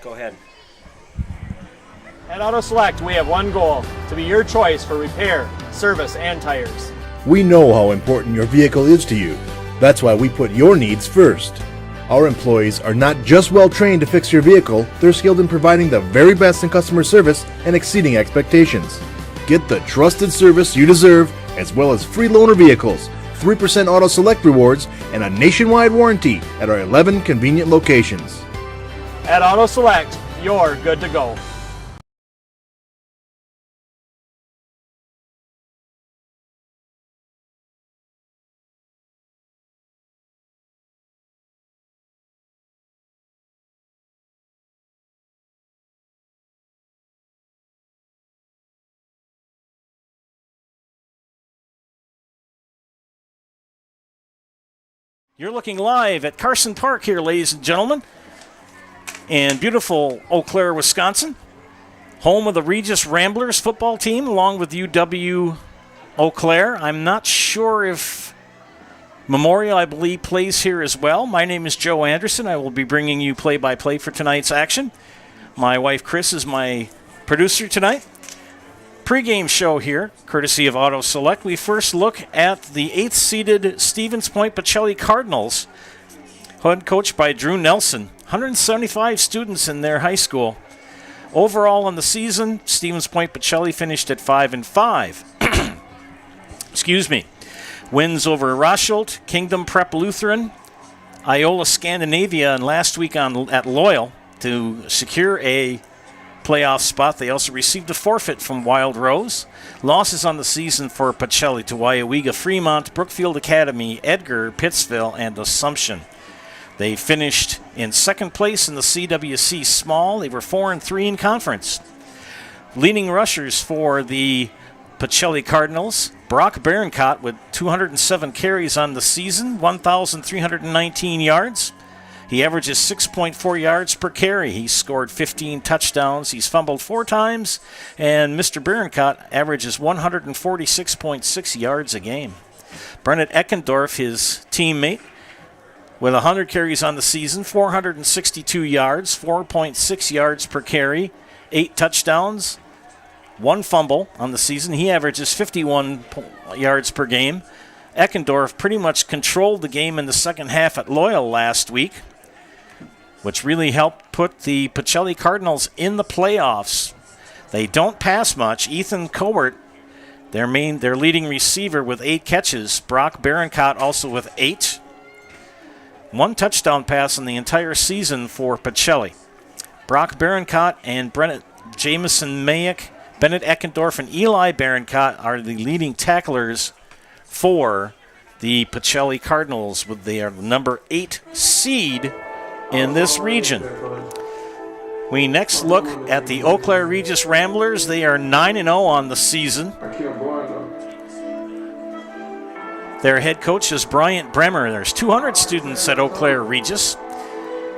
Go ahead. At Auto Select, we have one goal: to be your choice for repair, service, and tires. We know how important your vehicle is to you. That's why we put your needs first. Our employees are not just well trained to fix your vehicle, they're skilled in providing the very best in customer service and exceeding expectations. Get the trusted service you deserve, as well as free loaner vehicles, 3% Auto Select rewards, and a nationwide warranty at our 11 convenient locations. At Auto Select, you're good to go. You're looking live at Carson Park here, ladies and gentlemen, in beautiful Eau Claire, Wisconsin, home of the Regis Ramblers football team, along with UW Eau Claire. I'm not sure if Memorial, I believe, plays here as well. My name is Joe Anderson. I will be bringing you play-by-play for tonight's action. My wife, Chris, is my producer tonight. Pregame show here, courtesy of Auto Select. We first look at the 8th-seeded Stevens Point Pacelli Cardinals, head coached by Drew Nelson. 175 students in their high school. Overall on the season, Stevens Point Pacelli finished at 5-5. Excuse me. Wins over Rosholt, Kingdom Prep Lutheran, Iola Scandinavia, and last week at Loyal to secure a playoff spot. They also received a forfeit from Wild Rose. Losses on the season for Pacelli to Waiawega, Fremont, Brookfield Academy, Edgar, Pittsville, and Assumption. They finished in second place in the CWC Small. They were 4-3 in conference. Leading rushers for the Pacelli Cardinals, Brock Berencott with 207 carries on the season, 1,319 yards. He averages 6.4 yards per carry. He scored 15 touchdowns. He's fumbled 4 times, and Mr. Berencott averages 146.6 yards a game. Brennan Eckendorf, his teammate, with 100 carries on the season, 462 yards, 4.6 yards per carry, 8 touchdowns, 1 fumble on the season. He averages 51 yards per game. Eckendorf pretty much controlled the game in the second half at Loyal last week, which really helped put the Pacelli Cardinals in the playoffs. They don't pass much. Ethan Cowart, their leading receiver, with 8 catches. Brock Berencott also with 8. 1 touchdown pass in the entire season for Pacelli. Brock Berencott and Jamison Mayak, Bennett Eckendorf, and Eli Berencott are the leading tacklers for the Pacelli Cardinals, with their number 8 seed in this region. We next look at the Eau Claire Regis Ramblers. They are 9-0 on the season. Their head coach is Bryant Bremer. There's 200 students at Eau Claire Regis.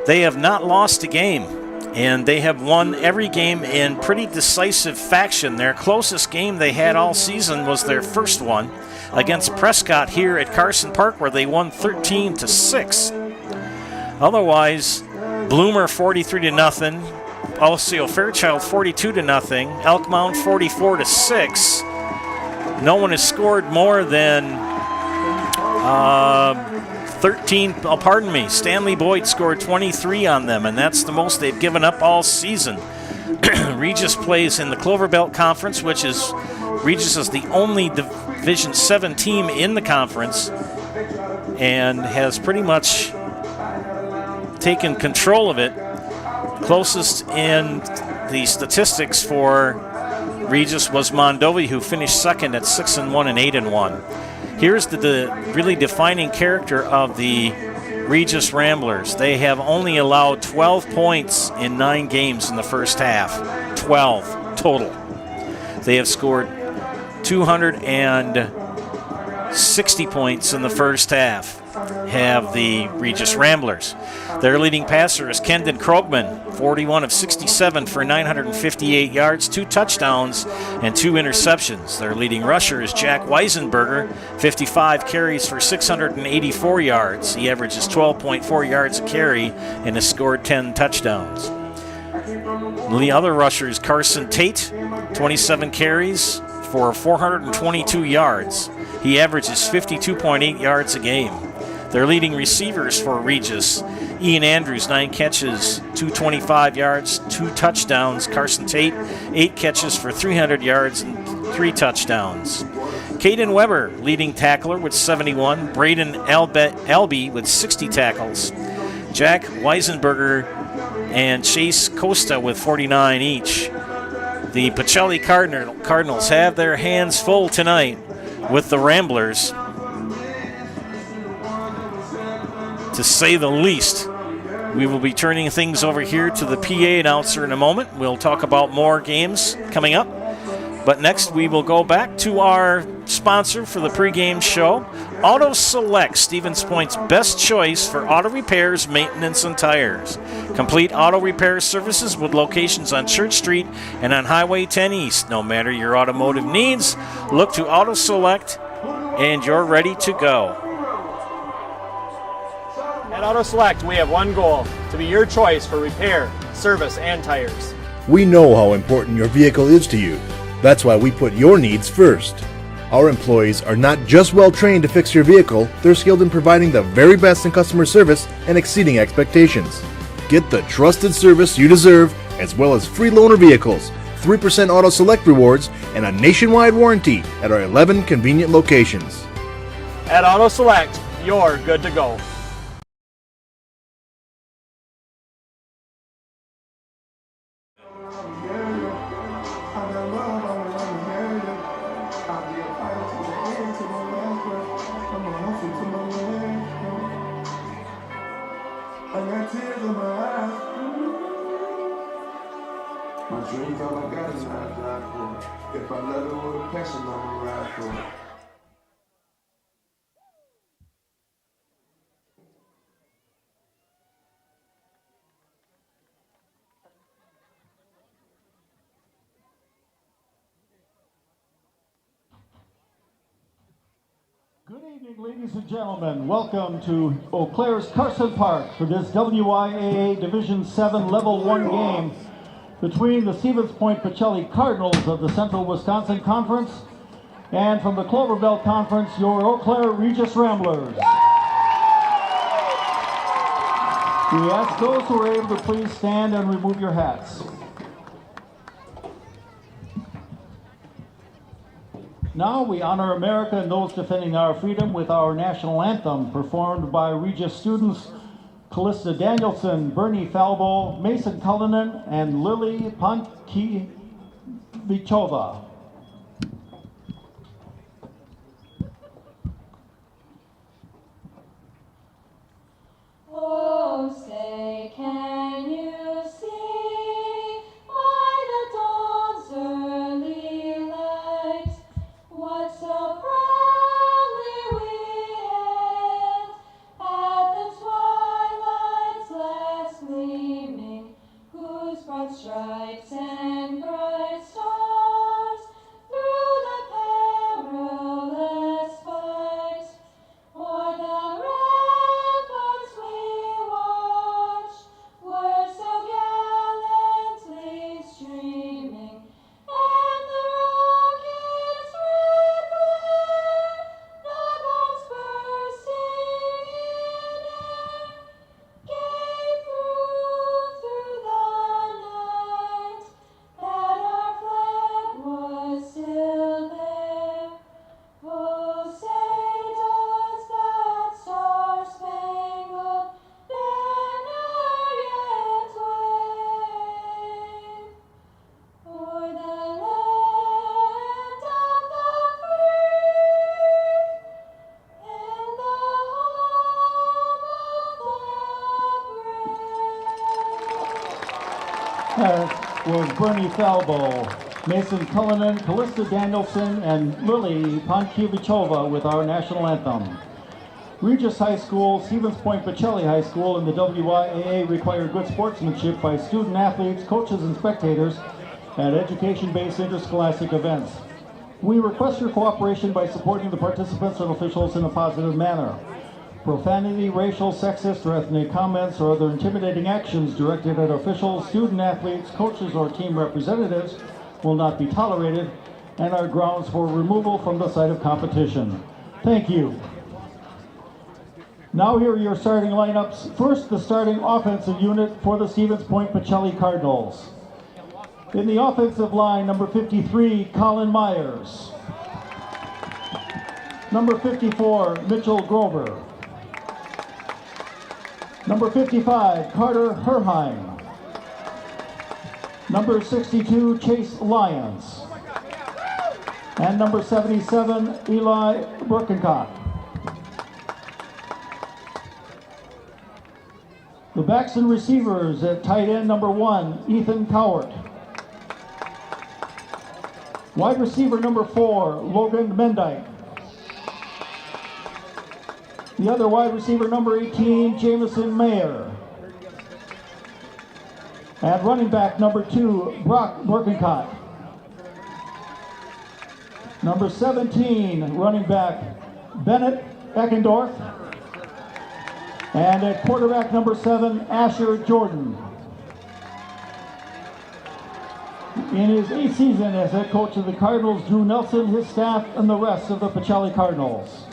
They have not lost a game, and they have won every game in pretty decisive fashion. Their closest game they had all season was their first one against Prescott here at Carson Park, where they won 13-6. Otherwise, Bloomer 43-0, Alcio Fairchild 42-0, Elk Mound 44-6. No one has scored more than 13. Stanley Boyd scored 23 on them, and that's the most they've given up all season. Regis plays in the Clover Belt Conference, which is Regis is the only Division 7 team in the conference, and has pretty much taken control of it. Closest in the statistics for Regis was Mondovi, who finished second at 6-1 and 8-1. Here's the really defining character of the Regis Ramblers. They have only allowed 12 points in 9 games in the first half. 12 total. They have scored 260 points in the first half, have the Regis Ramblers. Their leading passer is Kendon Krogman, 41 of 67 for 958 yards, 2 touchdowns, and 2 interceptions. Their leading rusher is Jack Weisenberger, 55 carries for 684 yards. He averages 12.4 yards a carry and has scored 10 touchdowns. The other rushers, Carson Tate, 27 carries for 422 yards. He averages 52.8 yards a game. Their leading receivers for Regis, Ian Andrews, 9 catches, 225 yards, 2 touchdowns. Carson Tate, 8 catches for 300 yards and 3 touchdowns. Caden Weber, leading tackler with 71. Braden Albee with 60 tackles. Jack Weisenberger and Chase Costa with 49 each. The Pacelli Cardinals have their hands full tonight with the Ramblers, to say the least. We will be turning things over here to the PA announcer in a moment. We'll talk about more games coming up. But next we will go back to our sponsor for the pregame show, Auto Select, Stevens Point's best choice for auto repairs, maintenance, and tires. Complete auto repair services with locations on Church Street and on Highway 10 East. No matter your automotive needs, look to Auto Select and you're ready to go. At Auto Select, we have one goal: to be your choice for repair, service, and tires. We know how important your vehicle is to you. That's why we put your needs first. Our employees are not just well trained to fix your vehicle, they're skilled in providing the very best in customer service and exceeding expectations. Get the trusted service you deserve, as well as free loaner vehicles, 3% Auto Select rewards, and a nationwide warranty at our 11 convenient locations. At Auto Select, you're good to go. Good evening, ladies and gentlemen. Welcome to Eau Claire's Carson Park for this WIAA Division 7 Level 1 game between the Stevens Point Pacelli Cardinals of the Central Wisconsin Conference and from the Clover Belt Conference, your Eau Claire Regis Ramblers. We ask those who are able to please stand and remove your hats. Now we honor America and those defending our freedom with our national anthem, performed by Regis students Callista Danielson, Bernie Falbo, Mason Cullinan, and Lily Pankiewiczova. Oh, say, can you see by the dawn's early light what so proudly we hailed at the twilight's last gleaming, whose broad stripes and bright stars through the perilous fight o'er the ramparts we watched were so gallantly streaming, and the rocket's red glare, the bombs bursting in air, gave proof through the night that our flag was still there. Oh, say does that star-spangled banner yet wave o'er the land of the free and the home of the brave? That was Bernie Falbo, Mason Cullinan, Callista Danielson, and Lily Pankiewiczova with our national anthem. Regis High School, Stevens Point Pacelli High School, and the WIAA require good sportsmanship by student athletes, coaches, and spectators at education-based interscholastic events. We request your cooperation by supporting the participants and officials in a positive manner. Profanity, racial, sexist, or ethnic comments or other intimidating actions directed at officials, student athletes, coaches, or team representatives will not be tolerated and are grounds for removal from the site of competition. Thank you. Now here are your starting lineups. First, the starting offensive unit for the Stevens Point Pacelli Cardinals. In the offensive line, number 53, Colin Myers. Number 54, Mitchell Grover. Number 55, Carter Herheim. Number 62, Chase Lyons. And number 77, Eli Birkencock. The backs and receivers at tight end, number 1, Ethan Cowart. Wide receiver number 4, Logan Mendyke. The other wide receiver number 18, Jamison Mayer. And running back number 2, Brock Birkencock. Number 17, running back Bennett Eckendorf. And at quarterback number 7, Asher Jordan. In his 8th season as head coach of the Cardinals, Drew Nelson, his staff, and the rest of the Pacelli Cardinals.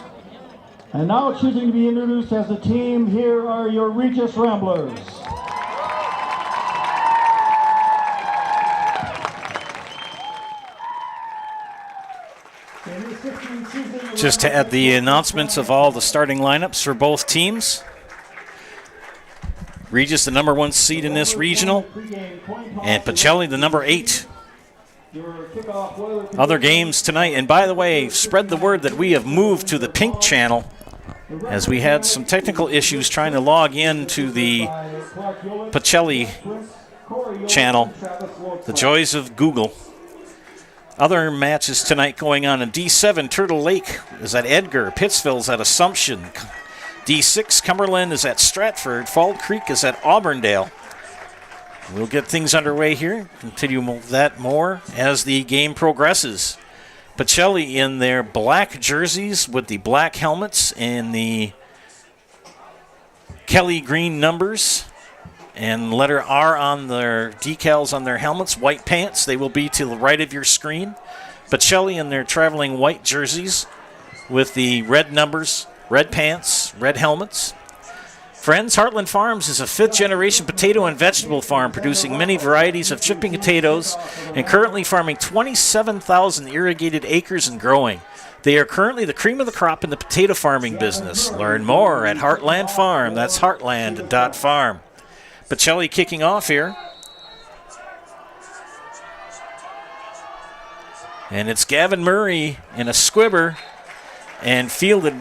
And now choosing to be introduced as a team, here are your Regis Ramblers. Just to add the announcements of all the starting lineups for both teams. Regis, the number 1 seed in this regional, and Pacelli, the number 8. Other games tonight, and by the way, spread the word that we have moved to the pink channel as we had some technical issues trying to log in to the Pacelli channel. The joys of Google. Other matches tonight going on in D7, Turtle Lake is at Edgar, Pittsville's at Assumption. D6, Cumberland is at Stratford, Fall Creek is at Auburndale. We'll get things underway here, continue that more as the game progresses. Pacelli in their black jerseys with the black helmets and the Kelly green numbers and letter R on their decals on their helmets, white pants. They will be to the right of your screen. Pacelli in their traveling white jerseys with the red numbers, red pants, red helmets. Friends, Heartland Farms is a 5th-generation potato and vegetable farm producing many varieties of chipping potatoes and currently farming 27,000 irrigated acres and growing. They are currently the cream of the crop in the potato farming business. Learn more at Heartland Farm. That's heartland.farm. Pacelli kicking off here. And it's Gavin Murray in a squibber and fielded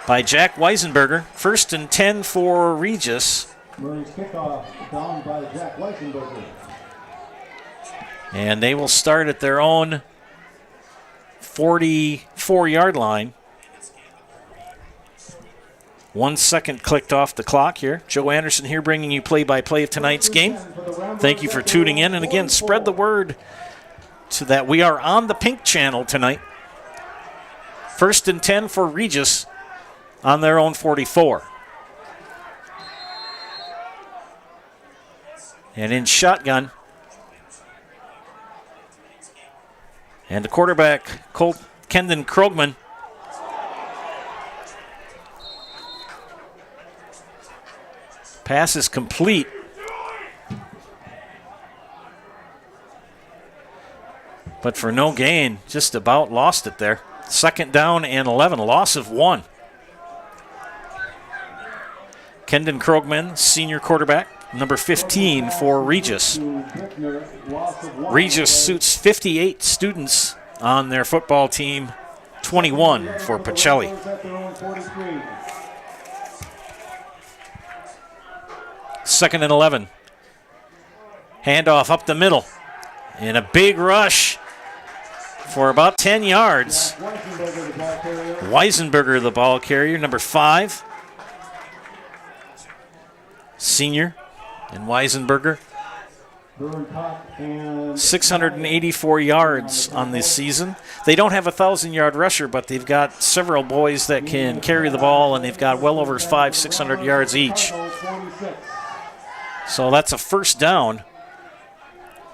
by Jack Weisenberger. 1st and 10 for Regis. Murray's kickoff down by Jack Weisenberger. And they will start at their own 44-yard line. 1 second clicked off the clock here. Joe Anderson here bringing you play-by-play of tonight's game. Thank you for tuning in. And again, spread the word so that we are on the pink channel tonight. 1st and 10 for Regis on their own 44. And in shotgun. And the quarterback, Kendon Krogman. Pass is complete. But for no gain, just about lost it there. 2nd down and 11, loss of 1. Kendon Krogman, senior quarterback, number 15 for Regis. Regis suits 58 students on their football team, 21 for Pacelli. Second and 11. Handoff up the middle. And a big rush for about 10 yards. Weisenberger, the ball carrier, number 5. Senior and Weisenberger. 684 yards on this season. They don't have a 1,000-yard rusher, but they've got several boys that can carry the ball, and they've got well over 500-600 yards each. So that's a first down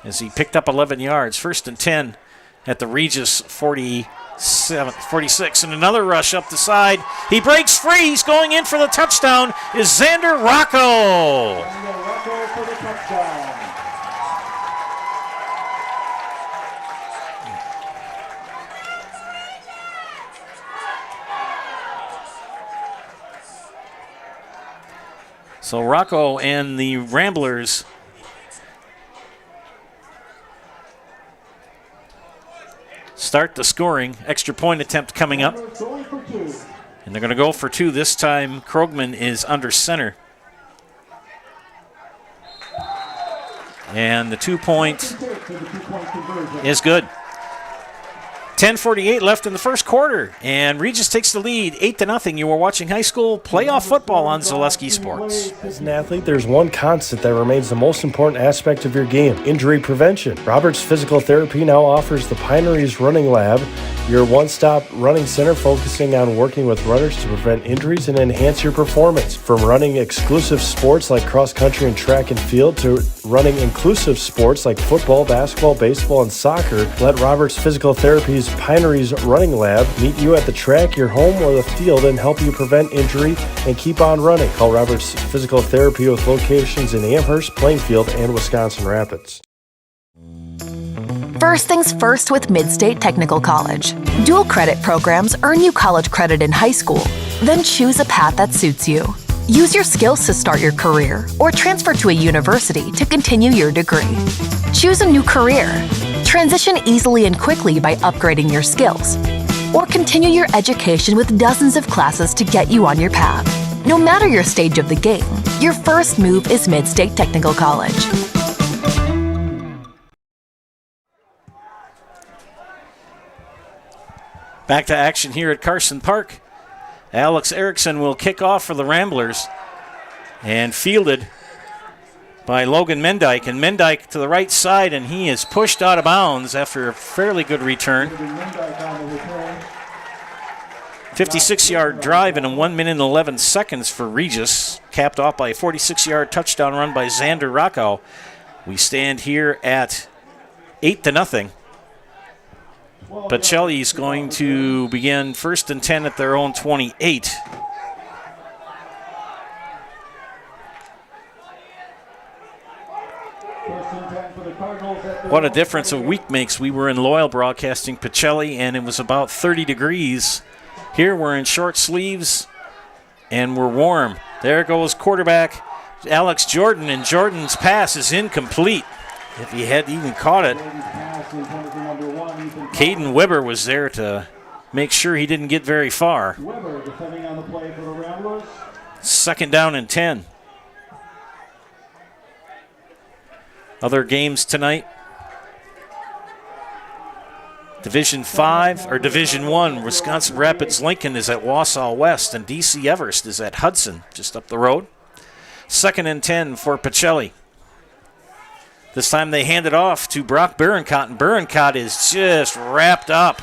as he picked up 11 yards. 1st and 10 at the Regis 46. And another rush up the side. He breaks free. He's going in for the touchdown. Is Xander Rocco. For the touchdown. So Rocco and the Ramblers start the scoring. Extra point attempt coming up. And they're going to go for 2. This time Krogman is under center. And the 2-point is good. 10:48 left in the first quarter, and Regis takes the lead, 8-0. You are watching high school playoff football on Zaleski Sports. As an athlete, there's one constant that remains the most important aspect of your game: injury prevention. Roberts Physical Therapy now offers the Pineries Running Lab, your one-stop running center focusing on working with runners to prevent injuries and enhance your performance. From running exclusive sports like cross-country and track and field to running inclusive sports like football, basketball, baseball, and soccer, let Roberts Physical Therapy's Pineries Running Lab meet you at the track, your home, or the field and help you prevent injury and keep on running. Call Roberts Physical Therapy with locations in Amherst, Plainfield, and Wisconsin Rapids. First things first with Midstate Technical College. Dual credit programs earn you college credit in high school. Then choose a path that suits you. Use your skills to start your career or transfer to a university to continue your degree. Choose a new career. Transition easily and quickly by upgrading your skills. Or continue your education with dozens of classes to get you on your path. No matter your stage of the game, your first move is Midstate Technical College. Back to action here at Carson Park. Alex Erickson will kick off for the Ramblers and fielded by Logan Mendyke. And Mendyke to the right side, and he is pushed out of bounds after a fairly good return. 56-yard drive in a 1 minute and 11 seconds for Regis, capped off by a 46-yard touchdown run by Xander Rocco. We stand here at 8-0. Pacelli's going to begin 1st and 10 at their own 28. What a difference a week makes. We were in Loyal broadcasting Pacelli, and it was about 30 degrees. Here we're in short sleeves, and we're warm. There goes quarterback Alex Jordan, and Jordan's pass is incomplete. If he had even caught it, Caden Weber was there to make sure he didn't get very far. 2nd down and 10. Other games tonight. Division 5 or Division 1, Wisconsin Rapids Lincoln is at Wausau West, and DC Everest is at Hudson, just up the road. 2nd and 10 for Pacelli. This time they hand it off to Brock Berencott, and Berencott is just wrapped up.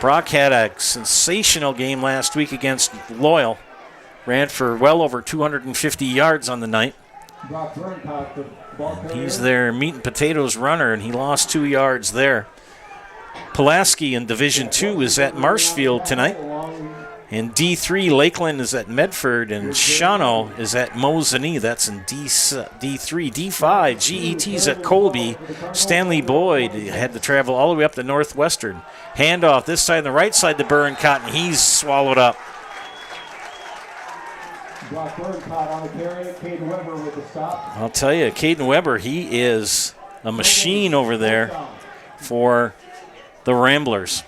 Brock had a sensational game last week against Loyal. Ran for well over 250 yards on the night. And he's their meat and potatoes runner, and he lost 2 yards there. Pulaski in Division 2 is at Marshfield tonight. In D3, Lakeland is at Medford, and Shawano is at Mosinee. That's in D3. D5, GET's at Colby. Stanley Boyd had to travel all the way up to Northwestern. Handoff this side, the right side to Berencott, and he's swallowed up. I'll tell you, Caden Weber, he is a machine over there for the Ramblers.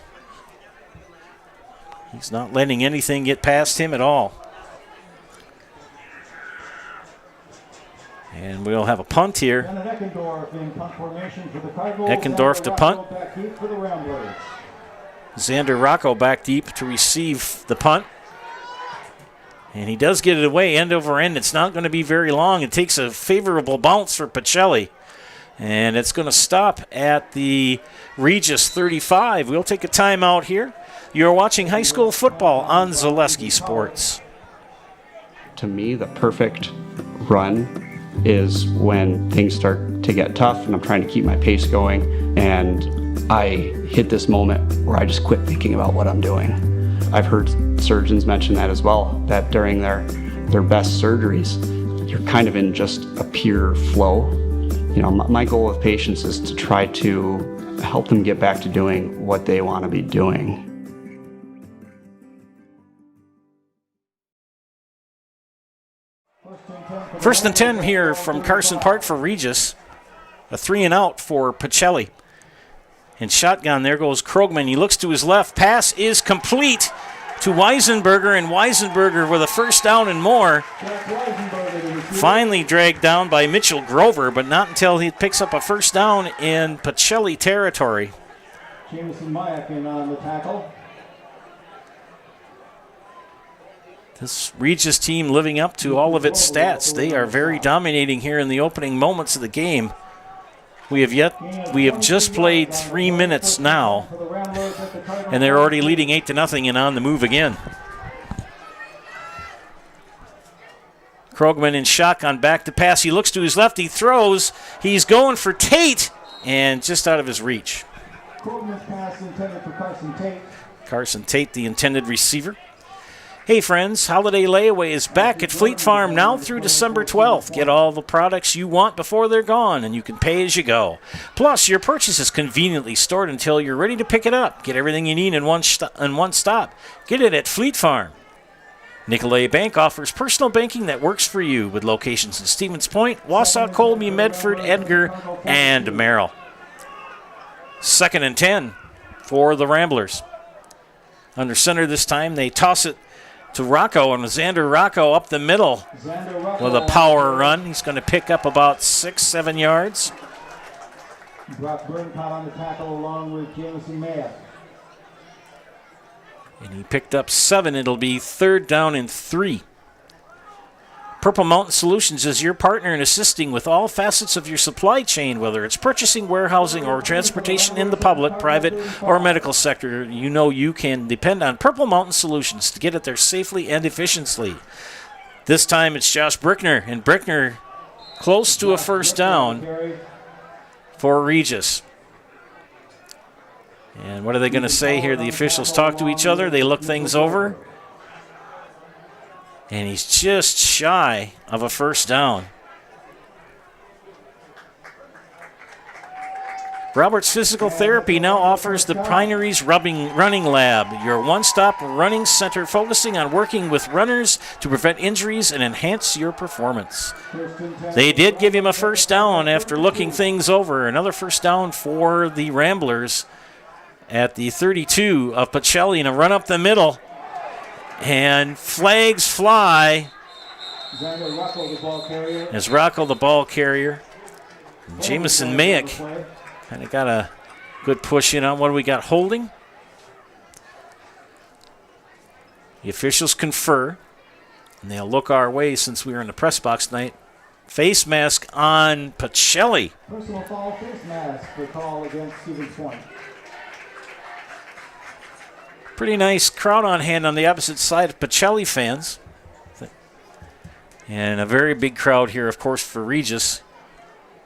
He's not letting anything get past him at all. And we'll have a punt here. Eckendorf to punt. Xander Rocco back deep to receive the punt. And he does get it away end over end. It's not going to be very long. It takes a favorable bounce for Pacelli. And it's going to stop at the Regis 35. We'll take a timeout here. You're watching high school football on Zaleski Sports. To me, the perfect run is when things start to get tough and I'm trying to keep my pace going and I hit this moment where I just quit thinking about what I'm doing. I've heard surgeons mention that as well, that during their best surgeries, you're kind of in just a pure flow. You know, my goal with patients is to try to help them get back to doing what they want to be doing. First and 10 here from Carson Park for Regis. A 3-and-out for Pacelli. And shotgun, there goes Krogman. He looks to his left. Pass is complete to Weisenberger, and Weisenberger with a first down and more. Finally dragged down by Mitchell Grover, but not until he picks up a first down in Pacelli territory. Jameson Mayak in on the tackle. This Regis team living up to all of its stats. They are very dominating here in the opening moments of the game. We have just played 3 minutes now, and they're already leading 8-0 and on the move again. Krogman in shotgun, back to pass. He looks to his left, he throws. He's going for Tate, and just out of his reach. Krogman's pass intended for Carson Tate. Carson Tate, the intended receiver. Hey friends, Holiday Layaway is back at Fleet Farm now through December 12th. Get all the products you want before they're gone, and you can pay as you go. Plus, your purchase is conveniently stored until you're ready to pick it up. Get everything you need in one stop. Get it at Fleet Farm. Nicolay Bank offers personal banking that works for you with locations in Stevens Point, Wausau, Colby, Medford, Edgar, and Merrill. 2nd and 10 for the Ramblers. Under center this time, they toss it to Rocco, and Xander Rocco up the middle with a power run. He's going to pick up about 6-7 yards. Brock Burncoat on the tackle along with Jameson Mayak. And he picked up 7. It'll be 3rd down and 3. Purple Mountain Solutions is your partner in assisting with all facets of your supply chain, whether it's purchasing, warehousing, or transportation in the public, private, or medical sector. You know you can depend on Purple Mountain Solutions to get it there safely and efficiently. This time it's Josh Brickner, and Brickner close to a first down for Regis. And what are they going to say here? The officials talk to each other. They look things over. And he's just shy of a first down. Roberts Physical Therapy now offers the Pineries Running Lab, your one-stop running center focusing on working with runners to prevent injuries and enhance your performance. They did give him a first down after looking things over. Another first down for the Ramblers at the 32 of Pacelli, and a run up the middle. And flags fly as Rocco, the ball carrier. And Jameson Mayak kind of got a good push in on what do we got? Holding. The officials confer, and they'll look our way since we were in the press box tonight. Face mask on Pacelli. Personal foul face mask for call against Stevens Point. Pretty nice crowd on hand on the opposite side of Pacelli fans. And a very big crowd here, of course, for Regis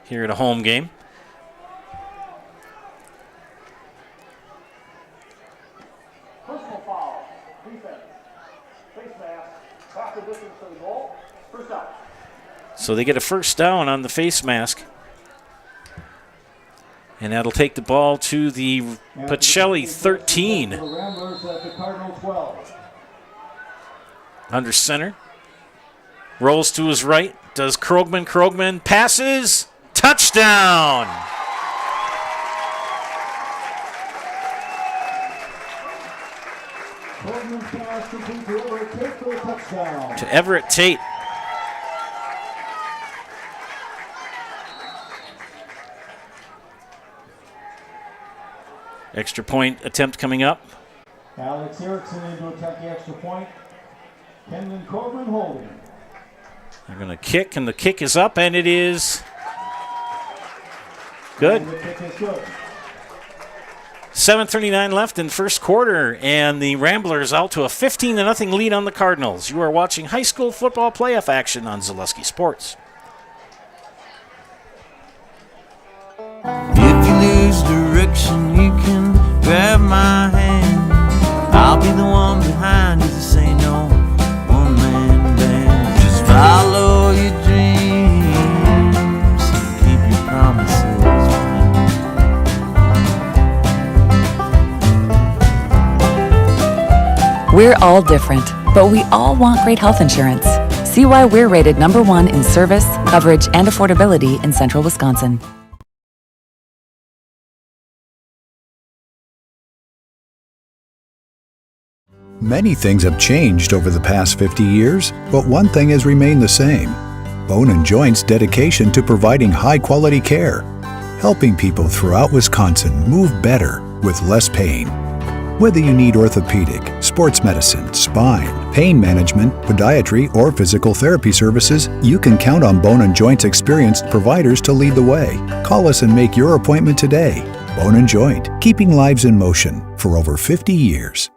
here at a home game. Personal foul, defense, face mask, half the distance to the goal, first down. So they get a first down on the face mask. And that'll take the ball to the Pacelli 13. Under center. Rolls to his right. Does Krogman. Krogman passes. Touchdown! To Everett Tate. Extra point attempt coming up. Alex Erickson in to attempt the extra point. Kenyon Coleman holding. They're going to kick, and the kick is up, and it is good. And the kick is good. 7:39 left in first quarter, and the Ramblers out to a 15-0 lead on the Cardinals. You are watching high school football playoff action on Zaleski Sports. If you lose direction, you can grab my hand. I'll be the one behind you to say no, one-man band. Just follow your dreams and keep your promises. We're all different, but we all want great health insurance. See why we're rated #1 in service, coverage, and affordability in Central Wisconsin. Many things have changed over the past 50 years, but one thing has remained the same. Bone and Joint's dedication to providing high-quality care, helping people throughout Wisconsin move better with less pain. Whether you need orthopedic, sports medicine, spine, pain management, podiatry, or physical therapy services, you can count on Bone and Joint's experienced providers to lead the way. Call us and make your appointment today. Bone and Joint, keeping lives in motion for over 50 years.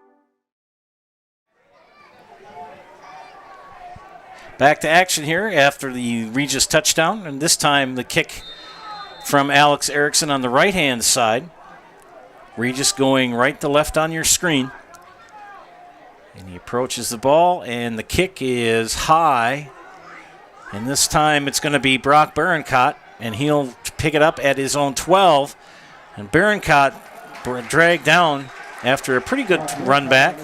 Back to action here after the Regis touchdown, and this time the kick from Alex Erickson on the right-hand side. Regis going right to left on your screen. And he approaches the ball, and the kick is high. And this time it's going to be Brock Barincott, and he'll pick it up at his own 12. And Barincott dragged down after a pretty good run back.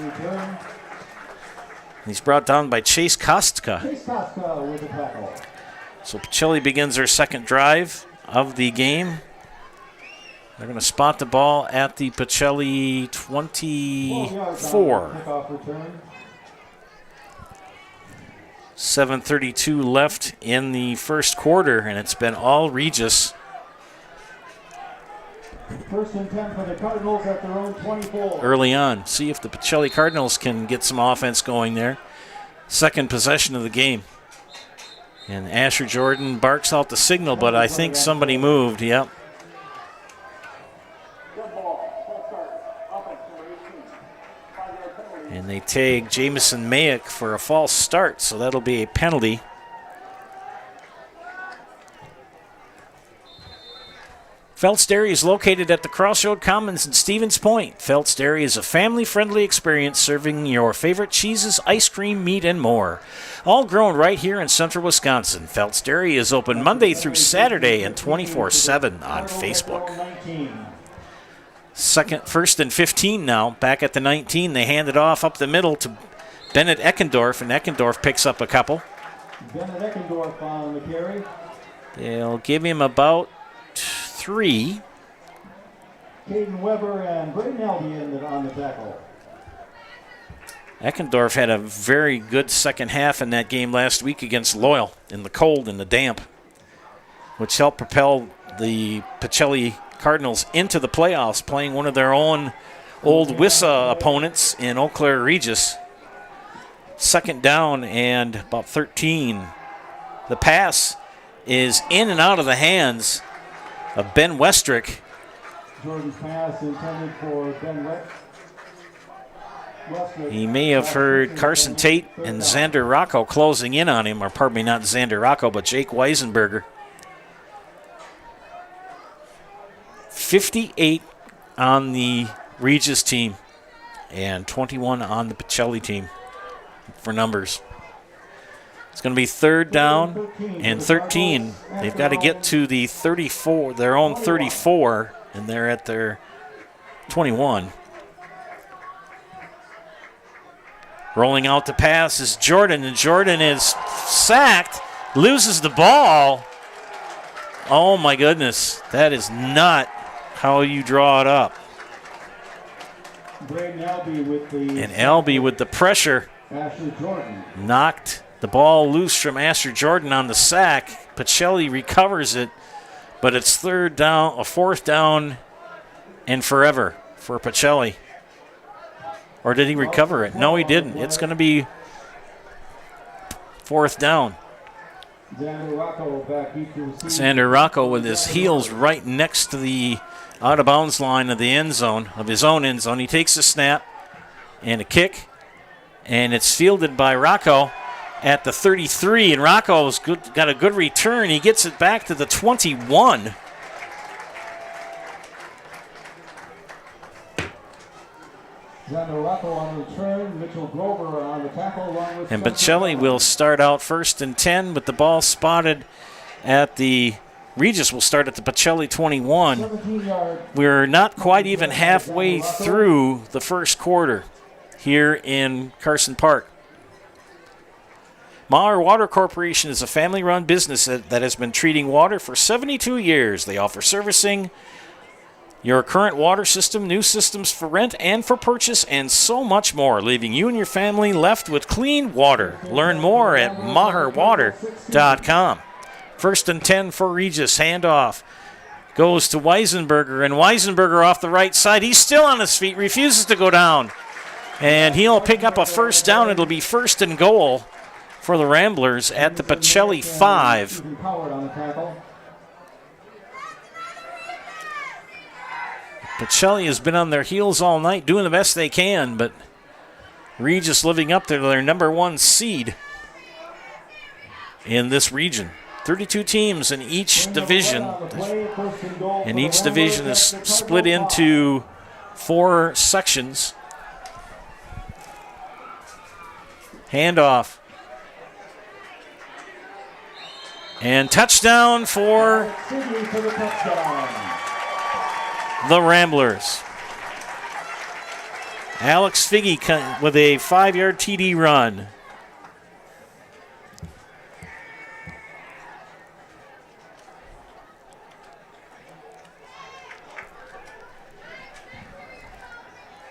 He's brought down by Chase Kostka. With the tackle. So Pacelli begins their second drive of the game. They're going to spot the ball at the Pacelli 24. 7:32 left in the first quarter, and it's been all Regis. First and 10 for the Cardinals at their own 24. Early on. See if the Pacelli Cardinals can get some offense going there. Second possession of the game. And Asher Jordan barks out the signal, but I think somebody moved. Yep. And they tag Jamison Mayick for a false start, so that'll be a penalty. Phelps Dairy is located at the Crossroad Commons in Stevens Point. Phelps Dairy is a family-friendly experience serving your favorite cheeses, ice cream, meat, and more. All grown right here in central Wisconsin. Phelps Dairy is open Monday through Saturday and 24/7 on Facebook. First and 15 now. Back at the 19, they hand it off up the middle to Bennett Eckendorf, and Eckendorf picks up a couple. Bennett Eckendorf on the carry. They'll give him about 3. Caden Weber and Braden Albion on the tackle. Eckendorf had a very good second half in that game last week against Loyal in the cold and the damp, which helped propel the Pacelli Cardinals into the playoffs, playing one of their own old WIAA opponents in Eau Claire Regis. Second down and about 13. The pass is in and out of the hands of Ben Westrick. Jordan's pass intended for Ben Westrick. He may have heard Carson Tate and Xander Rocco closing in on him, or pardon me, not Xander Rocco, but Jake Weisenberger. 58 on the Regis team and 21 on the Pacelli team for numbers. It's going to be third down and 13. They've got to get to the 34, their own 34, and they're at their 21. Rolling out the pass is Jordan, and Jordan is sacked, loses the ball. Oh my goodness, that is not how you draw it up. Braden Albie with the And Albie with the pressure Asher Jordan. knocked the ball loose from Asher Jordan on the sack. Pacelli recovers it, but it's fourth down and forever for Pacelli. Or did he recover it? No, he didn't. It's going to be 4th down. Xander Rocco with his heels right next to the out-of-bounds line of the end zone, of his own end zone. He takes a snap and a kick, and it's fielded by Rocco at the 33, and Rocco's got a good return. He gets it back to the 21. Xander Rocco on the return, Mitchell Grover on the tackle along with... And Pacelli will start out 1st and 10, but the ball spotted at the... Regis will start at the Pacelli 21. We're not quite even halfway through the first quarter here in Carson Park. Maher Water Corporation is a family-run business that has been treating water for 72 years. They offer servicing your current water system, new systems for rent and for purchase, and so much more, leaving you and your family left with clean water. Learn more at maherwater.com. 1st and 10 for Regis. Handoff goes to Weisenberger, and Weisenberger off the right side. He's still on his feet, refuses to go down. And he'll pick up a 1st down. It'll be 1st and goal for the Ramblers at the Pacelli 5. Pacelli has been on their heels all night, doing the best they can, but Regis living up to their number 1 seed in this region. 32 teams in each division, and each division is split into 4 sections. Handoff. And touchdown for the Ramblers. Alex Figge with a 5-yard TD run.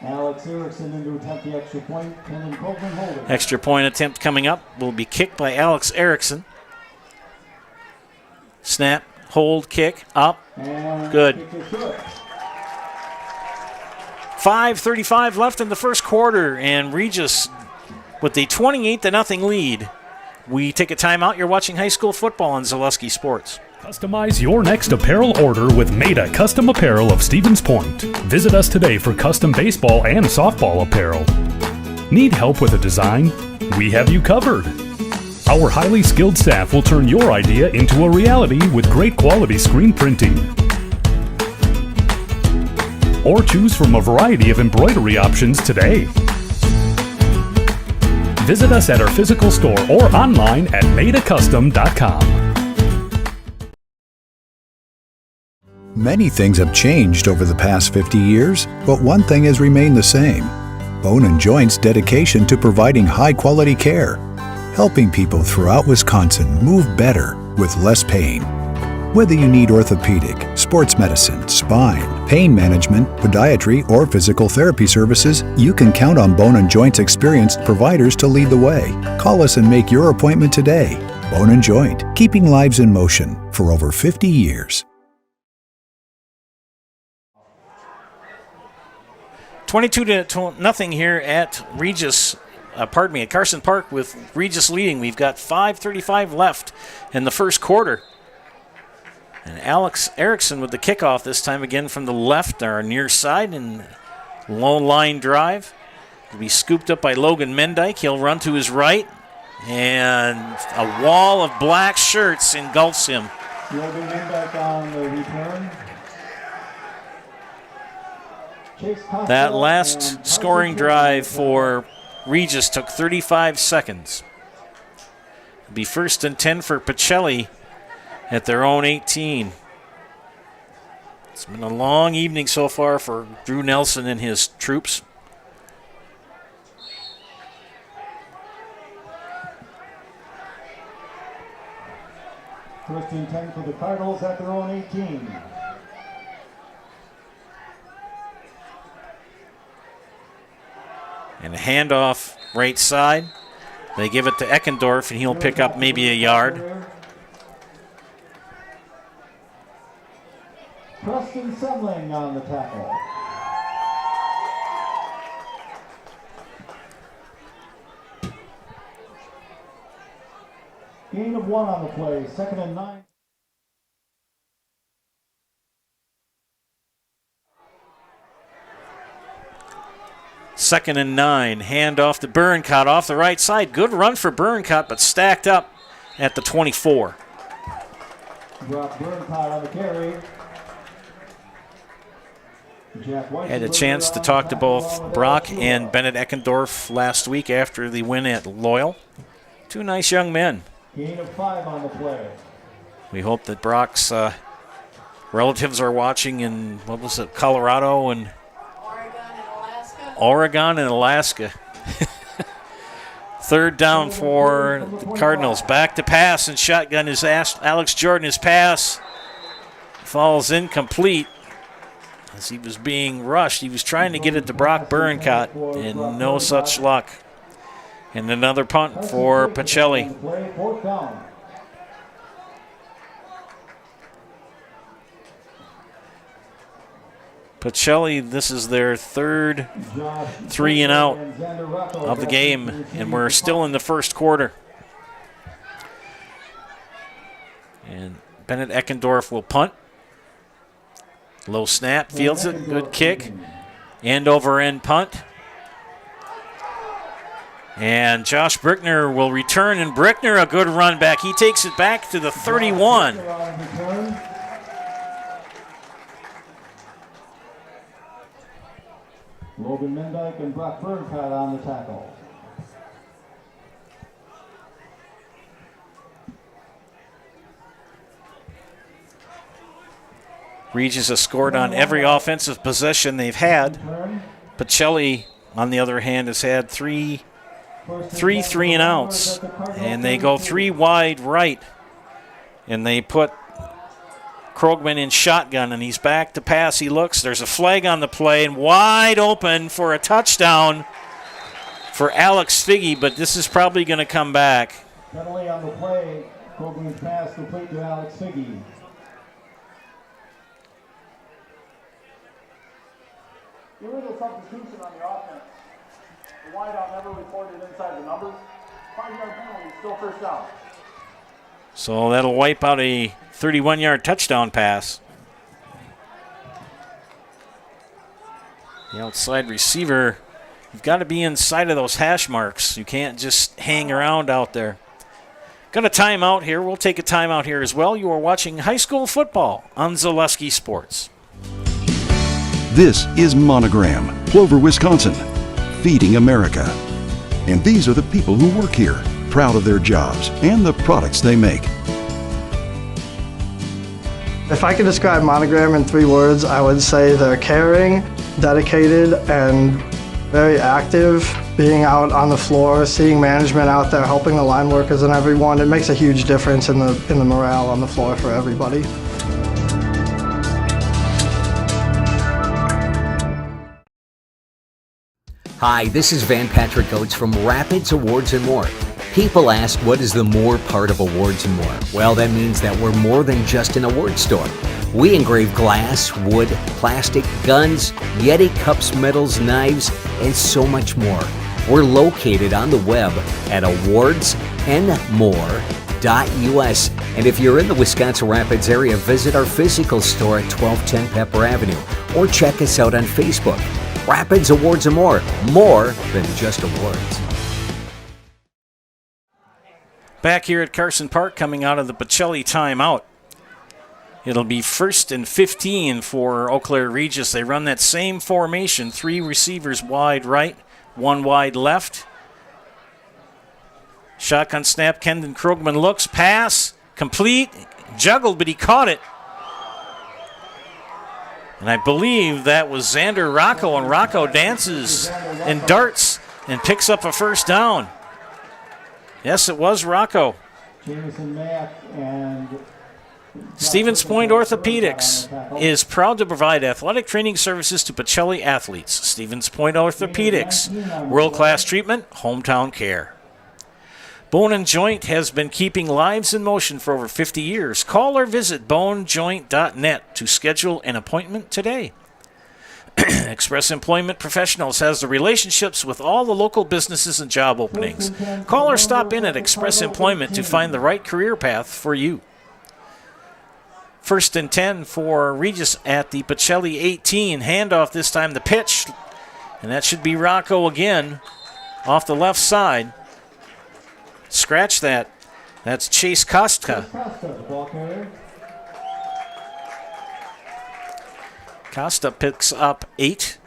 Alex Erickson in to attempt the extra point, and then Coleman holding. Extra point attempt coming up will be kicked by Alex Erickson. Snap, hold, kick, up. And good. kick is good. 5:35 left in the first quarter, and Regis with the 28-0 lead. We take a timeout. You're watching high school football on Zaleski Sports. Customize your next apparel order with Maida Custom Apparel of Stevens Point. Visit us today for custom baseball and softball apparel. Need help with a design? We have you covered. Our highly skilled staff will turn your idea into a reality with great quality screen printing. Or choose from a variety of embroidery options today. Visit us at our physical store or online at maidacustom.com. Many things have changed over the past 50 years, but one thing has remained the same: Bone & Joint's dedication to providing high-quality care, helping people throughout Wisconsin move better with less pain. Whether you need orthopedic, sports medicine, spine, pain management, podiatry, or physical therapy services, you can count on Bone & Joint's experienced providers to lead the way. Call us and make your appointment today. Bone & Joint, keeping lives in motion for over 50 years. 22-0 here at Regis, at Carson Park, with Regis leading. We've got 5:35 left in the first quarter. And Alex Erickson with the kickoff, this time again from the left, our near side, and low line drive. Will be scooped up by Logan Mendyke. He'll run to his right, and a wall of black shirts engulfs him. Logan Mendyke on the return. That last scoring drive for Regis took 35 seconds. It'll be 1st and 10 for Pacelli at their own 18. It's been a long evening so far for Drew Nelson and his troops. First and 10 for the Cardinals at their own 18. And a handoff right side. They give it to Eckendorf, and he'll pick up maybe a yard. Preston Semling on the tackle. Gain of 1 on the play, 2nd and 9. Second and 9. Hand off to Burncott off the right side. Good run for Burncott, but stacked up at the 24. Drop Burncott on the carry. Had a chance to talk to both Brock and Bennett Eckendorf last week after the win at Loyal. Two nice young men. Gain of 5 on the play. We hope that Brock's relatives are watching in, Colorado and Oregon and Alaska. Third down for the Cardinals. Back to pass and shotgun is Alex Jordan. His pass falls incomplete as he was being rushed. He was trying to get it to Brock Burncott, and no such luck. And another punt for Pacelli. Pacelli, this is their third 3 and out of the game, and we're still in the first quarter. And Bennett Eckendorf will punt. Low snap, fields it, good kick. End over end punt. And Josh Brickner will return, and Brickner, a good run back. He takes it back to the 31. Logan Mendyke and Brock Burncott on the tackle. Regis has scored on every offensive possession they've had. Pacelli, on the other hand, has had three 3-and-outs, and they go 3 wide right, and they put Krogman in shotgun, and he's back to pass. He looks. There's a flag on the play, and wide open for a touchdown for Alex Figge, but this is probably going to come back. Penalty on the play. Krogman's pass complete to Alex Figge. Illegal substitution on the offense. The wideout never reported inside the numbers. 5-yard penalty, still first down. So that'll wipe out a 31-yard touchdown pass. The outside receiver, you've got to be inside of those hash marks. You can't just hang around out there. Got a timeout here. We'll take a timeout here as well. You are watching high school football on Zaleski Sports. This is Monogram, Plover, Wisconsin, feeding America. And these are the people who work here, proud of their jobs and the products they make. If I could describe Monogram in 3 words, I would say they're caring, dedicated, and very active. Being out on the floor, seeing management out there, helping the line workers and everyone, it makes a huge difference in the morale on the floor for everybody. Hi, this is Van Patrick Oates from Rapids Awards and More. People ask, what is the more part of Awards and More? Well, that means that we're more than just an award store. We engrave glass, wood, plastic, guns, Yeti cups, medals, knives, and so much more. We're located on the web at awardsandmore.us. And if you're in the Wisconsin Rapids area, visit our physical store at 1210 Pepper Avenue or check us out on Facebook. Rapids Awards and More than just awards. Back here at Carson Park, coming out of the Pacelli timeout. It'll be 1st and 15 for Eau Claire Regis. They run that same formation, 3 receivers wide right, 1 wide left. Shotgun snap, Kendon Krogman looks, pass, complete, juggled, but he caught it. And I believe that was Xander Rocco, and Rocco dances and darts and picks up a first down. Yes, it was Rocco. Jameson Mack and Stevens Point Orthopedics is proud to provide athletic training services to Pacelli athletes. Stevens Point Orthopedics, world-class treatment, hometown care. Bone and Joint has been keeping lives in motion for over 50 years. Call or visit bonejoint.net to schedule an appointment today. Express Employment Professionals has the relationships with all the local businesses and job openings. Call or stop in at Express Employment to find the right career path for you. 1st and 10 for Regis at the Pacelli 18. Handoff this time, the pitch. And that should be Rocco again off the left side. Scratch that. That's Chase Costa. Costa picks up 8.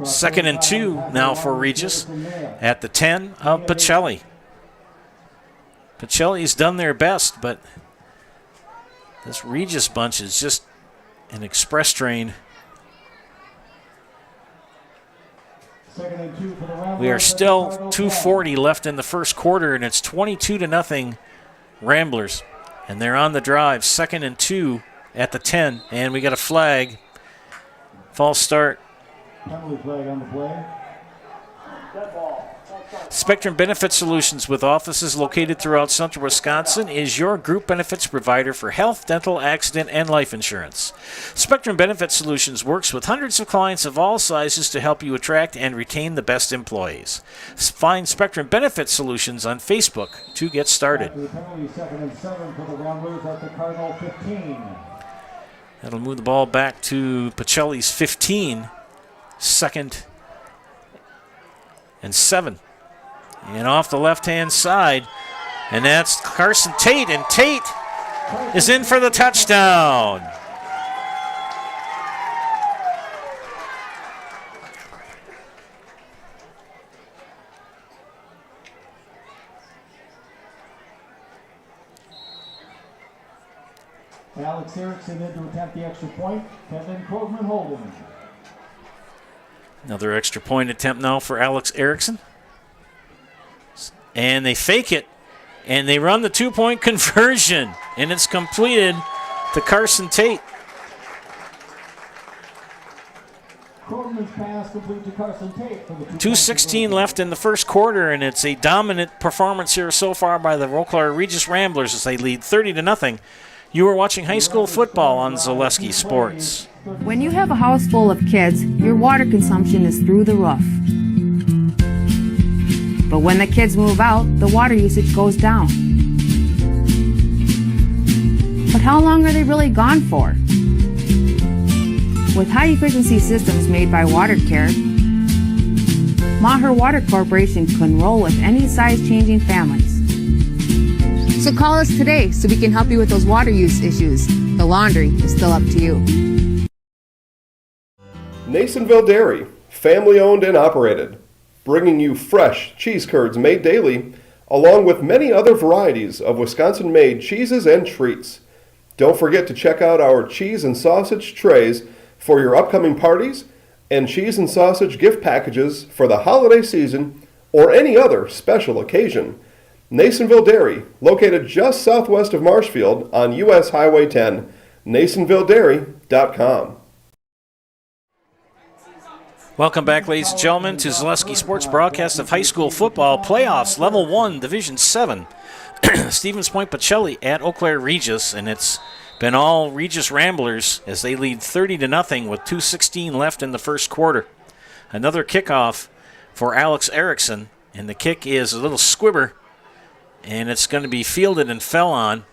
2nd and 2 now for Regis at the 10 of Pacelli. Pacelli's done their best, but this Regis bunch is just an express train. We are still 2:40 left in the first quarter, and it's 22-0 Ramblers. And they're on the drive. 2nd and 2 at the 10, and we got a flag. False start. Penalty flag on the play. Dead ball. Spectrum Benefit Solutions, with offices located throughout central Wisconsin, is your group benefits provider for health, dental, accident, and life insurance. Spectrum Benefit Solutions works with hundreds of clients of all sizes to help you attract and retain the best employees. Find Spectrum Benefit Solutions on Facebook to get started. After the penalty, 2nd and 7 for the Ramblers at the Cardinal 15. That'll move the ball back to Pacelli's 15. 2nd and 7. And off the left-hand side, and that's Carson Tate, and Tate is in for the touchdown. Alex Erickson in to attempt the extra point. Kevin Krogman holding. Another extra point attempt now for Alex Erickson. And they fake it, and they run the 2-point conversion, and it's completed to Carson Tate. Krogman's pass complete to Carson Tate for the 2:16 left in the first quarter, and it's a dominant performance here so far by the Eau Claire Regis Ramblers as they lead 30-0. You are watching high school football on Zaleski Sports. When you have a house full of kids, your water consumption is through the roof. But when the kids move out, the water usage goes down. But how long are they really gone for? With high-efficiency systems made by WaterCare, Maher Water Corporation can roll with any size-changing families. So call us today so we can help you with those water use issues. The laundry is still up to you. Nasonville Dairy, family-owned and operated, bringing you fresh cheese curds made daily, along with many other varieties of Wisconsin-made cheeses and treats. Don't forget to check out our cheese and sausage trays for your upcoming parties and cheese and sausage gift packages for the holiday season or any other special occasion. Nasonville Dairy, located just southwest of Marshfield on U.S. Highway 10, NasonvilleDairy.com. Welcome back, ladies and gentlemen, to Zaleski Sports broadcast of high school football playoffs, Level 1, Division 7. Stevens Point Pacelli at Eau Claire Regis, and it's been all Regis Ramblers as they lead 30-0 with 2:16 left in the first quarter. Another kickoff for Alex Erickson, and the kick is a little squibber, and it's going to be fielded and fell on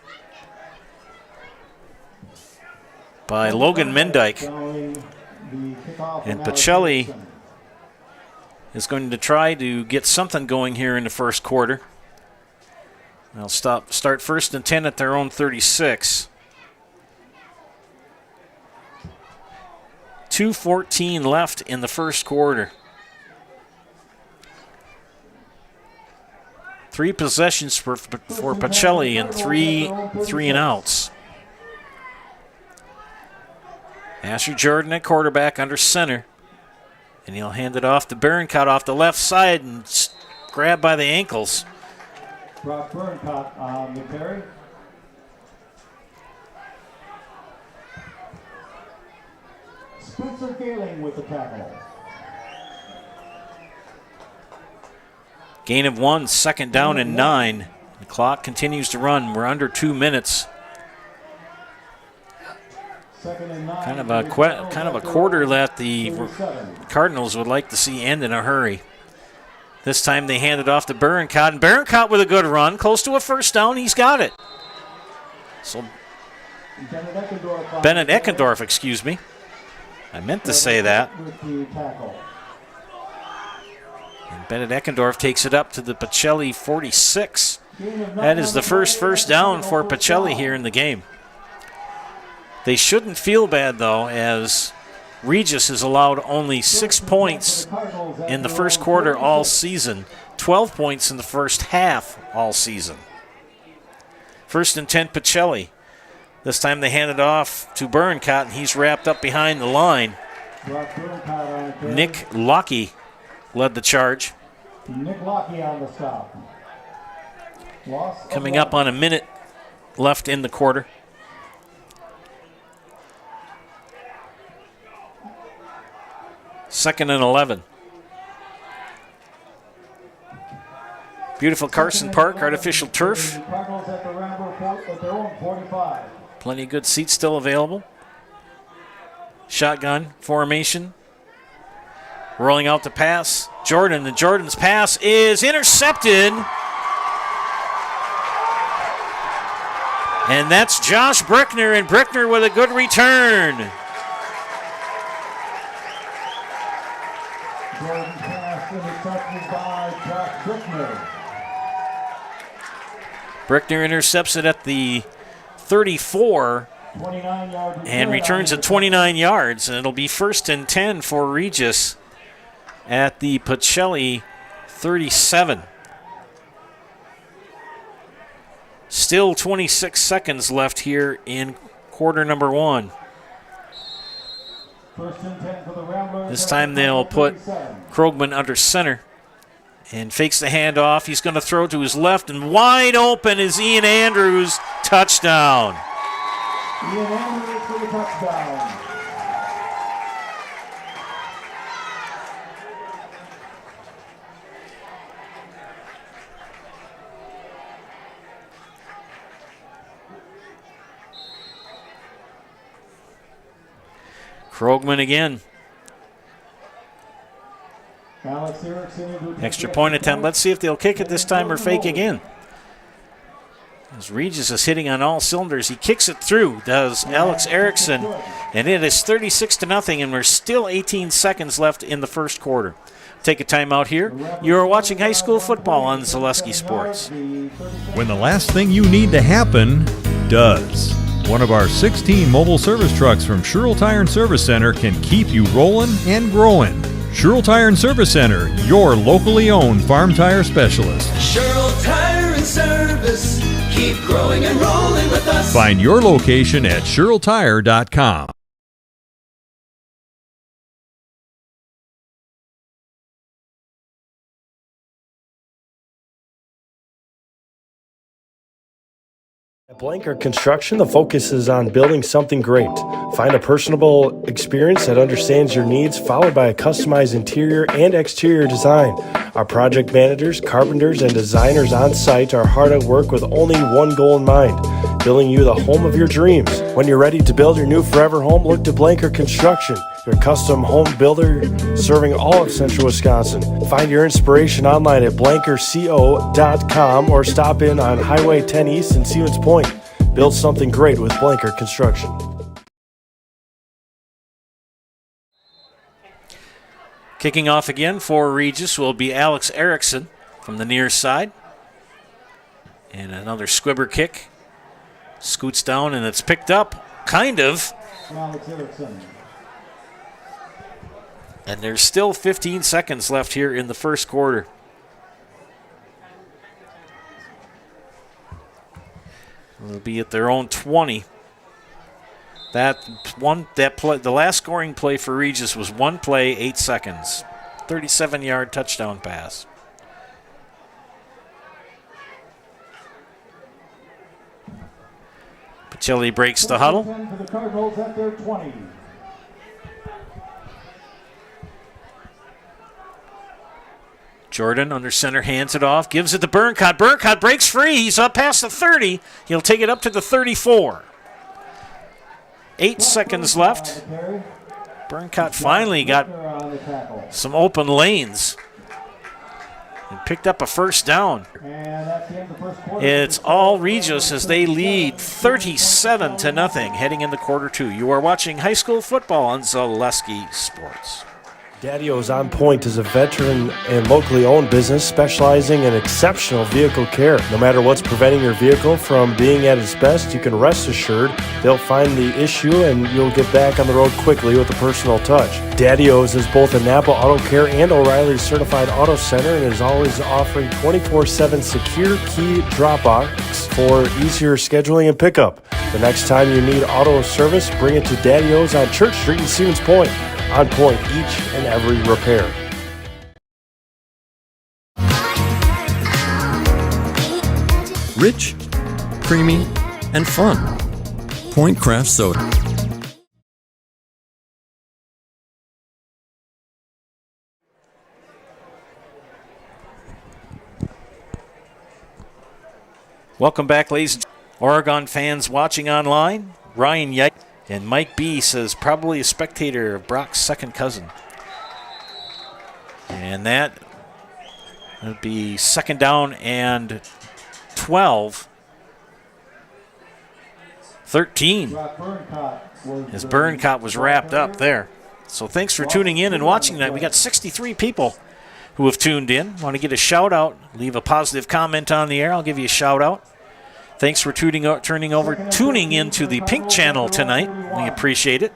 by Logan Mendyke. And Pacelli is going to try to get something going here in the first quarter. They'll start 1st and 10 at their own 36. 2:14 left in the first quarter. 3 possessions for Pacelli and three and outs. Asher Jordan at quarterback under center. And he'll hand it off to Barroncott off the left side and grabbed by the ankles. Brock Barroncott on the carry. Spencer Gailing with the tackle. Gain of 1, 2nd down and 9. The clock continues to run. We're under 2 minutes. Kind of a quarter that the Cardinals would like to see end in a hurry. This time they hand it off to Berencott, and Berencott with a good run, close to a first down. He's got it. So Bennett Eckendorf, excuse me. I meant to say that. And Bennett Eckendorf takes it up to the Pacelli 46. That is the first down for Pacelli here in the game. They shouldn't feel bad, though, as Regis has allowed only 6 points in the first quarter all season, 12 points in the first half all season. 1st and 10, Pacelli. This time they hand it off to Berencott, and he's wrapped up behind the line. Nick Lockie led the charge. Nick Lockie on the stop. Coming up on a minute left in the quarter. Second and 11. Beautiful Carson Park, artificial turf. Plenty of good seats still available. Shotgun formation. Rolling out the pass. Jordan, and Jordan's pass is intercepted. And that's Josh Brickner, and Brickner with a good return. Jordan's pass intercepted by Josh Brickner. Brickner intercepts it at the 34 and returns at 29 yards. And it'll be 1st and 10 for Regis at the Pacelli 37. Still 26 seconds left here in quarter number 1. This time they'll put Krogman under center and fakes the handoff. He's going to throw to his left, and wide open is Ian Andrews. Touchdown. Ian Andrews for the touchdown. Krogman again. Extra point attempt. Let's see if they'll kick it this time or fake again. As Regis is hitting on all cylinders, he kicks it through, does Alex Erickson, and it is 36-0, and we're still 18 seconds left in the first quarter. Take a timeout here. You are watching high school football on Zaleski Sports. When the last thing you need to happen does. One of our 16 mobile service trucks from Sherrill Tire and Service Center can keep you rolling and growing. Sherrill Tire and Service Center, your locally owned farm tire specialist. Sherrill Tire and Service, keep growing and rolling with us. Find your location at SherrillTire.com. At Blanker Construction, the focus is on building something great. Find a personable experience that understands your needs, followed by a customized interior and exterior design. Our project managers, carpenters, and designers on site are hard at work with only one goal in mind: building you the home of your dreams. When you're ready to build your new forever home, look to Blanker Construction, your custom home builder serving all of central Wisconsin. Find your inspiration online at blankerco.com or stop in on Highway 10 East in Stevens Point. Build something great with Blanker Construction. Kicking off again for Regis will be Alex Erickson from the near side. And another squibber kick. Scoots down and it's picked up, kind of. Alex Erickson. And there's still 15 seconds left here in the first quarter. They'll be at their own 20. The last scoring play for Regis was one play, 8 seconds. 37-yard touchdown pass. Pacelli breaks the huddle. For the Cardinals at their 20. Jordan under center hands it off, gives it to Berencott. Berencott breaks free. He's up past the 30. He'll take it up to the 34. 8 seconds left. Burncott finally got some open lanes and picked up a first down. It's all Regis as they lead 37-0 heading into quarter 2. You are watching high school football on Zaleski Sports. Daddy-O's On Point is a veteran and locally owned business specializing in exceptional vehicle care. No matter what's preventing your vehicle from being at its best, you can rest assured they'll find the issue and you'll get back on the road quickly with a personal touch. Daddy-O's is both a Napa Auto Care and O'Reilly Certified Auto Center and is always offering 24/7 secure key drop-offs for easier scheduling and pickup. The next time you need auto service, bring it to Daddy-O's on Church Street in Stevens Point. On point each and every repair. Rich, creamy, and fun. Point Craft Soda. Welcome back, ladies and gentlemen. Oregon fans watching online. Ryan Yike. And Mike B says probably a spectator of Brock's second cousin. And that would be second down and 12. 13. As Burncott was wrapped up there. So thanks for tuning in and watching that. We got 63 people who have tuned in. Want to get a shout out, leave a positive comment on the air. I'll give you a shout out. Thanks for tuning into the Pink Channel tonight. We appreciate it.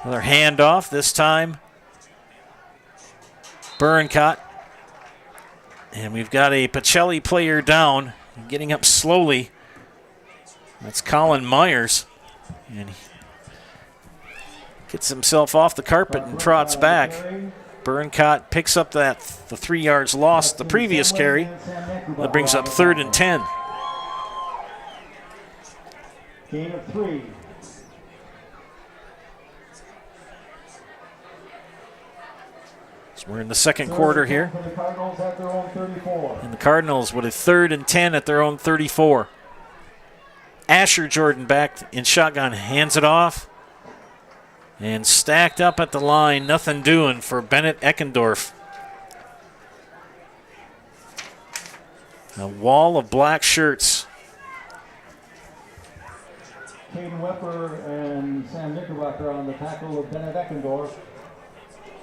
Another handoff, this time Burncott. And we've got a Pacelli player down, getting up slowly. That's Colin Myers. And he gets himself off the carpet and trots back. Burncott picks up the 3 yards lost the previous carry. That brings up 3rd and 10. Gain of 3. So we're in the second quarter here. And the Cardinals with a 3rd and 10 at their own 34. Asher Jordan back in shotgun, hands it off. And stacked up at the line, nothing doing for Bennett Eckendorf. A wall of black shirts. Caden Wepper and Sam Knickerbocker on the tackle of Bennett Eckendorf.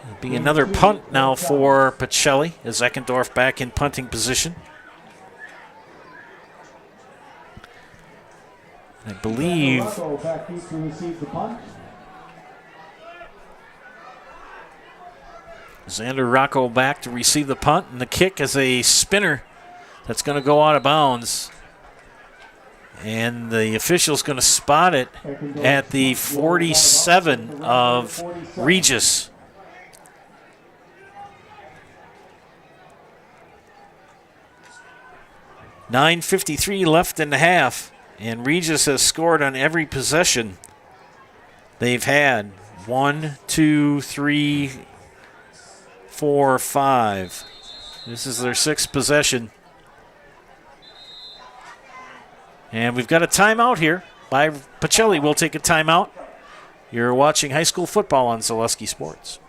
It'll be another punt now for Pacelli as Eckendorf back in punting position. I believe back deep to receive the punt. Xander Rocco back to receive the punt, and the kick is a spinner that's going to go out of bounds. And the official's going to spot it at the 47 of Regis. .9:53 left in the half, and Regis has scored on every possession they've had. 1, 2, 3, 4, 5. This is their 6th possession. And we've got a timeout here by Pacelli. We'll take a timeout. You're watching high school football on Zaleski Sports.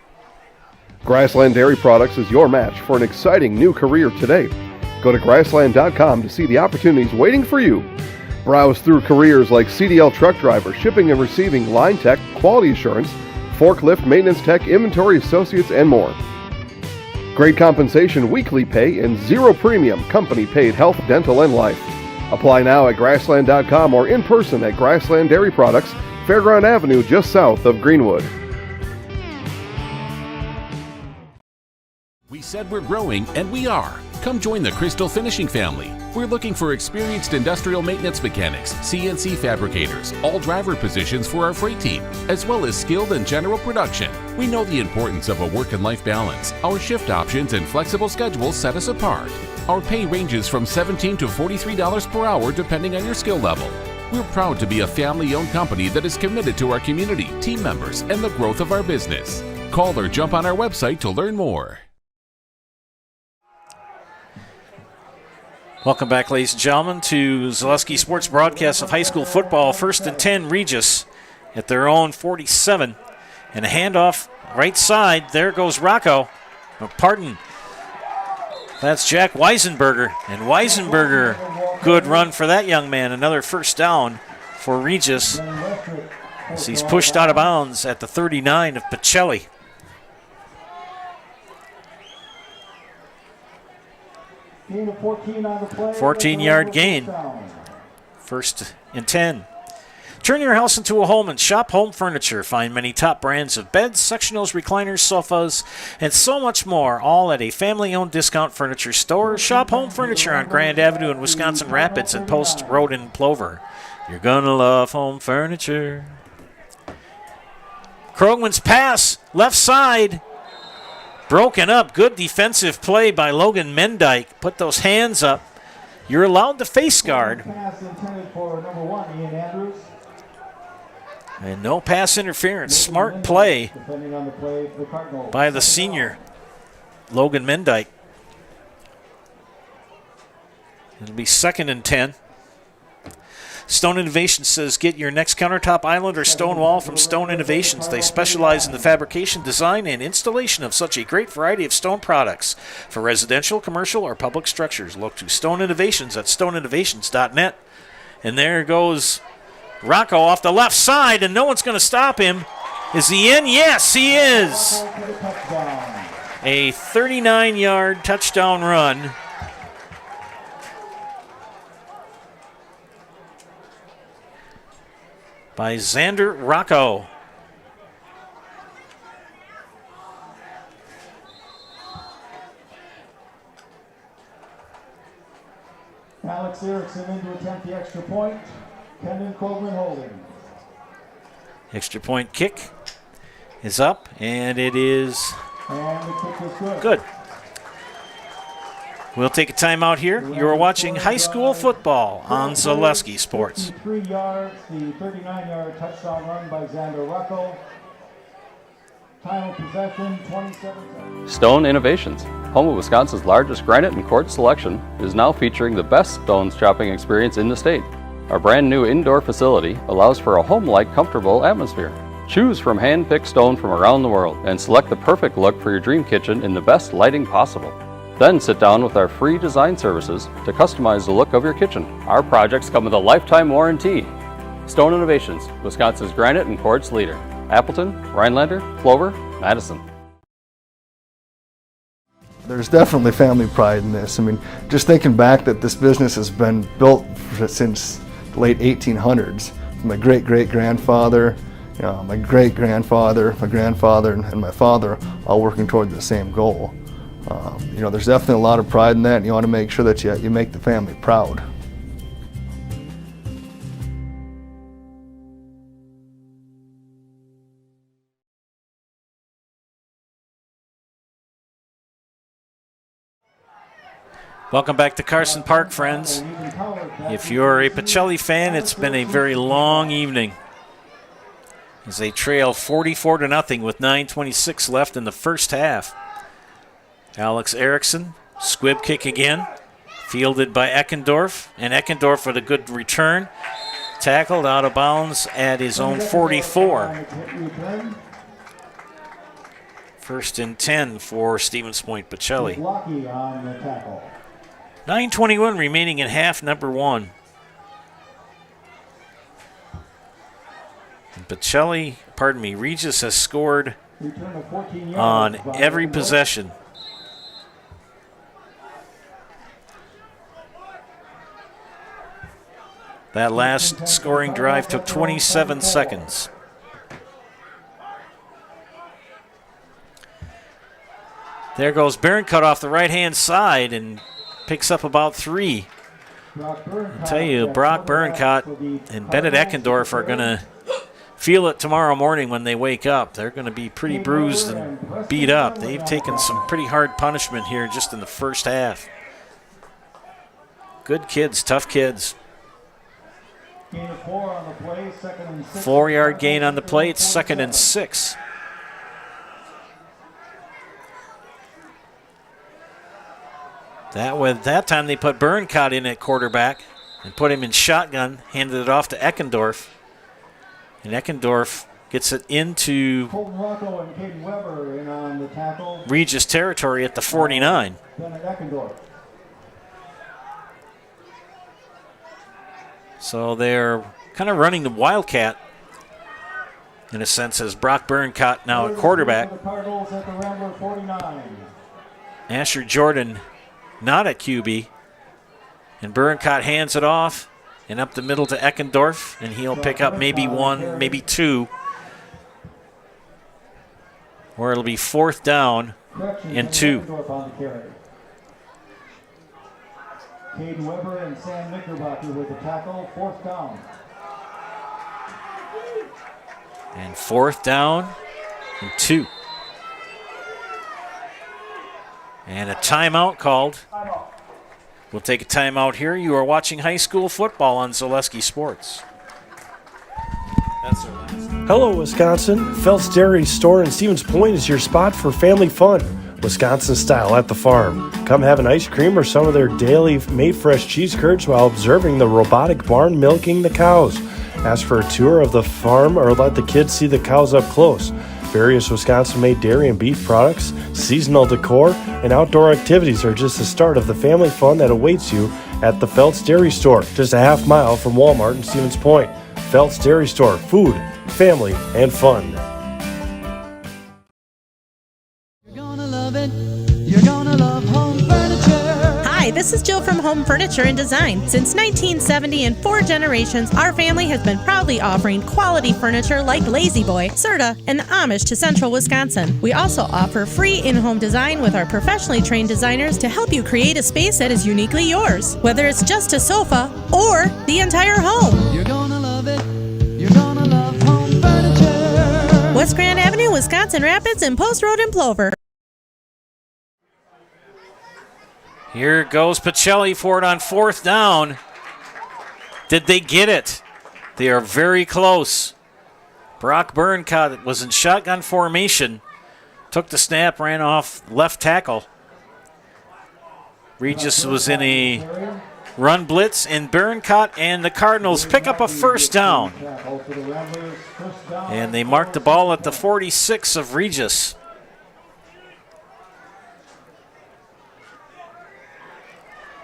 Grassland Dairy Products is your match for an exciting new career today. Go to grassland.com to see the opportunities waiting for you. Browse through careers like CDL truck driver, shipping and receiving, line tech, quality assurance, forklift, maintenance tech, inventory associates, and more. Great compensation, weekly pay, and zero premium, company-paid health, dental, and life. Apply now at grassland.com or in person at Grassland Dairy Products, Fairground Avenue, just south of Greenwood. We said we're growing, and we are. Come join the Crystal Finishing family. We're looking for experienced industrial maintenance mechanics, CNC fabricators, all driver positions for our freight team, as well as skilled and general production. We know the importance of a work and life balance. Our shift options and flexible schedules set us apart. Our pay ranges from $17 to $43 per hour depending on your skill level. We're proud to be a family-owned company that is committed to our community, team members, and the growth of our business. Call or jump on our website to learn more. Welcome back, ladies and gentlemen, to Zaleski Sports broadcast of high school football. 1st and 10, Regis at their own 47. And a handoff right side. There goes Rocco. Oh, pardon. That's Jack Weisenberger. And Weisenberger, good run for that young man. Another first down for Regis as he's pushed out of bounds at the 39 of Pacelli. Gain of 14 on the play. 14-yard gain. 1st and 10. Turn your house into a home and shop home furniture. Find many top brands of beds, sectionals, recliners, sofas, and so much more, all at a family-owned discount furniture store. Shop home furniture on Grand Avenue in Wisconsin Rapids and Post Road in Plover. You're gonna love home furniture. Krogman's pass, left side. Broken up. Good defensive play by Logan Mendyke. Put those hands up. You're allowed to face guard. Pass intended for number 1, Ian Andrews. And no pass interference. Smart play Depending on the play for the Cardinals. by the senior, Logan Mendyke. It'll be 2nd and 10. Stone Innovation says get your next countertop island or stone wall from Stone Innovations. They specialize in the fabrication, design, and installation of such a great variety of stone products for residential, commercial, or public structures. Look to Stone Innovations at stoneinnovations.net. And there goes Rocco off the left side, and no one's going to stop him. Is he in? Yes, he is. A 39-yard touchdown run. By Xander Rocco. Alex Erickson in to attempt the extra point. Kendon Krogman holding. Extra point kick is up, and it is And the kick is good. good. We'll take a timeout here. You're watching high school football on Zaleski Sports. 3 yards, the 39-yard touchdown run by Xander Rocco. Time of possession, 27 seconds. Stone Innovations, home of Wisconsin's largest granite and quartz selection, is now featuring the best stones shopping experience in the state. Our brand new indoor facility allows for a home-like, comfortable atmosphere. Choose from hand-picked stone from around the world and select the perfect look for your dream kitchen in the best lighting possible. Then sit down with our free design services to customize the look of your kitchen. Our projects come with a lifetime warranty. Stone Innovations, Wisconsin's granite and quartz leader. Appleton, Rhinelander, Plover, Madison. There's definitely family pride in this. I mean, just thinking back that this business has been built since the late 1800s. My great-great-grandfather, my great-grandfather, my grandfather, and my father all working toward the same goal. There's definitely a lot of pride in that, and you want to make sure that you make the family proud. Welcome back to Carson Park, friends. If you're a Pacelli fan, it's been a very long evening as they trail 44-0 with 9:26 left in the first half. Alex Erickson, squib kick again, fielded by Eckendorf, and Eckendorf with a good return. Tackled out of bounds at his own 44. 1st and 10 for Stevens Point Pacelli. 9:21 remaining in half number 1. And Regis has scored on every possession. That last scoring drive took 27 seconds. There goes Barroncut off the right-hand side and picks up about 3. I'll tell you, Brock Barroncut and Bennett Eckendorf are going to feel it tomorrow morning when they wake up. They're going to be pretty bruised and beat up. They've taken some pretty hard punishment here just in the first half. Good kids, tough kids. 4-yard gain on the play. It's 2nd and 6. That time they put Berncott in at quarterback and put him in shotgun, handed it off to Eckendorf. And Eckendorf gets it into Regis territory at the 49. So they're kind of running the Wildcat in a sense as Brock Berncott now at quarterback. Asher Jordan not at QB. And Berncott hands it off and up the middle to Eckendorf, and he'll pick up maybe one, maybe two. Or it'll be 4th down and 2. Caden Weber and Sam Knickerbocker with the tackle, 4th down. And 4th down and 2. And a timeout called. We'll take a timeout here. You are watching high school football on Zaleski Sports. That's our last. Hello, Wisconsin. Phelps Dairy Store in Stevens Point is your spot for family fun. Wisconsin style at the farm. Come have an ice cream or some of their daily made fresh cheese curds while observing the robotic barn milking the cows. Ask for a tour of the farm or let the kids see the cows up close. Various Wisconsin-made dairy and beef products, seasonal decor, and outdoor activities are just the start of the family fun that awaits you at the Phelps Dairy Store, just a half mile from Walmart in Stevens Point. Phelps Dairy Store, food, family, and fun. You're gonna love it. You're gonna love home furniture. Hi, this is Jill from Home Furniture and Design. Since 1970 and 4 generations, our family has been proudly offering quality furniture like Lazy Boy, Serta, and Amish to Central Wisconsin. We also offer free in-home design with our professionally trained designers to help you create a space that is uniquely yours, whether it's just a sofa or the entire home. You're gonna love it. You're gonna love home furniture. West Grand Avenue, Wisconsin Rapids, and Post Road in Plover. Here goes Pacelli for it on 4th down. Did they get it? They are very close. Brock Berncott was in shotgun formation. Took the snap, ran off left tackle. Regis was in a run blitz, and Berncott and the Cardinals pick up a 1st down. And they mark the ball at the 46 of Regis.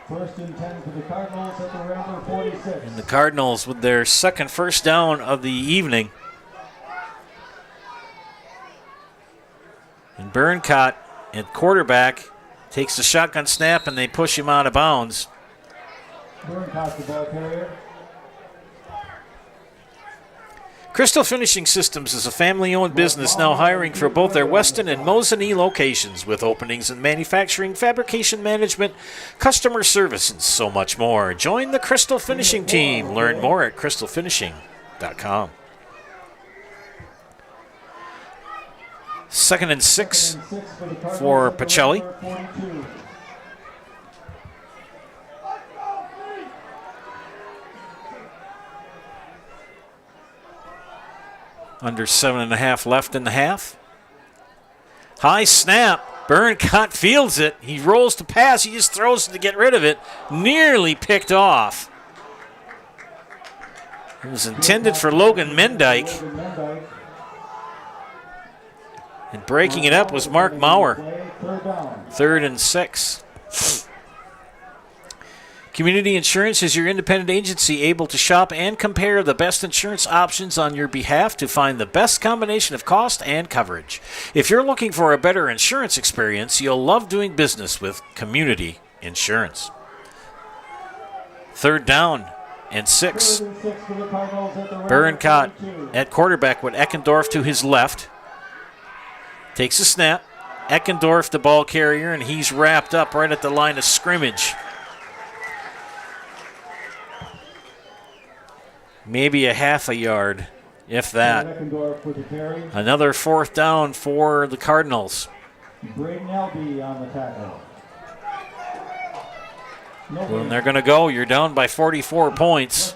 First and 10 for the Cardinals at the Rambler 46. And the Cardinals with their 2nd 1st down of the evening. And Berncott at quarterback takes the shotgun snap and they push him out of bounds. Berncott's the ball carrier. Crystal Finishing Systems is a family-owned business now hiring for both their Weston and Mosinee locations with openings in manufacturing, fabrication management, customer service, and so much more. Join the Crystal Finishing team. Learn more at crystalfinishing.com. 2nd and 6 for Pacelli. Under 7.5 left in the half. High snap. Berncott fields it. He rolls to pass. He just throws it to get rid of it. Nearly picked off. It was intended for Logan Mendyke. And breaking it up was Mark Maurer. 3rd and 6. Community Insurance is your independent agency able to shop and compare the best insurance options on your behalf to find the best combination of cost and coverage. If you're looking for a better insurance experience, you'll love doing business with Community Insurance. 3rd down and 6. Berncott at quarterback with Eckendorf to his left. Takes a snap. Eckendorf the ball carrier, and he's wrapped up right at the line of scrimmage. Maybe a half a yard, if that. Another 4th down for the Cardinals. Braden Elby on the tackle. Well, they're going to go. You're down by 44 points.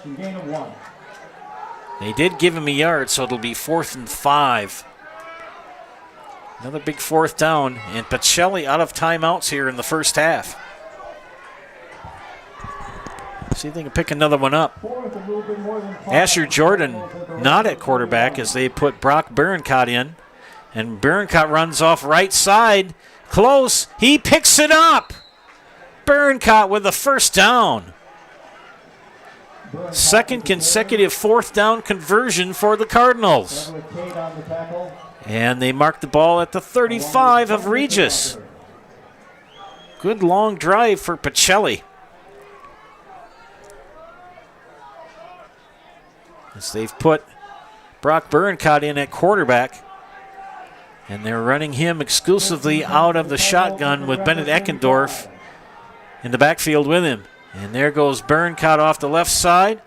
They did give him a yard, so it'll be 4th and 5. Another big 4th down, and Pacelli out of timeouts here in the first half. See if they can pick another one up. Asher Jordan not at quarterback as they put Brock Berincott in. And Berincott runs off right side. Close. He picks it up. Berincott with the first down. Second consecutive fourth down conversion for the Cardinals. And they mark the ball at the 35 of Regis. Good long drive for Pacelli. As they've put Brock Berincott in at quarterback. And they're running him exclusively out of the shotgun with Bennett Eckendorf in the backfield with him. And there goes Berincott off the left side.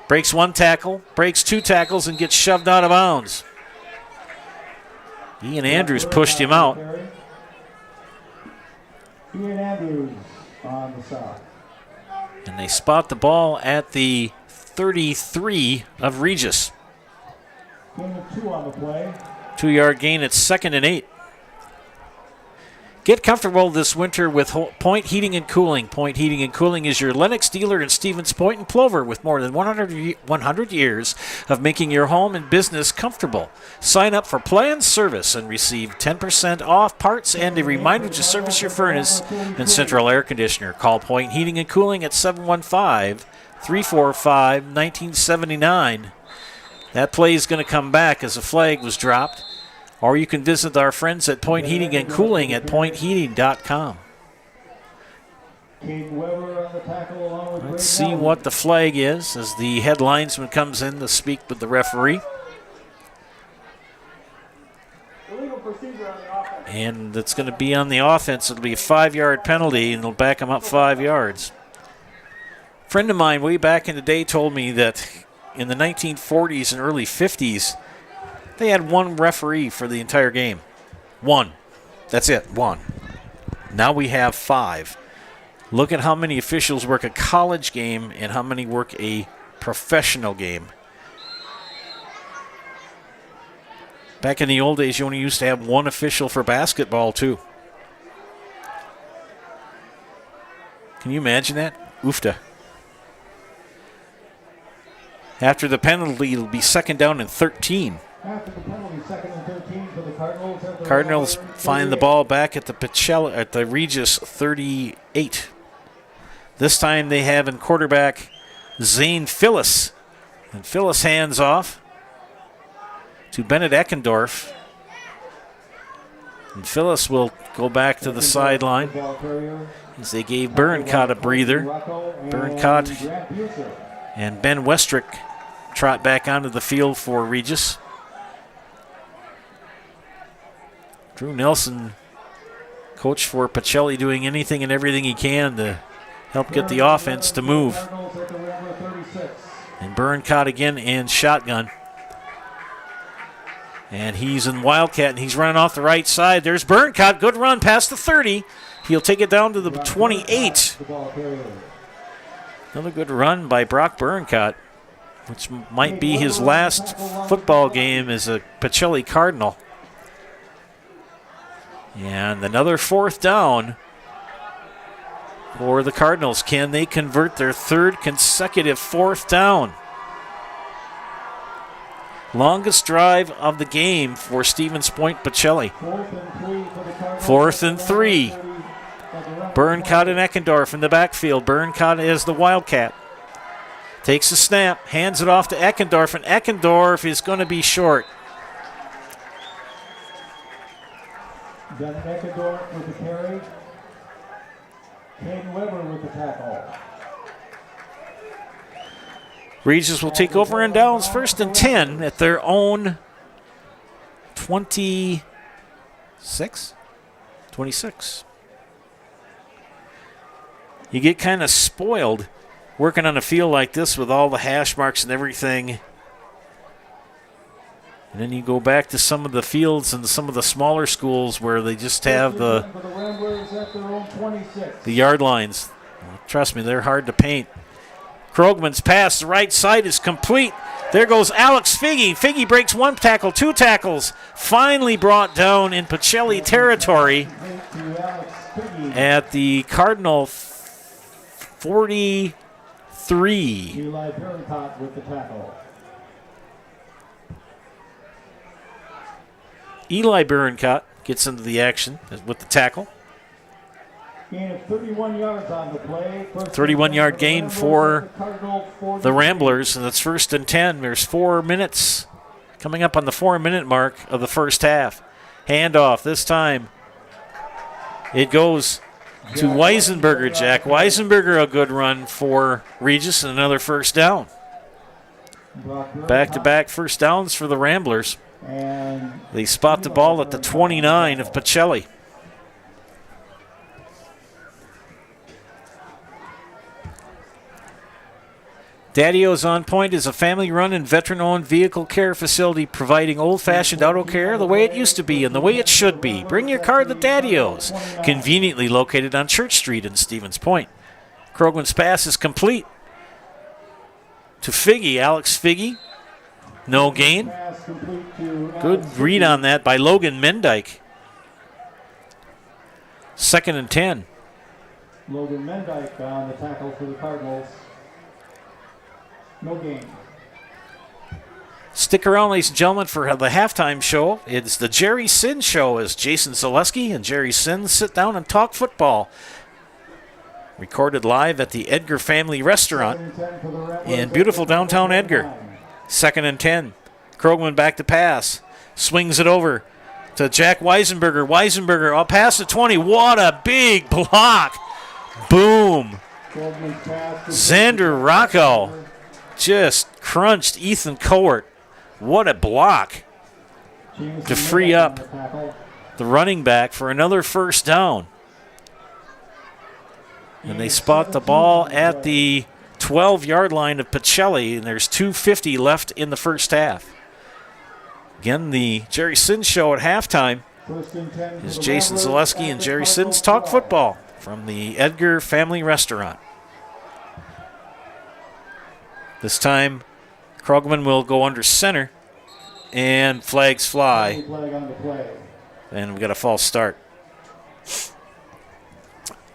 Breaks one tackle, breaks two tackles, and gets shoved out of bounds. Ian Andrews pushed him out. Ian Andrews on the side. And they spot the ball at the 33 of Regis. Gain of 2 on the play. 2-yard gain at 2nd and 8. Get comfortable this winter with Point Heating and Cooling. Point Heating and Cooling is your Lennox dealer in Stevens Point and Plover with more than 100 years of making your home and business comfortable. Sign up for planned service and receive 10% off parts and a reminder to service your furnace and central air conditioner. Call Point Heating and Cooling at 715-345-1979. That play is going to come back as a flag was dropped. Or you can visit our friends at Point Heating and Cooling at pointheating.com. Let's see what the flag is as the head linesman comes in to speak with the referee. And it's going to be on the offense. It'll be a 5-yard penalty, and they'll back them up 5 yards. A friend of mine way back in the day told me that in the 1940s and early 50s, they had one referee for the entire game. One. That's it. One. Now we have 5. Look at how many officials work a college game and how many work a professional game. Back in the old days, you only used to have one official for basketball, too. Can you imagine that? Oofta. After the penalty, it'll be 2nd down and 13. After the penalty, 2nd and 13 for the Cardinals. Cardinals find the ball back at the Regis 38. This time they have in quarterback Zane Phyllis. And Phyllis hands off to Bennett Eckendorf. And Phyllis will go back to the sideline as they gave Berincott a breather. Berincott and Ben Westrick trot back onto the field for Regis. Drew Nelson, coach for Pacelli, doing anything and everything he can to help get the offense to move. And Berincott again in shotgun. And he's in Wildcat, and he's running off the right side. There's Berincott. Good run past the 30. He'll take it down to the 28. Another good run by Brock Berincott, which might be his last football game as a Pacelli Cardinal. And another 4th down for the Cardinals. Can they convert their 3rd consecutive 4th down? Longest drive of the game for Stevens Point Pacelli. 4th and 3. Berincott and Eckendorf in the backfield. Berincott is the Wildcat. Takes a snap, hands it off to Eckendorf, and Eckendorf is going to be short. Bennett Eckendorf with the carry. Caden Weber with the tackle. Regis will take over and downs 1st and 10 at their own 26. You get kind of spoiled working on a field like this with all the hash marks and everything. And then you go back to some of the fields and some of the smaller schools where they just have the yard lines. Well, trust me, they're hard to paint. Krogman's pass, the right side is complete. There goes Alex Figge. Figge breaks 1 tackle, 2 tackles. Finally brought down in Pacelli territory at the Cardinal 40, 3. Eli Berencott with the tackle. Eli Berencott gets into the action with the tackle. Gain of 31 yards on the play. 31-yard gain for the Ramblers, and it's 1st and 10. There's 4 minutes coming up on the 4-minute mark of the first half. Handoff this time. It goes to Weisenberger. Jack Weisenberger, a good run for Regis, and another first down. Back-to-back first downs for the Ramblers. They spot the ball at the 29 of Pacelli. Daddy-O's On Point is a family-run and veteran-owned vehicle care facility providing old-fashioned auto care the way it used to be and the way it should be. Bring your car to Daddy-O's, conveniently located on Church Street in Stevens Point. Krogman's pass is complete to Figgy, Alex Figgy. No gain. Good read on that by Logan Mendyke. 2nd and 10. Logan Mendyke on the tackle for the Cardinals. No gain. Stick around, ladies and gentlemen, for the halftime show. It's the Jerry Sin Show as Jason Zaleski and Jerry Sin sit down and talk football. Recorded live at the Edgar Family Restaurant in beautiful downtown Edgar. 2nd and 10. Krogman back to pass. Swings it over to Jack Weisenberger. Weisenberger all past the 20. What a big block. Boom. Xander Rocco just crunched Ethan Cowart. What a block to free up the running back for another first down. And they spot the ball at the 12-yard line of Pacelli, and there's 2:50 left in the first half. Again, the Jerry Sins Show at halftime is Jason Zaleski and Jerry Sins Talk Football from the Edgar Family Restaurant. This time, Krogman will go under center, and flags fly. And we got a false start.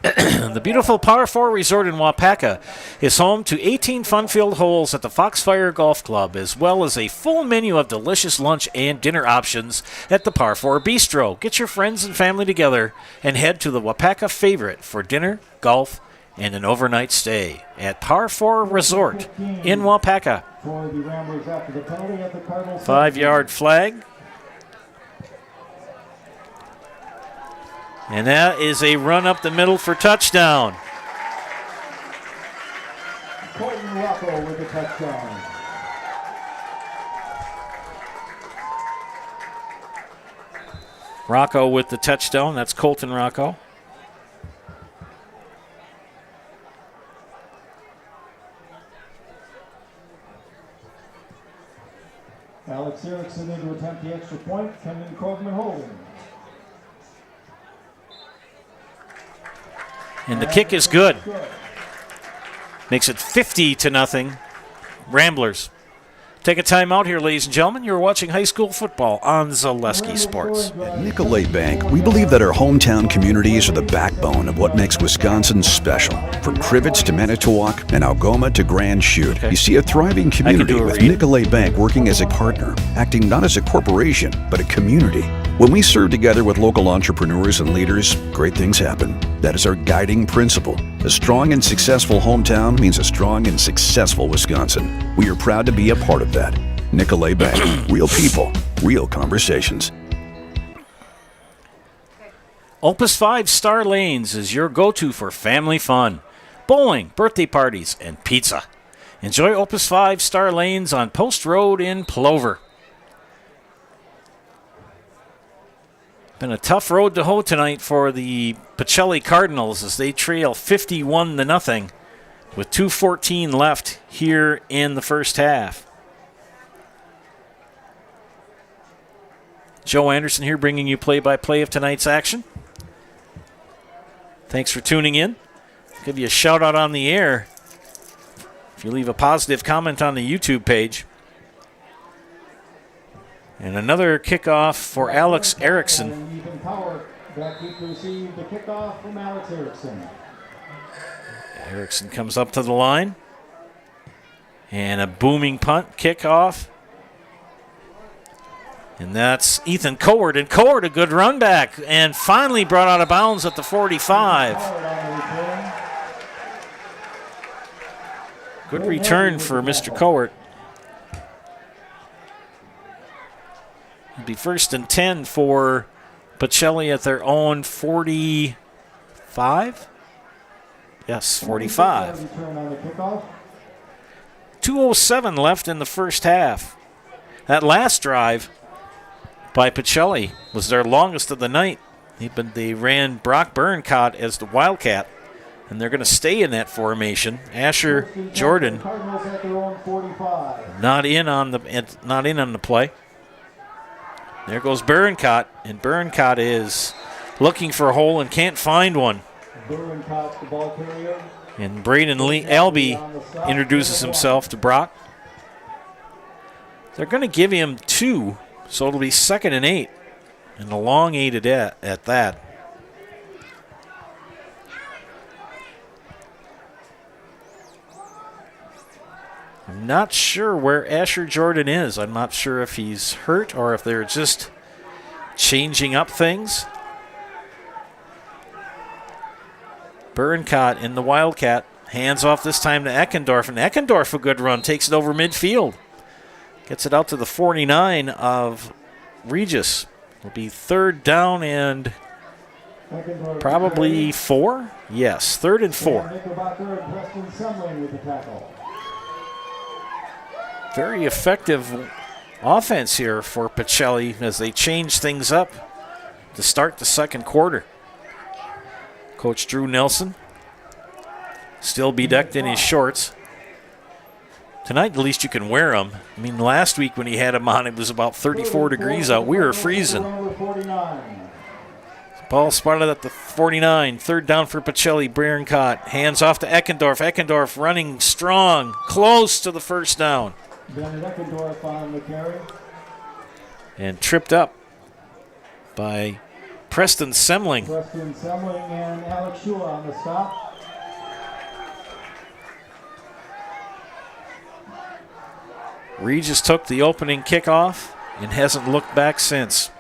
The beautiful Par 4 Resort in Wapaka is home to 18 fun-filled holes at the Foxfire Golf Club, as well as a full menu of delicious lunch and dinner options at the Par 4 Bistro. Get your friends and family together and head to the Wapaka favorite for dinner, golf, and an overnight stay at Par 4 Resort in Wapaka. 5-yard flag. And that is a run up the middle for touchdown. Colton Rocco with the touchdown. Rocco with the touchdown. That's Colton Rocco. Alex Erickson in to attempt the extra point. Kendon Krogman holding. And the kick is good. Makes it 50-0. Ramblers. Take a time out here, ladies and gentlemen. You're watching high school football on Zaleski Sports. At Nicolet Bank, we believe that our hometown communities are the backbone of what makes Wisconsin special. From Crivets to Manitowoc and Algoma to Grand Chute, you see a thriving community with Nicolet Bank working as a partner, acting not as a corporation, but a community. When we serve together with local entrepreneurs and leaders, great things happen. That is our guiding principle. A strong and successful hometown means a strong and successful Wisconsin. We are proud to be a part of that. Nicolet Bank. Real people, real conversations. Opus 5 Star Lanes is your go-to for family fun, bowling, birthday parties, and pizza. Enjoy Opus 5 Star Lanes on Post Road in Plover. Been a tough road to hoe tonight for the Pacelli Cardinals as they trail 51-0 with 2:14 left here in the first half. Joe Anderson here bringing you play-by-play of tonight's action. Thanks for tuning in. I'll give you a shout-out on the air if you leave a positive comment on the YouTube page. And another kickoff for Alex Erickson. Ethan Cowart back to receive the kickoff from Alex Erickson. Erickson comes up to the line. And a booming punt, kickoff. And that's Ethan Coward. And Coward, a good run back. And finally brought out of bounds at the 45. Good return for Mr. Coward. It'll be 1st and 10 for Pacelli at their own 45. Yes, 45. 2:07 left in the first half. That last drive by Pacelli was their longest of the night. They ran Brock Berncott as the Wildcat, and they're going to stay in that formation. Asher Jordan not in on the play. There goes Berncott, and Berncott is looking for a hole and can't find one. Berncott, the ball carrier. And Braden Albee introduces himself to Brock. They're going to give him 2, so it'll be 2nd and 8. And a long 8 at that. I'm not sure where Asher Jordan is. I'm not sure if he's hurt or if they're just changing up things. Berncott in the Wildcat. Hands off this time to Eckendorf. And Eckendorf, a good run, takes it over midfield. Gets it out to the 49 of Regis. It'll be 3rd down and probably 4. Yes, 3rd and 4. Very effective offense here for Pacelli as they change things up to start the second quarter. Coach Drew Nelson still bedecked in his shorts. Tonight, at least you can wear them. I mean, last week when he had them on, it was about 34 degrees out. We were freezing. Ball spotted at the 49. 3rd down for Pacelli. Berncott hands off to Eckendorf. Eckendorf running strong, close to the 1st down. Eckendorf on the carry. And tripped up by Preston Semling. Preston Semling and Alex Shula on the stop. Regis took the opening kickoff and hasn't looked back since,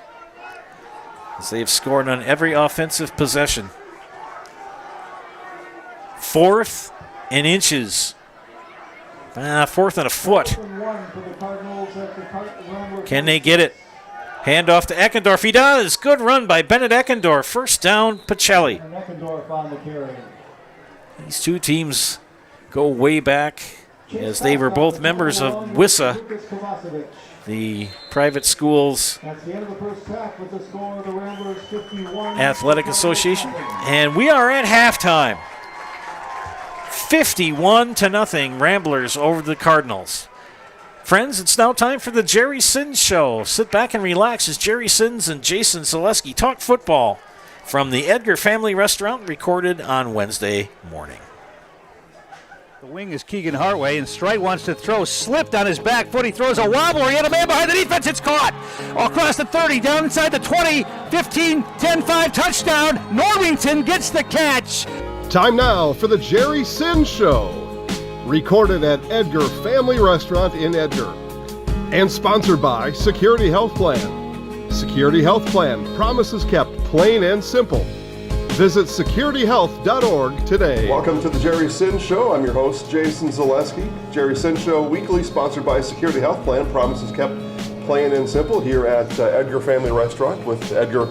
as they've scored on every offensive possession. 4th and inches. 4th and a foot. Can they get it? Hand off to Eckendorf. He does. Good run by Bennett Eckendorf. 1st down, Pacelli. Eckendorf on the carry. These two teams go way back, as they were both members of WIAA, the private schools athletic association. And we are at halftime. 51-0, Ramblers over the Cardinals. Friends, it's now time for the Jerry Sins Show. Sit back and relax as Jerry Sins and Jason Zaleski talk football from the Edgar Family Restaurant, recorded on Wednesday morning. The wing is Keegan Hartway, and Strite wants to throw. Slipped on his back foot. He throws a wobbler. He had a man behind the defense. It's caught. Across the 30, down inside the 20, 15, 10-5, touchdown. Norrington gets the catch. Time now for the Jerry Sins Show. Recorded at Edgar Family Restaurant in Edgar. And sponsored by Security Health Plan. Security Health Plan. Promises kept, plain and simple. Visit securityhealth.org today. Welcome to the Jerry Sins Show. I'm your host, Jason Zaleski. Jerry Sins Show weekly, sponsored by Security Health Plan. Promises kept, plain and simple, here at Edgar Family Restaurant with Edgar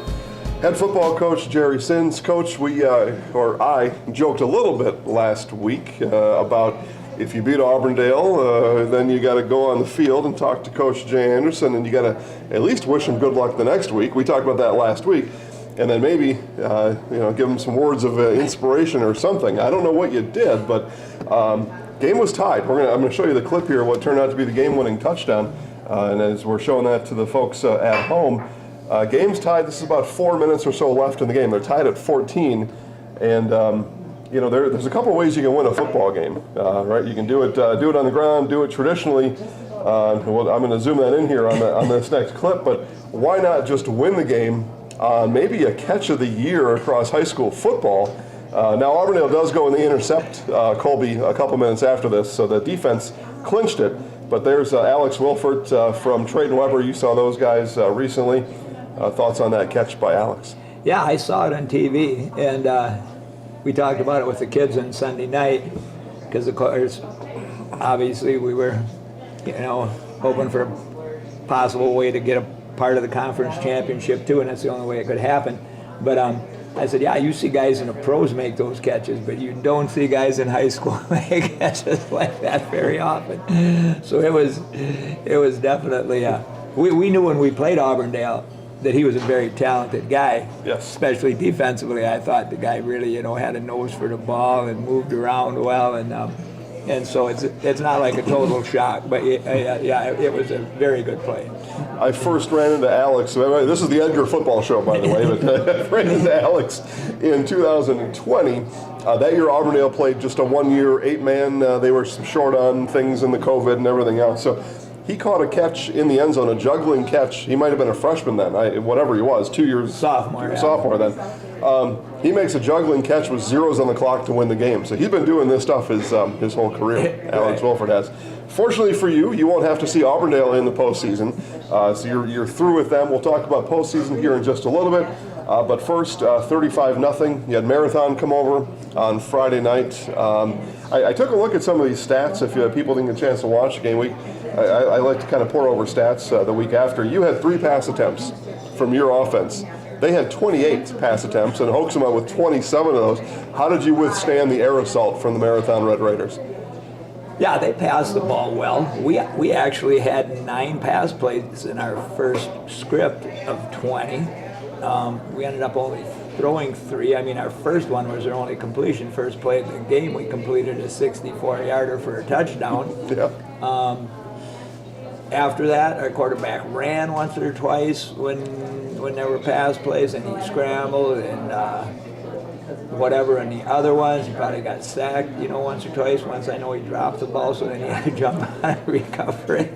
head football coach Jerry Sins. Coach, I joked a little bit last week about if you beat Auburndale, then you got to go on the field and talk to Coach Jay Anderson, and you got to at least wish him good luck the next week. We talked about that last week. And then maybe, give him some words of inspiration or something. I don't know what you did, but game was tied. I'm going to show you the clip here, what turned out to be the game-winning touchdown. And as we're showing that to the folks at home, game's tied. This is about 4 minutes or so left in the game. They're tied at 14. And, there's a couple ways you can win a football game, right? You can do it on the ground, do it traditionally. I'm going to zoom that in here on this next clip, but why not just win the game maybe a catch of the year across high school football? Now Auburndale does go in the intercept Colby a couple minutes after this, so the defense clinched it. But there's Alex Wilford from Trayton Weber. You saw those guys recently. Thoughts on that catch by Alex? Yeah, I saw it on TV, and we talked about it with the kids on Sunday night, because of course, obviously we were, hoping for a possible way to get a part of the conference championship too, and that's the only way it could happen. But I said, yeah, you see guys in the pros make those catches, but you don't see guys in high school make catches like that very often. So it was definitely, we knew when we played Auburndale that he was a very talented guy. Yes. Especially defensively. I thought the guy really, had a nose for the ball and moved around well, and so it's not like a total shock, but it was a very good play. I first ran into Alex. This is the Edgar Football Show, by the way, but I ran into Alex in 2020. That year, Auburndale played just a 1-year 8-man. They were short on things in the COVID and everything else. So he caught a catch in the end zone, a juggling catch. He might have been a freshman then, whatever he was, 2 years sophomore then. He makes a juggling catch with zeros on the clock to win the game. So he's been doing this stuff his whole career. Alex Wilford has. Fortunately for you, you won't have to see Auburndale in the postseason. So you're through with them. We'll talk about postseason here in just a little bit. But first, 35-0. You had Marathon come over on Friday night. I took a look at some of these stats. If people didn't get a chance to watch the game, I like to kind of pour over stats the week after. You had 3 pass attempts from your offense. They had 28 pass attempts, and Hoax them out with 27 of those. How did you withstand the air assault from the Marathon Red Raiders? Yeah, they passed the ball well. We actually had 9 pass plays in our first script of 20. We ended up only throwing 3. I mean, our first one was our only completion. First play of the game, we completed a 64-yarder for a touchdown. Yeah. After that, our quarterback ran once or twice when there were pass plays, and he scrambled and whatever. And the other ones, he probably got sacked, once or twice. Once I know he dropped the ball, so then he had to jump on and recover it.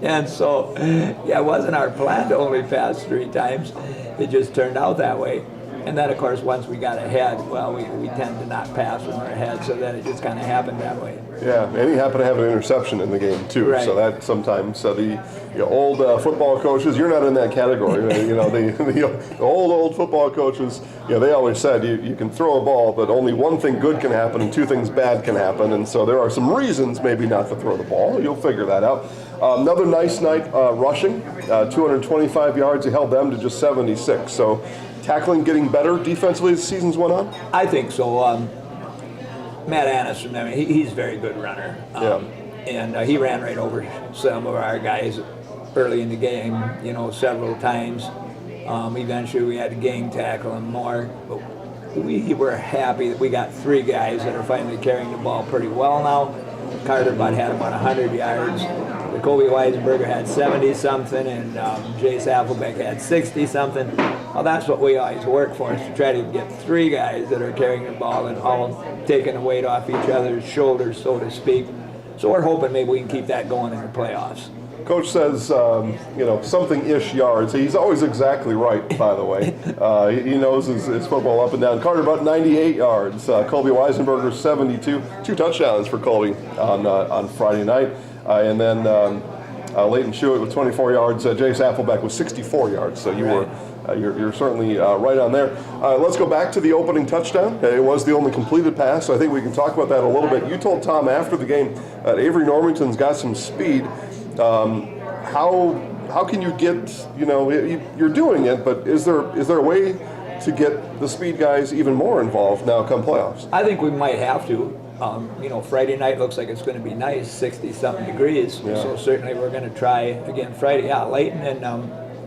And so, yeah, it wasn't our plan to only pass 3 times. It just turned out that way. And then, of course, once we got ahead, well, we tend to not pass when we're ahead, so then it just kind of happened that way. Yeah, and he happened to have an interception in the game, too. Right. So that sometimes, the old football coaches, you're not in that category. The old football coaches, they always said you can throw a ball, but only one thing good can happen and 2 things bad can happen. And so there are some reasons maybe not to throw the ball. You'll figure that out. Another nice night rushing, 225 yards. He held them to just 76. So tackling getting better defensively as the seasons went on? I think so. Matt Anderson, he's a very good runner. And he ran right over some of our guys early in the game, several times. Eventually we had to game tackle him more. But we were happy that we got 3 guys that are finally carrying the ball pretty well now. Carter Butt had about 100 yards. Kobe Weisenberger had 70-something, and Jace Applebeck had 60-something. Well, that's what we always work for, is to try to get 3 guys that are carrying the ball and all taking the weight off each other's shoulders, so to speak. So we're hoping maybe we can keep that going in the playoffs. Coach says, something-ish yards. He's always exactly right, by the way. He knows his football up and down. Carter Butt, 98 yards. Colby Weisenberger, 72. 2 touchdowns for Colby on Friday night. And then Leighton Schuett with 24 yards. Jace Applebeck with 64 yards. So you're certainly right on there. Let's go back to the opening touchdown. It was the only completed pass, so I think we can talk about that a little bit. You told Tom after the game that Avery Normington's got some speed. How can you get, you're doing it, but is there a way to get the speed guys even more involved now come playoffs? I think we might have to. Friday night looks like it's going to be nice, 60-something degrees. Yeah. So certainly we're going to try again Friday. Yeah, Leighton and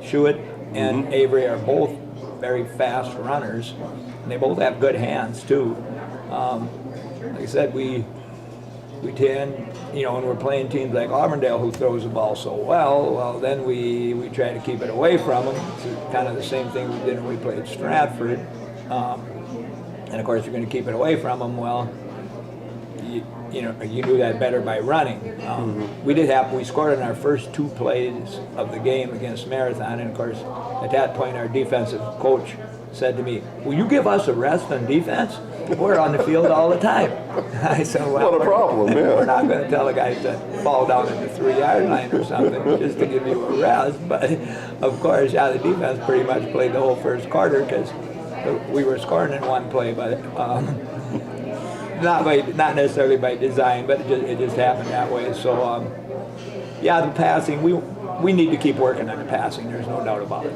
Schuett and Avery are both very fast runners, and they both have good hands too. Like I said, we tend, when we're playing teams like Auburndale who throws the ball so well, then we try to keep it away from them. It's kind of the same thing we did when we played Stratford. And of course, you're going to keep it away from them. Well, you do that better by running. We scored in our first 2 plays of the game against Marathon, and of course, at that point, our defensive coach said to me, "Will you give us a rest on defense? We're on the field all the time." I said, "Well, what a problem, yeah. We're not going to tell a guy to fall down at the 3-yard line or something just to give you a rest." But of course, the defense pretty much played the whole first quarter because we were scoring in one play, but not necessarily by design, but it just happened that way. So the passing, we need to keep working on the passing. There's no doubt about it.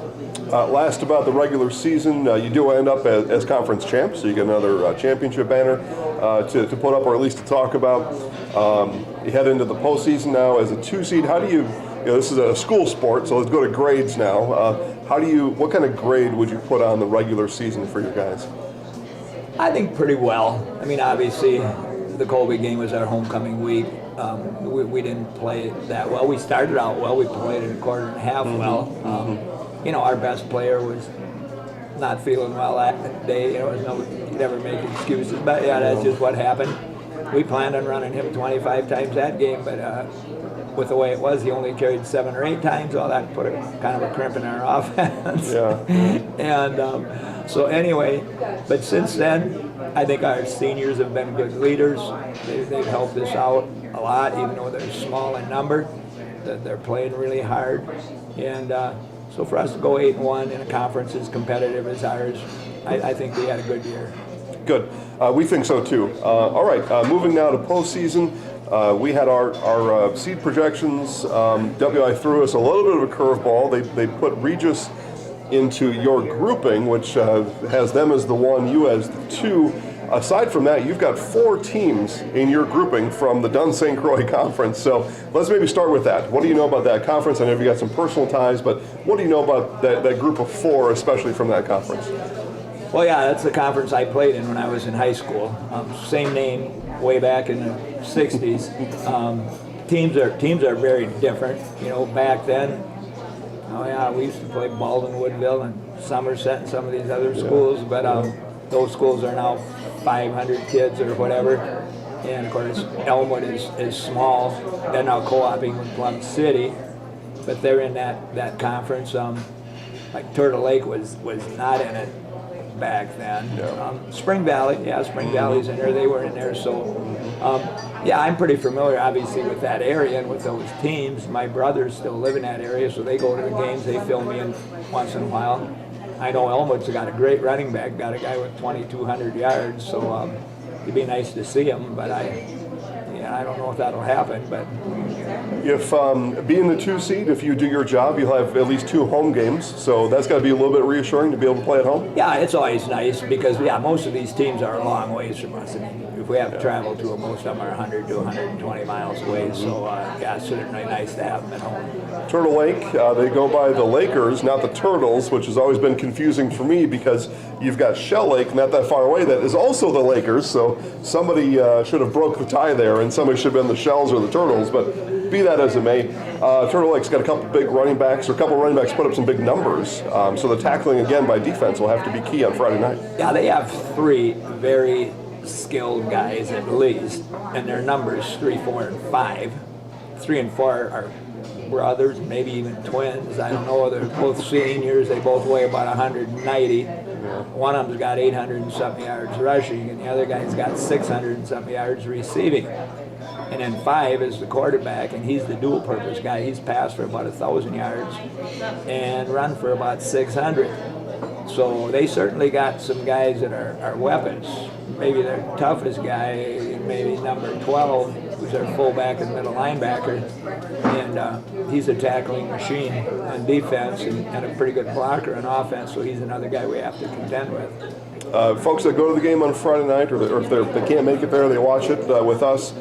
Last about the regular season, you do end up as conference champs, so you get another championship banner to put up, or at least to talk about. You head into the postseason now as a 2 seed. How do you this is a school sport, so let's go to grades now. What kind of grade would you put on the regular season for your guys? I think pretty well. I mean, obviously, the Colby game was our homecoming week. We didn't play it that well. We started out well. We played it a quarter and a half well. Our best player was not feeling well that day. You never make excuses, but that's just what happened. We planned on running him 25 times that game, but with the way it was, he only carried 7 or 8 times. Well, that put kind of a crimp in our offense. Yeah. And so anyway, but since then, I think our seniors have been good leaders. They've helped us out a lot, even though they're small in number. They're playing really hard. And so for us to go 8-1 in a conference as competitive as ours, I think we had a good year. Good. We think so too. All right, moving now to postseason. We had our seed projections. WI threw us a little bit of a curveball. They put Regis into your grouping, which has them as the 1, you as the 2. Aside from that, you've got 4 teams in your grouping from the Dunn St. Croix Conference. So let's maybe start with that. What do you know about that conference? I know you've got some personal ties, but what do you know about that group of 4, especially from that conference? Well, yeah, that's the conference I played in when I was in high school. Same name, way back in the 60s. Teams are very different. Back then, we used to play Baldwin, Woodville, and Somerset and some of these other schools, but those schools are now 500 kids or whatever. And of course, Elmwood is small. They're now co-oping with Plum City, but they're in that conference. Like Turtle Lake was not in it back then. Spring Valley, Spring Valley's in there. They were in there. So, I'm pretty familiar, obviously, with that area and with those teams. My brothers still live in that area, so they go to the games. They fill me in once in a while. I know Elmwood's got a great running back, got a guy with 2,200 yards, so it'd be nice to see him, but I don't know if that'll happen. But if being the 2 seed, if you do your job, you'll have at least 2 home games, so that's got to be a little bit reassuring to be able to play at home. Yeah, it's always nice because most of these teams are a long ways from us. I mean, if we have to travel to them, most of them are 100 to 120 miles away. So it's certainly nice to have them at home. Turtle Lake, they go by the Lakers, not the Turtles, which has always been confusing for me because you've got Shell Lake not that far away that is also the Lakers. So somebody should have broke the tie there, and somebody should have been the Shells or the Turtles. But be that as it may, Turtle Lake's got a couple big running backs, or a couple running backs put up some big numbers. So the tackling again by defense will have to be key on Friday night. Yeah, they have 3 very skilled guys at least, and their numbers 3, 4, and 5. 3 and 4 are brothers, maybe even twins. I don't know. They're both seniors. They both weigh about 190. One of them's got 800 and something yards rushing, and the other guy's got 600 and something yards receiving. And then 5 is the quarterback, and he's the dual-purpose guy. He's passed for about 1,000 yards and run for about 600. So they certainly got some guys that are weapons. Maybe their toughest guy, maybe number 12, who's their fullback and middle linebacker, and he's a tackling machine on defense and a pretty good blocker on offense, so he's another guy we have to contend with. Folks that go to the game on Friday night, or if they can't make it there, they watch it with us.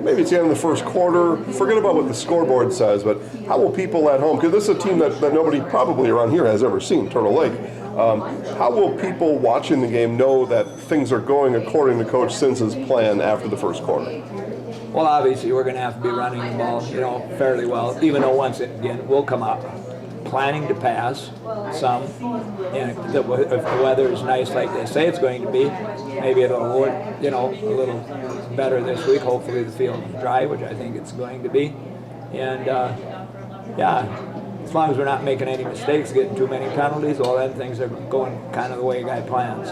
Maybe it's the end of the first quarter. Forget about what the scoreboard says, but how will people at home, because this is a team that nobody probably around here has ever seen, Turtle Lake. How will people watching the game know that things are going according to Coach Sins's plan after the first quarter? Well, obviously, we're going to have to be running the ball, fairly well, even though once again, we'll come up planning to pass some, and if the weather is nice like they say it's going to be, maybe it'll work, a little better this week. Hopefully the field is dry, which I think it's going to be. And as long as we're not making any mistakes, getting too many penalties, well, then things are going kind of the way a guy plans.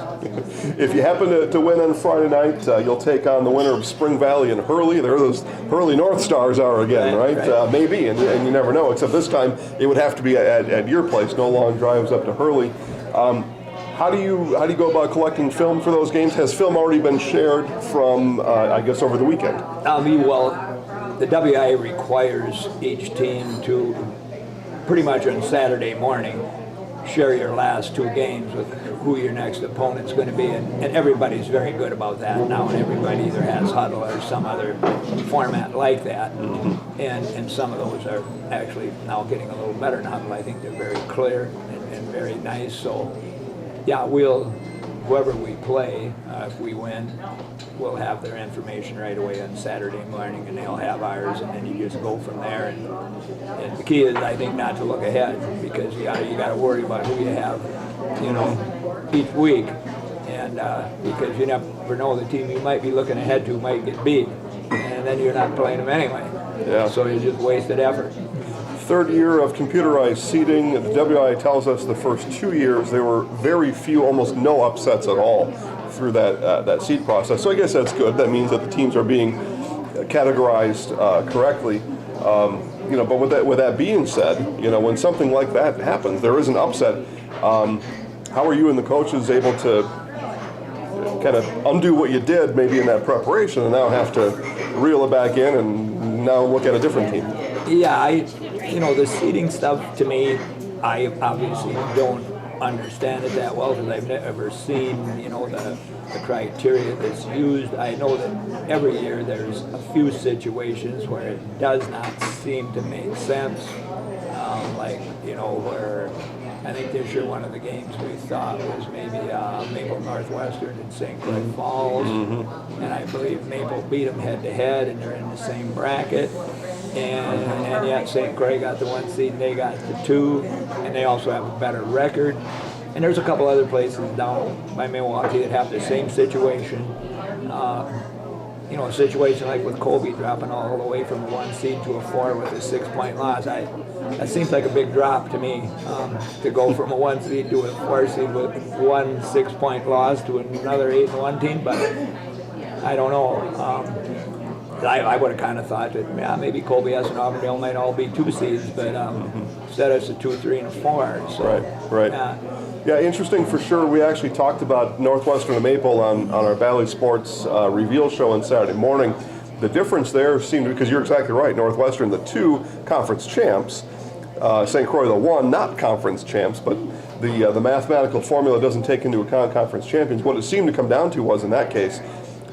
If you happen to win on Friday night, you'll take on the winner of Spring Valley and Hurley. There those Hurley North Stars are again, right? Maybe, and you never know, except this time it would have to be at your place. No long drives up to Hurley. How do you go about collecting film for those games? Has film already been shared from, I guess, over the weekend? Well, the WIAA requires each team to pretty much on Saturday morning share your last 2 games with who your next opponent's going to be, and everybody's very good about that now, and everybody either has Huddle or some other format like that, and some of those are actually now getting a little better now, but I think they're very clear and very nice. So yeah, whoever we play, if we win, we'll have their information right away on Saturday morning, and they'll have ours, and then you just go from there. And the key is, I think, not to look ahead, because you got to worry about who you have, each week, and because you never know, the team you might be looking ahead to might get beat, and then you're not playing them anyway. Yeah. So you just wasted effort. 3rd year of computerized seeding. The WIAA tells us the first 2 years there were very few, almost no upsets at all through that seed process. So I guess that's good. That means that the teams are being categorized correctly. But with that being said, when something like that happens, there is an upset. How are you and the coaches able to kind of undo what you did maybe in that preparation and now have to reel it back in and now look at a different team? Yeah, the seeding stuff, to me, I obviously don't understand it that well, because I've never seen, the criteria that's used. I know that every year there's a few situations where it does not seem to make sense, where I think this year one of the games we thought was maybe Maple Northwestern and St. Croix Falls, and I believe Maple beat them head-to-head, and they're in the same bracket. And yet St. Croix got the 1 seed and they got the 2, and they also have a better record. And there's a couple other places down by Milwaukee that have the same situation. A situation like with Colby dropping all the way from a 1 seed to a 4 with a 6-point loss. That seems like a big drop to me, to go from a 1 seed to a 4 seed with 1 6-point loss to another 8-1 team. But I don't know. I would have kind of thought that maybe Colby S. and Auburndale might all be 2 seeds, but instead it's a 2, 3, and a 4. So, right. Yeah, interesting for sure. We actually talked about Northwestern and Maple on our Valley Sports reveal show on Saturday morning. The difference there seemed to, because you're exactly right, Northwestern, the 2 conference champs, St. Croix, the 1 not conference champs, but the mathematical formula doesn't take into account conference champions. What it seemed to come down to was, in that case,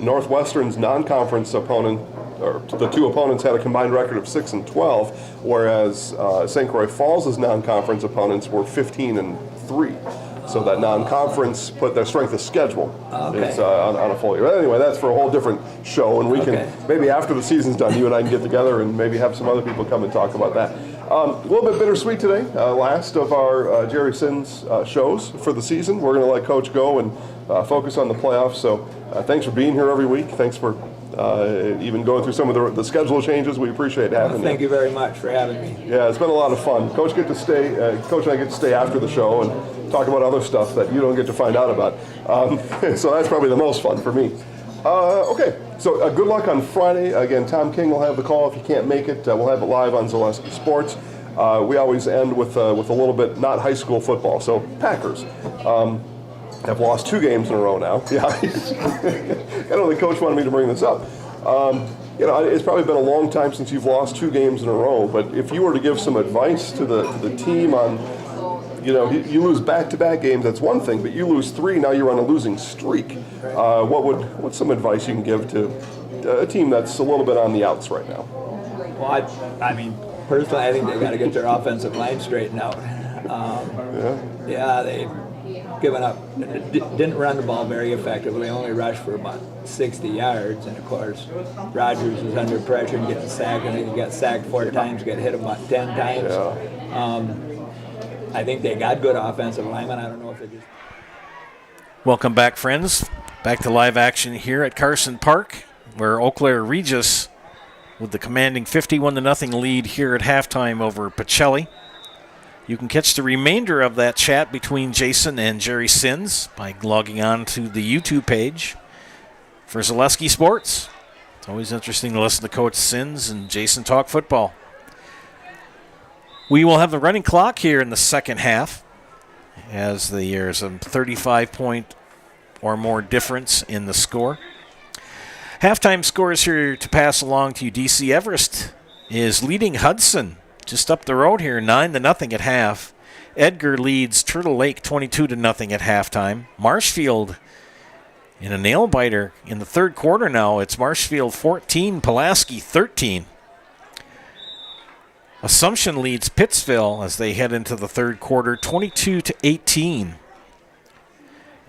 Northwestern's non-conference opponent, or the 2 opponents, had a combined record of 6-12, whereas St. Croix Falls' non-conference opponents were 15-3. So that non-conference put their strength of schedule is on a full year. Anyway, that's for a whole different show, and we can maybe after the season's done, you and I can get together and maybe have some other people come and talk about that. A little bit bittersweet today. Last of our Jerry Sins shows for the season. We're going to let Coach go and focus on the playoffs. So thanks for being here every week. Thanks for even going through some of the schedule changes. We appreciate having you. Thank you very much for having me. Yeah, it's been a lot of fun. Coach and I get to stay after the show and talk about other stuff that you don't get to find out about. So that's probably the most fun for me. Okay, so good luck on Friday. Again, Tom King will have the call if you can't make it. We'll have it live on Zaleski Sports. We always end with a little bit not high school football. So Packers have lost 2 games in a row now. Yeah, I know the coach wanted me to bring this up. It's probably been a long time since you've lost 2 games in a row. But if you were to give some advice to the team on, you lose back-to-back games, that's one thing, but you lose 3, now you're on a losing streak. What's some advice you can give to a team that's a little bit on the outs right now? Well, I mean, personally, I think they've got to get their offensive line straightened out. They've given up, didn't run the ball very effectively, only rushed for about 60 yards, and of course, Rogers is under pressure and getting sacked. I think he got sacked 4 times, got hit about 10 times. I think they got good offensive linemen. I don't know if they just... Welcome back, friends. Back to live action here at Carson Park, where Eau Claire Regis with the commanding 51-0 lead here at halftime over Pacelli. You can catch the remainder of that chat between Jason and Jerry Sins by logging on to the YouTube page for Zaleski Sports. It's always interesting to listen to Coach Sins and Jason talk football. We will have the running clock here in the second half as there's a 35-point or more difference in the score. Halftime scores here to pass along to you. DC Everest is leading Hudson just up the road here, 9-0 at half. Edgar leads Turtle Lake 22-0 at halftime. Marshfield in a nail-biter in the third quarter now. It's Marshfield 14, Pulaski 13. Assumption leads Pittsville as they head into the third quarter, 22-18.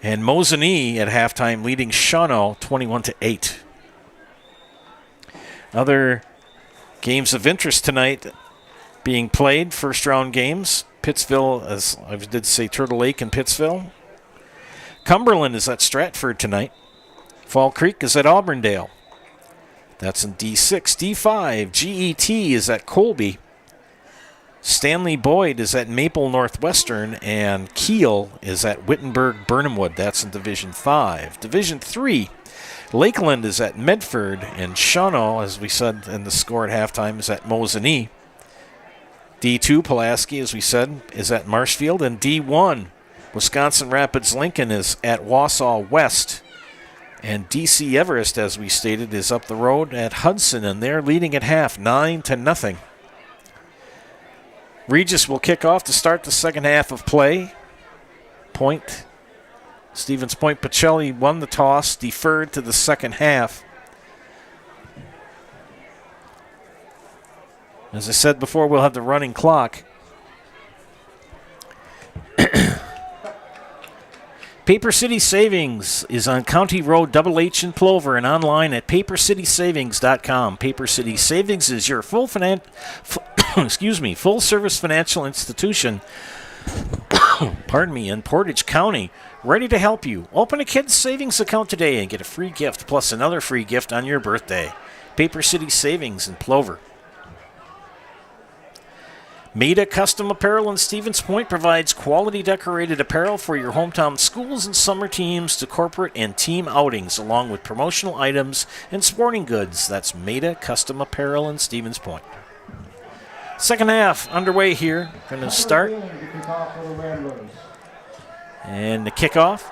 And Mosinee at halftime leading Shawano 21-8. Other games of interest tonight being played, first round games. Pittsville, as I did say, Turtle Lake and Pittsville. Cumberland is at Stratford tonight. Fall Creek is at Auburndale. That's in D6. D5, GET is at Colby. Stanley Boyd is at Maple Northwestern, and Kiel is at Wittenberg Burnhamwood. That's in Division 5. Division 3, Lakeland is at Medford, and Shawano, as we said in the score at halftime, is at Mosinee. D2, Pulaski, as we said, is at Marshfield, and D1, Wisconsin Rapids Lincoln is at Wausau West. And DC Everest, as we stated, is up the road at Hudson, and they're leading at half, 9-0. Regis will kick off to start the second half of play. Point. Stevens Point Pacelli won the toss, deferred to the second half. As I said before, we'll have the running clock. Paper City Savings is on County Road Double H in Plover and online at papercitysavings.com. Paper City Savings is your full service financial institution in Portage County, ready to help you. Open a kid's savings account today and get a free gift plus another free gift on your birthday. Paper City Savings in Plover. Maida Custom Apparel in Stevens Point provides quality decorated apparel for your hometown schools and summer teams to corporate and team outings, along with promotional items and sporting goods. That's Maida Custom Apparel in Stevens Point. Second half underway here. Going to start. And the kickoff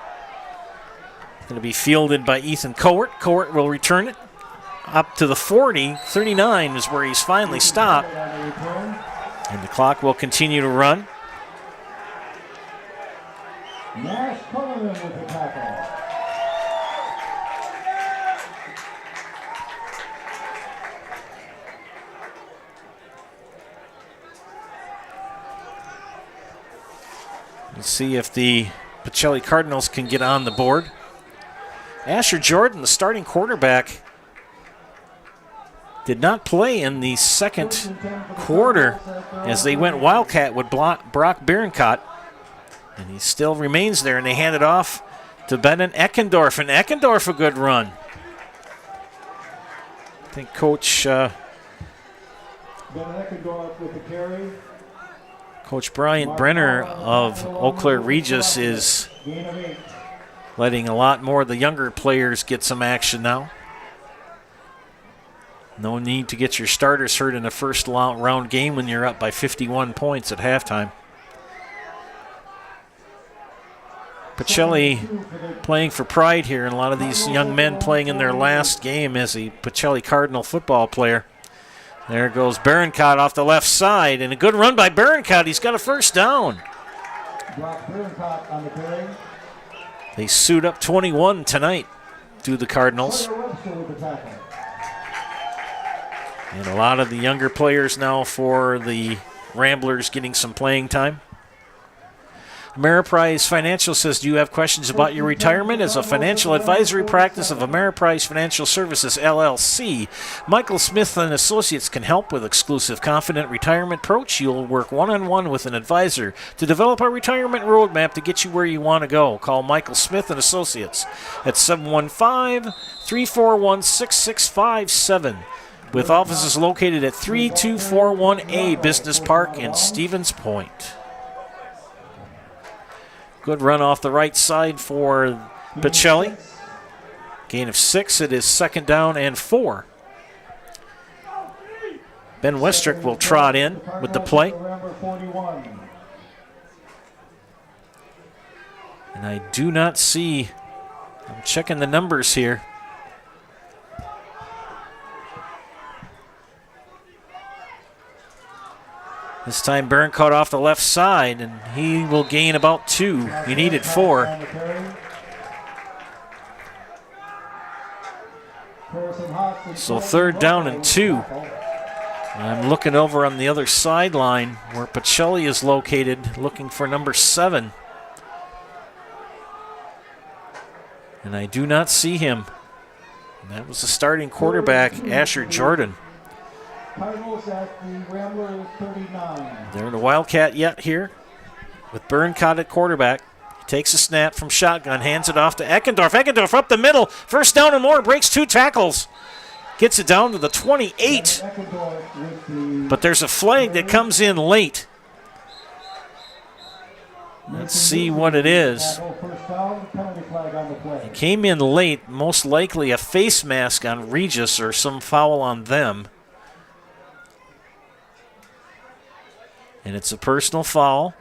going to be fielded by Ethan Cowart. Cowart will return it up to the 40. 39 is where he's finally stopped. And the clock will continue to run. Nash Cullinan with the tackle. Let's see if the Pacelli Cardinals can get on the board. Asher Jordan, the starting quarterback, did not play in the second quarter as they went Wildcat with Brock Berencott. And he still remains there, and they hand it off to Bennett Eckendorf. And Eckendorf, a good run. I think Coach Brian Brenner of Eau Claire Regis is letting a lot more of the younger players get some action now. No need to get your starters hurt in a first round game when you're up by 51 points at halftime. Pacelli playing for pride here, and a lot of these young men playing in their last game as a Pacelli Cardinal football player. There goes Berencott off the left side, and a good run by Berencott. He's got a first down. They suit up 21 tonight, do the Cardinals. And a lot of the younger players now for the Ramblers getting some playing time. Ameriprise Financial says, do you have questions about your retirement? As a financial advisory practice of Ameriprise Financial Services, LLC, Michael Smith and Associates can help with exclusive, confident retirement approach. You'll work one-on-one with an advisor to develop a retirement roadmap to get you where you want to go. Call Michael Smith and Associates at 715-341-6657. With offices located at 3241A Business Park in Stevens Point. Good run off the right side for Pacelli. Gain of 6. It is 2nd down and 4. Ben Westrick will trot in with the play. And I do not see, I'm checking the numbers here. This time Byrne caught off the left side, and he will gain about 2. He needed 4. So 3rd down and 2. I'm looking over on the other sideline where Pacelli is located, looking for number 7. And I do not see him. And that was the starting quarterback, Asher Jordan. Cardinals at the Ramblers 39. They're the Wildcat yet here with Byrne caught at quarterback. He takes a snap from shotgun, hands it off to Eckendorf. Eckendorf up the middle. 1st down and more, breaks 2 tackles. Gets it down to the 28. But there's a flag that comes in late. Let's see what it is. It came in late, most likely a face mask on Regis or some foul on them. And it's a personal foul.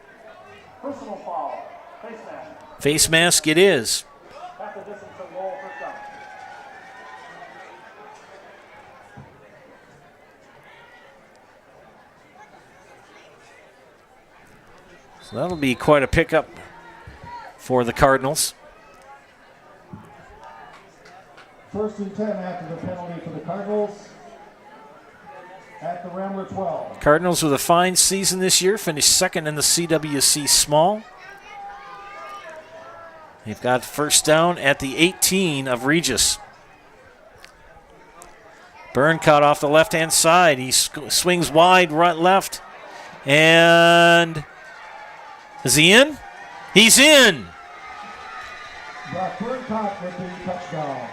Personal foul. Face mask. Face mask it is. Half the distance to goal, 1st down. So that'll be quite a pickup for the Cardinals. 1st and 10 after the penalty for the Cardinals. At the Rambler 12. Cardinals with a fine season this year, finished 2nd in the CWC Small. They've got 1st down at the 18 of Regis. Byrne caught off the left-hand side. He swings wide right left. And is he in? He's in. Brock Byrne caught with the touchdown.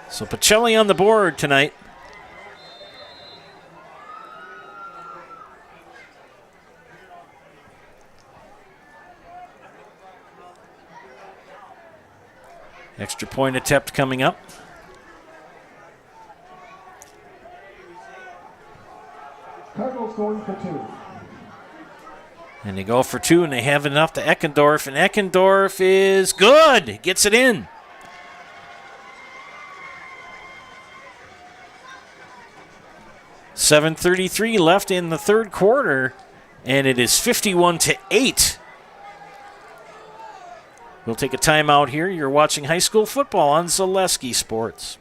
So Pacelli on the board tonight. Extra point attempt coming up. Cardinals going for 2. And they go for 2, and they have enough to Eckendorf, and Eckendorf is good. Gets it in. .7:33 left in the 3rd quarter, and it is 51-8. We'll take a timeout here. You're watching high school football on Zaleski Sports.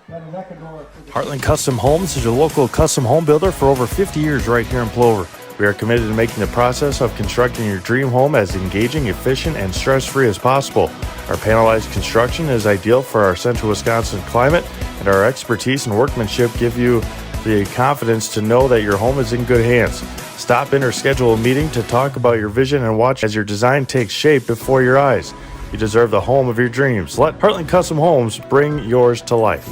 Heartland Custom Homes is your local custom home builder for over 50 years right here in Plover. We are committed to making the process of constructing your dream home as engaging, efficient, and stress-free as possible. Our panelized construction is ideal for our central Wisconsin climate, and our expertise and workmanship give you the confidence to know that your home is in good hands. Stop in or schedule a meeting to talk about your vision and watch as your design takes shape before your eyes. You deserve the home of your dreams. Let Heartland Custom Homes bring yours to life.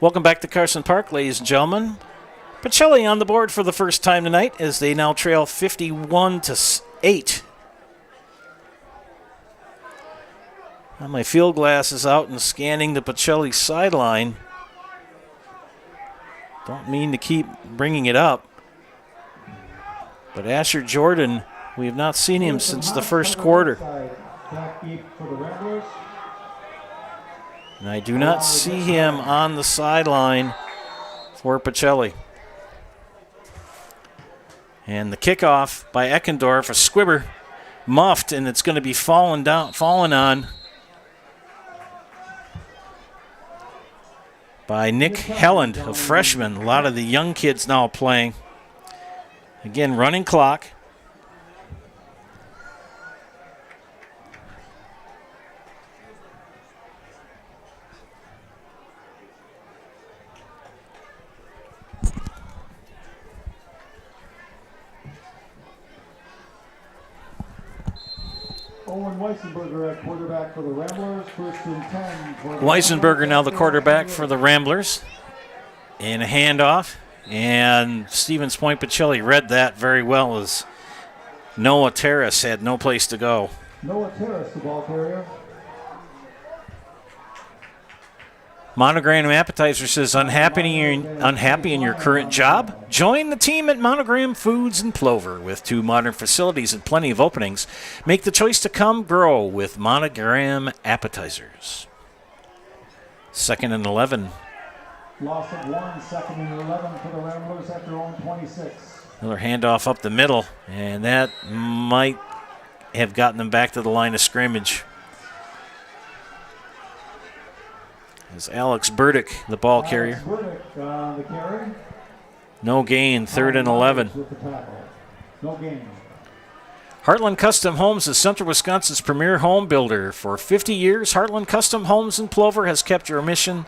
Welcome back to Carson Park, ladies and gentlemen. Pacelli on the board for the first time tonight as they now trail 51-8. Now my field glass is out and scanning the Pacelli sideline. Don't mean to keep bringing it up. But Asher Jordan, we have not seen him since the 1st quarter. And I do not see him on the sideline for Pacelli. And the kickoff by Eckendorf, a squibber, muffed, and it's going to be fallen on by Nick Helland, a freshman. A lot of the young kids now playing. Again, running clock. Owen Weisenberger at quarterback for the Ramblers. 1st and 10 for the Weisenberger now the quarterback for the Ramblers. And a handoff. And Stevens Point Pacelli read that very well as Noah Terrace had no place to go. Noah Terrace, the ball carrier. Monogram Appetizer says, unhappy in your current job? Join the team at Monogram Foods in Plover. With 2 modern facilities and plenty of openings, make the choice to come grow with Monogram Appetizers. 2nd and 11. Loss of 1, 2nd and 11 for the Ramblers at their own 26. Another handoff up the middle, and that might have gotten them back to the line of scrimmage. As Alex Burdick, the ball carrier. Burdick, the carry. No gain, 3rd and 11. With the tackle. No gain. Heartland Custom Homes is Central Wisconsin's premier home builder. For 50 years, Heartland Custom Homes in Plover has kept their mission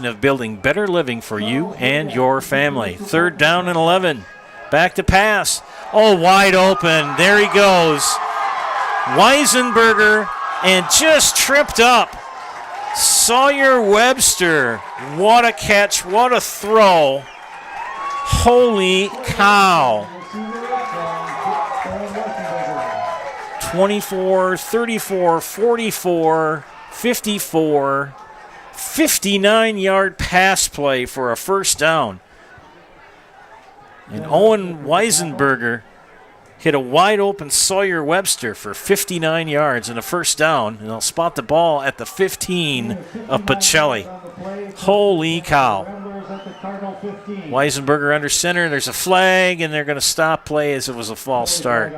of building better living for you and your family. 3rd down and 11. Back to pass. Oh, wide open. There he goes. Weisenberger, and just tripped up. Sawyer Webster. What a catch. What a throw. Holy cow. 24, 34, 44, 54, 59-yard pass play for a 1st down. And Owen Weisenberger hit a wide-open Sawyer Webster for 59 yards and a 1st down. And they'll spot the ball at the 15 of Pacelli. Holy cow. Weisenberger under center. There's a flag, and they're going to stop play as it was a false start.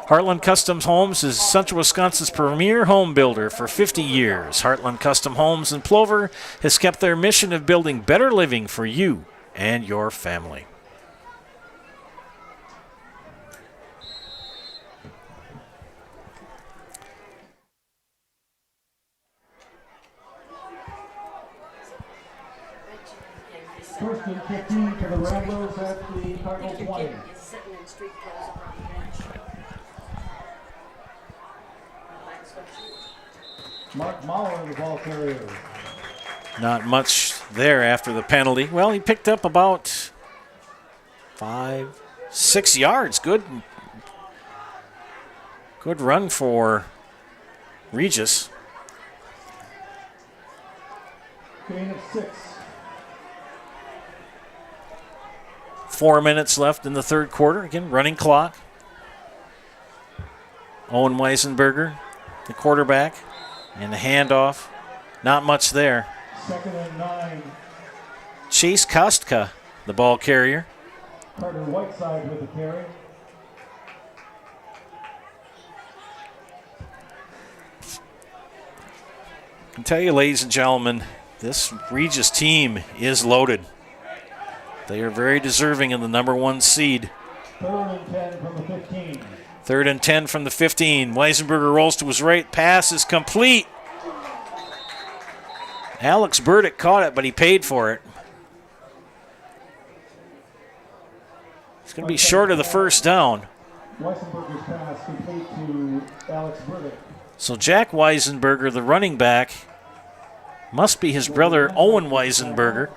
Heartland Custom Homes is Central Wisconsin's premier home builder for 50 years. Heartland Custom Homes in Plover has kept their mission of building better living for you and your family. First and 15 for the Ramblers at the Cardinal 20. Mark Maurer, the ball carrier. Not much there after the penalty. Well, he picked up about 5, 6 yards. Good run for Regis. Gain of 6. 4 minutes left in the 3rd quarter. Again, running clock. Owen Weisenberger, the quarterback, and the handoff. Not much there. 2nd and 9. Chase Kostka, the ball carrier. Carter Whiteside with the carry. I can tell you, ladies and gentlemen, this Regis team is loaded. They are very deserving of the number 1 seed. 3rd and 10 from the 15. 3rd and 10 from the 15. Weisenberger rolls to his right. Pass is complete. Alex Burdick caught it, but he paid for it. It's going to be short of the 1st down. Weisenberger's pass complete to Alex Burdick. So Jack Weisenberger, the running back, must be his brother Owen Weisenberger.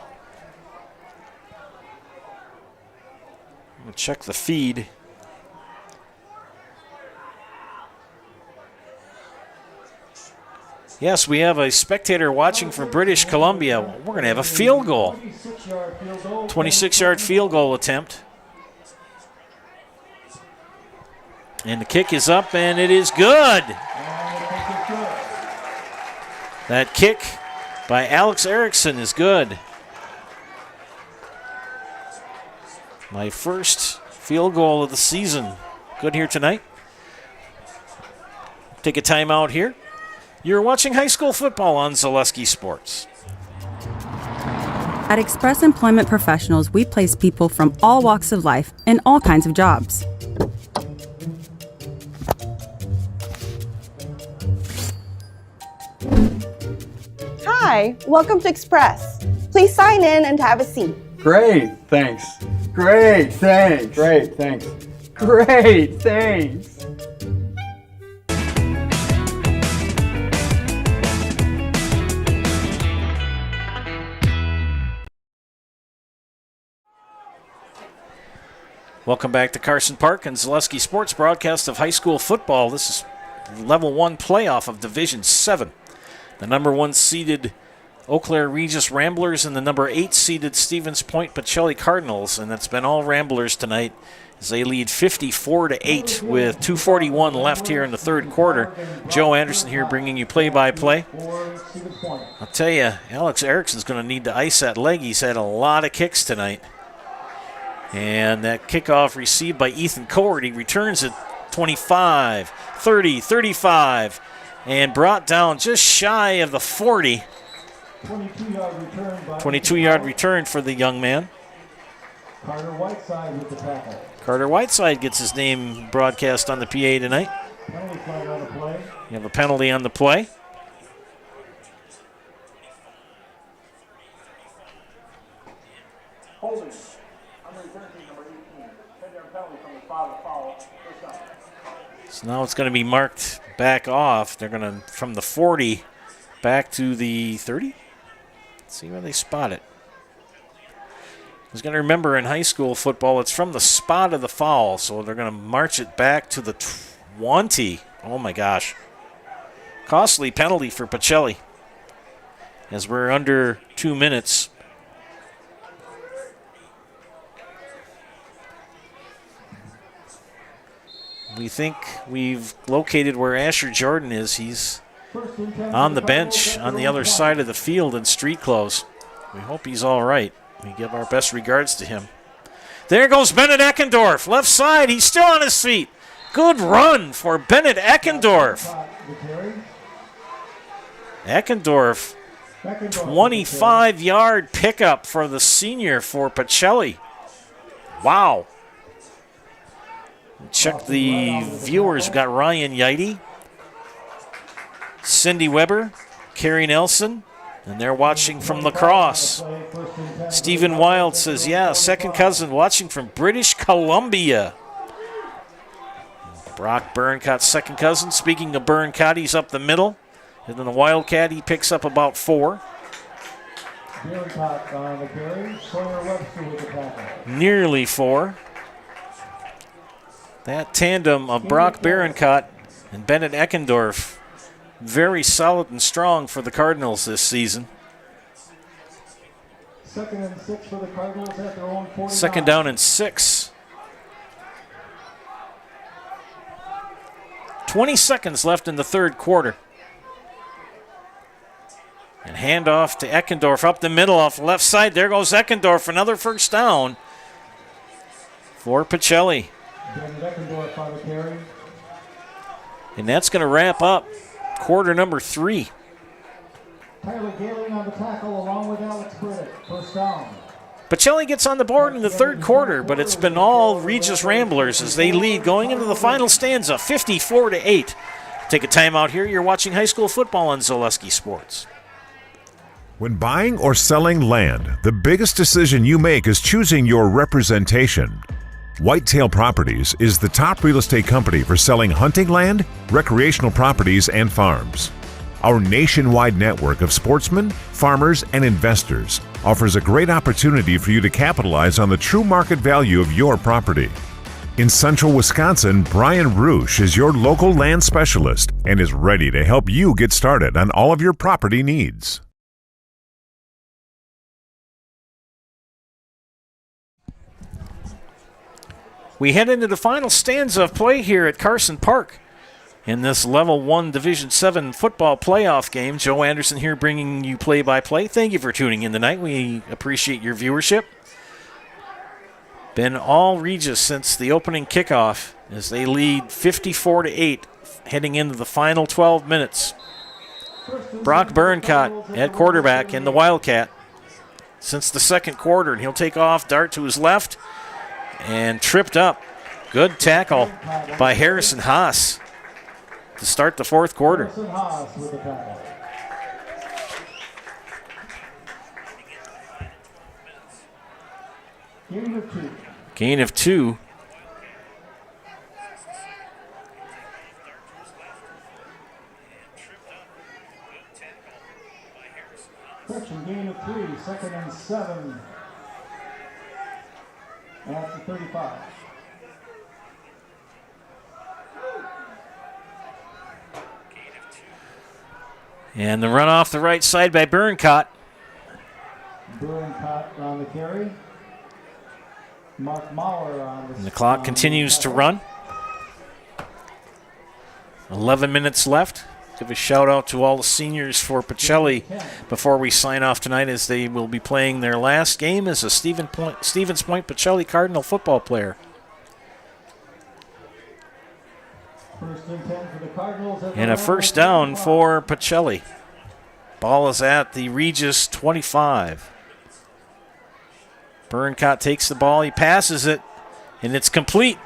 I'm going to check the feed. Yes, we have a spectator watching from British Columbia. We're going to have a field goal. 26-yard field goal attempt. And the kick is up, and it is good. That kick by Alex Erickson is good. My first field goal of the season. Good here tonight. Take a timeout here. You're watching high school football on Zaleski Sports. At Express Employment Professionals, we place people from all walks of life in all kinds of jobs. Hi, welcome to Express. Please sign in and have a seat. Great, thanks. Great, thanks. Great, thanks. Great, thanks. Welcome back to Carson Park and Zaleski Sports broadcast of high school football. This is Level 1 playoff of Division 7. The number 1 seeded Eau Claire Regis Ramblers and the number 8 seeded Stevens Point Pacelli Cardinals, and it's been all Ramblers tonight as they lead 54-8 with 2:41 left here in the third quarter. Joe Anderson here bringing you play-by-play. I'll tell you, Alex Erickson's going to need to ice that leg. He's had a lot of kicks tonight. And that kickoff received by Ethan Coward. He returns it 25, 30, 35, and brought down just shy of the 40. 22-yard return for the young man. Carter Whiteside with the tackle. Carter Whiteside gets his name broadcast on the PA tonight. Penalty flag on the play. You have a penalty on the play. Holding. Number 18. 10-yard penalty from the spot of the foul. First down. So now it's going to be marked back off. They're going to, from the 40 back to the 30. Let's see where they spot it. I was going to remember in high school football, it's from the spot of the foul, so they're going to march it back to the 20. Oh my gosh. Costly penalty for Pacelli as we're under 2 minutes. We think we've located where Asher Jordan is. He's on the bench on the other side of the field in street clothes. We hope he's all right. We give our best regards to him. There goes Bennett Eckendorf. Left side. He's still on his feet. Good run for Bennett Eckendorf. Eckendorf, 25-yard pickup for the senior for Pacelli. Wow. Check the viewers. We've got Ryan Yeide, Cindy Weber, Carrie Nelson, and they're watching from lacrosse. Stephen Wild says, yeah, second cousin watching from British Columbia. Brock Burncott, second cousin. Speaking of Burncott, he's up the middle. And then the Wildcat, he picks up about 4. Burncott on the carry. Sawyer Webster with the tackle. Nearly 4. That tandem of Brock Behrenkott and Bennett Eckendorf, very solid and strong for the Cardinals this season. Second and 6 for the Cardinals at their own 49. Second down and 6. 20 seconds left in the third quarter. And handoff to Eckendorf up the middle off the left side. There goes Eckendorf, another first down for Pacelli. And that's going to wrap up quarter number 3. Tyler Gehling on the tackle along with Alex Burdick. First down. Pacelli gets on the board in the third quarter, but it's been all Regis Ramblers as they lead going into the final stanza, 54-8. Take a timeout here. You're watching high school football on Zaleski Sports. When buying or selling land, the biggest decision you make is choosing your representation. Whitetail Properties is the top real estate company for selling hunting land, recreational properties, and farms. Our nationwide network of sportsmen, farmers, and investors offers a great opportunity for you to capitalize on the true market value of your property. In central Wisconsin, Brian Roosh is your local land specialist and is ready to help you get started on all of your property needs. We head into the final stanza of play here at Carson Park in this Level 1 Division 7 football playoff game. Joe Anderson here bringing you play-by-play. Thank you for tuning in tonight. We appreciate your viewership. Been all Regis since the opening kickoff as they lead 54-8 heading into the final 12 minutes. Brock Behrenkott at quarterback in the Wildcat since the second quarter, and he'll take off, dart to his left, and tripped up. Good tackle by Harrison Haas to start the fourth quarter. Gain of 2. Gain of 2. Correction, gain of 3, 2nd and 7. At the 35. And the run off the right side by Berncott. Berncott on the carry. Mark Maurer on the... And the clock continues to run. 11 minutes left. Give a shout out to all the seniors for Pacelli before we sign off tonight, as they will be playing their last game as a Stevens Point Pacelli Cardinal football player. First and 10 for the Cardinals. And a first down for Pacelli. Ball is at the Regis 25. Berncott takes the ball, he passes it, and it's complete.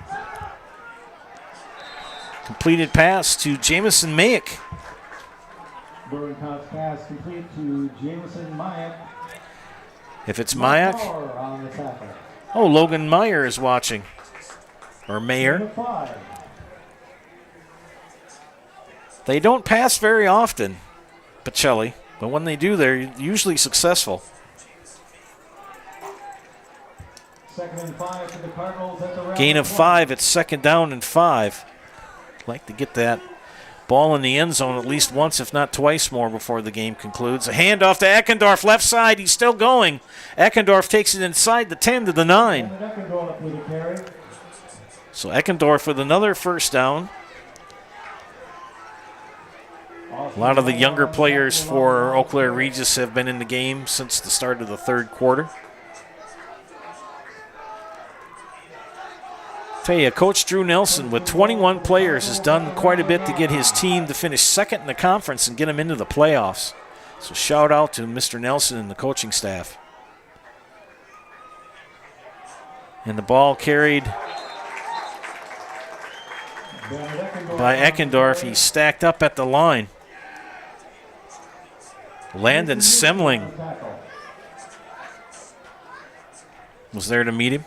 Completed pass to Jamison Mayak. Berncott's pass complete to Jamison Mayak. If it's Mayak. On the tackle. Oh, Logan Meyer is watching. Or Mayer. They don't pass very often, Pacelli, but when they do, they're usually successful. 2nd and 5 for the Cardinals at the Gain of 5, it's 2nd down and 5. Like to get that ball in the end zone at least once, if not twice more, before the game concludes. A handoff to Eckendorf, left side. He's still going. Eckendorf takes it inside the 10 to the 9. So Eckendorf with another first down. A lot of the younger players for Eau Claire Regis have been in the game since the start of the third quarter. Tell you, Coach Drew Nelson, with 21 players, has done quite a bit to get his team to finish second in the conference and get them into the playoffs. So shout out to Mr. Nelson and the coaching staff. And the ball carried by Eckendorf. He's stacked up at the line. Landon Semling was there to meet him.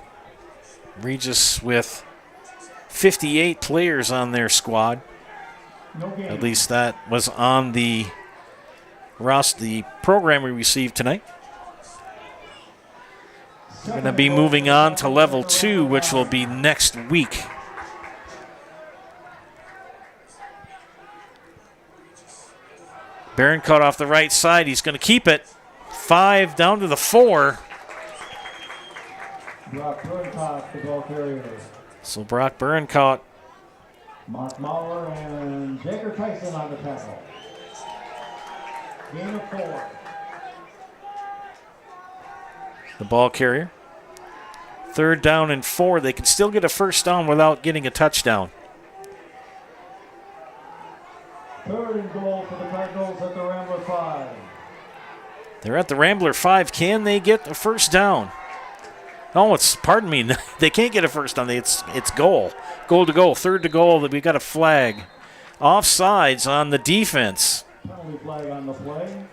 Regis with 58 players on their squad. At least that was on the program we received tonight. We're going to be moving on to level 2, which will be next week. Barron cut off the right side. He's going to keep it. 5 down to the 4. Brock Berncott, the ball carrier. So Brock Berncott. Mark Maurer and Jager Tyson on the tackle. Gain of 4. The ball carrier. 3rd down and 4. They can still get a first down without getting a touchdown. 3rd and goal for the Cardinals at the Rambler 5. They're at the Rambler 5. Can they get a first down? Oh, pardon me, they can't get a first down. It's goal. Goal to goal. 3rd to goal. That we got a flag. Offsides on the defense. Penalty flag on the play.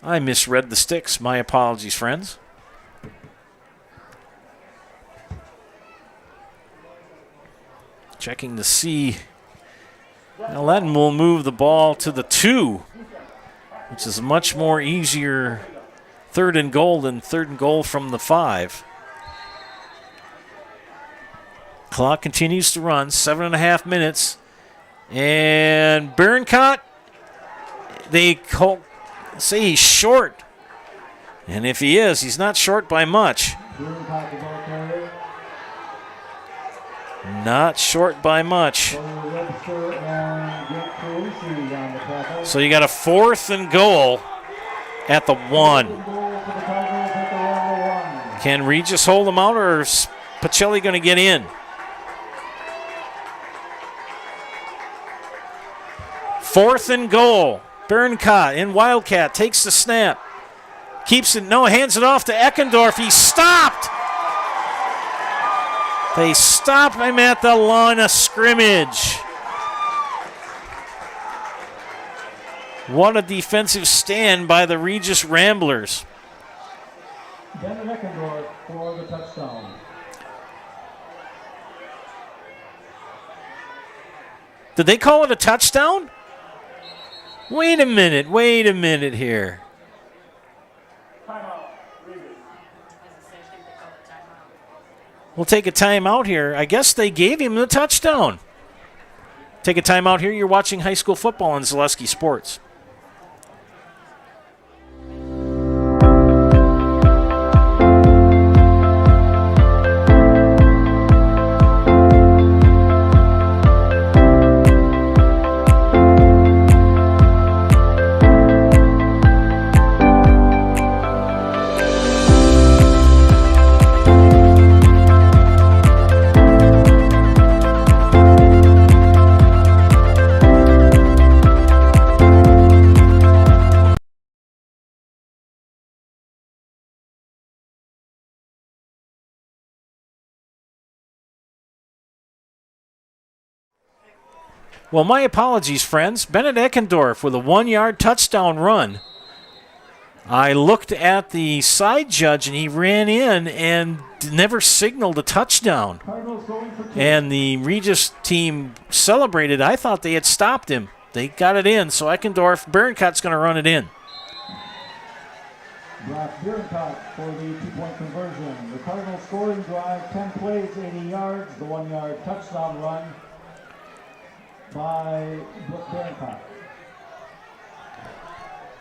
I misread the sticks. My apologies, friends. Checking to see. Now Latin will move the ball to the 2, which is a much more easier 3rd and goal than 3rd and goal from the 5. Clock continues to run, 7.5 minutes. And Berncott, they say he's short. And if he is, he's not short by much. Not short by much. So you got a 4th and goal at the 1. Can Regis hold them out, or is Pacelli going to get in? 4th and goal. Berncott in Wildcat takes the snap. Keeps it, hands it off to Eckendorf. He's stopped. They stop him at the line of scrimmage. What a defensive stand by the Regis Ramblers. Bennett Eckendorf for the touchdown. Did they call it a touchdown? Wait a minute here. We'll take a timeout here. I guess they gave him the touchdown. Take a timeout here. You're watching high school football on Zaleski Sports. Well, my apologies, friends. Bennett Eckendorf with a 1-yard touchdown run. I looked at the side judge, and he ran in and never signaled a touchdown. And the Regis team celebrated. I thought they had stopped him. They got it in, so Eckendorf, Berenkot's going to run it in. Brock Berenkot for the 2-point conversion. The Cardinals scoring drive, 10 plays, 80 yards, the 1-yard touchdown run by Brooke Berenkot.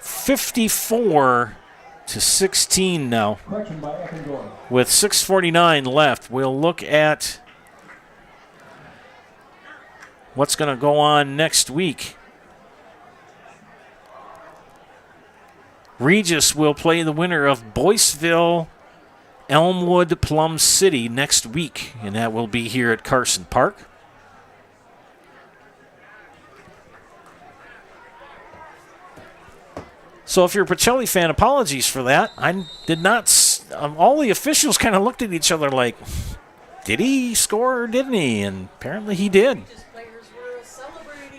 54-16 now. Correction by Eckendorf. With 6:49 left, we'll look at what's going to go on next week. Regis will play the winner of Boyceville, Elmwood, Plum City next week, and that will be here at Carson Park. So if you're a Pacelli fan, apologies for that. I did not. All the officials kind of looked at each other like, did he score or didn't he? And apparently he did.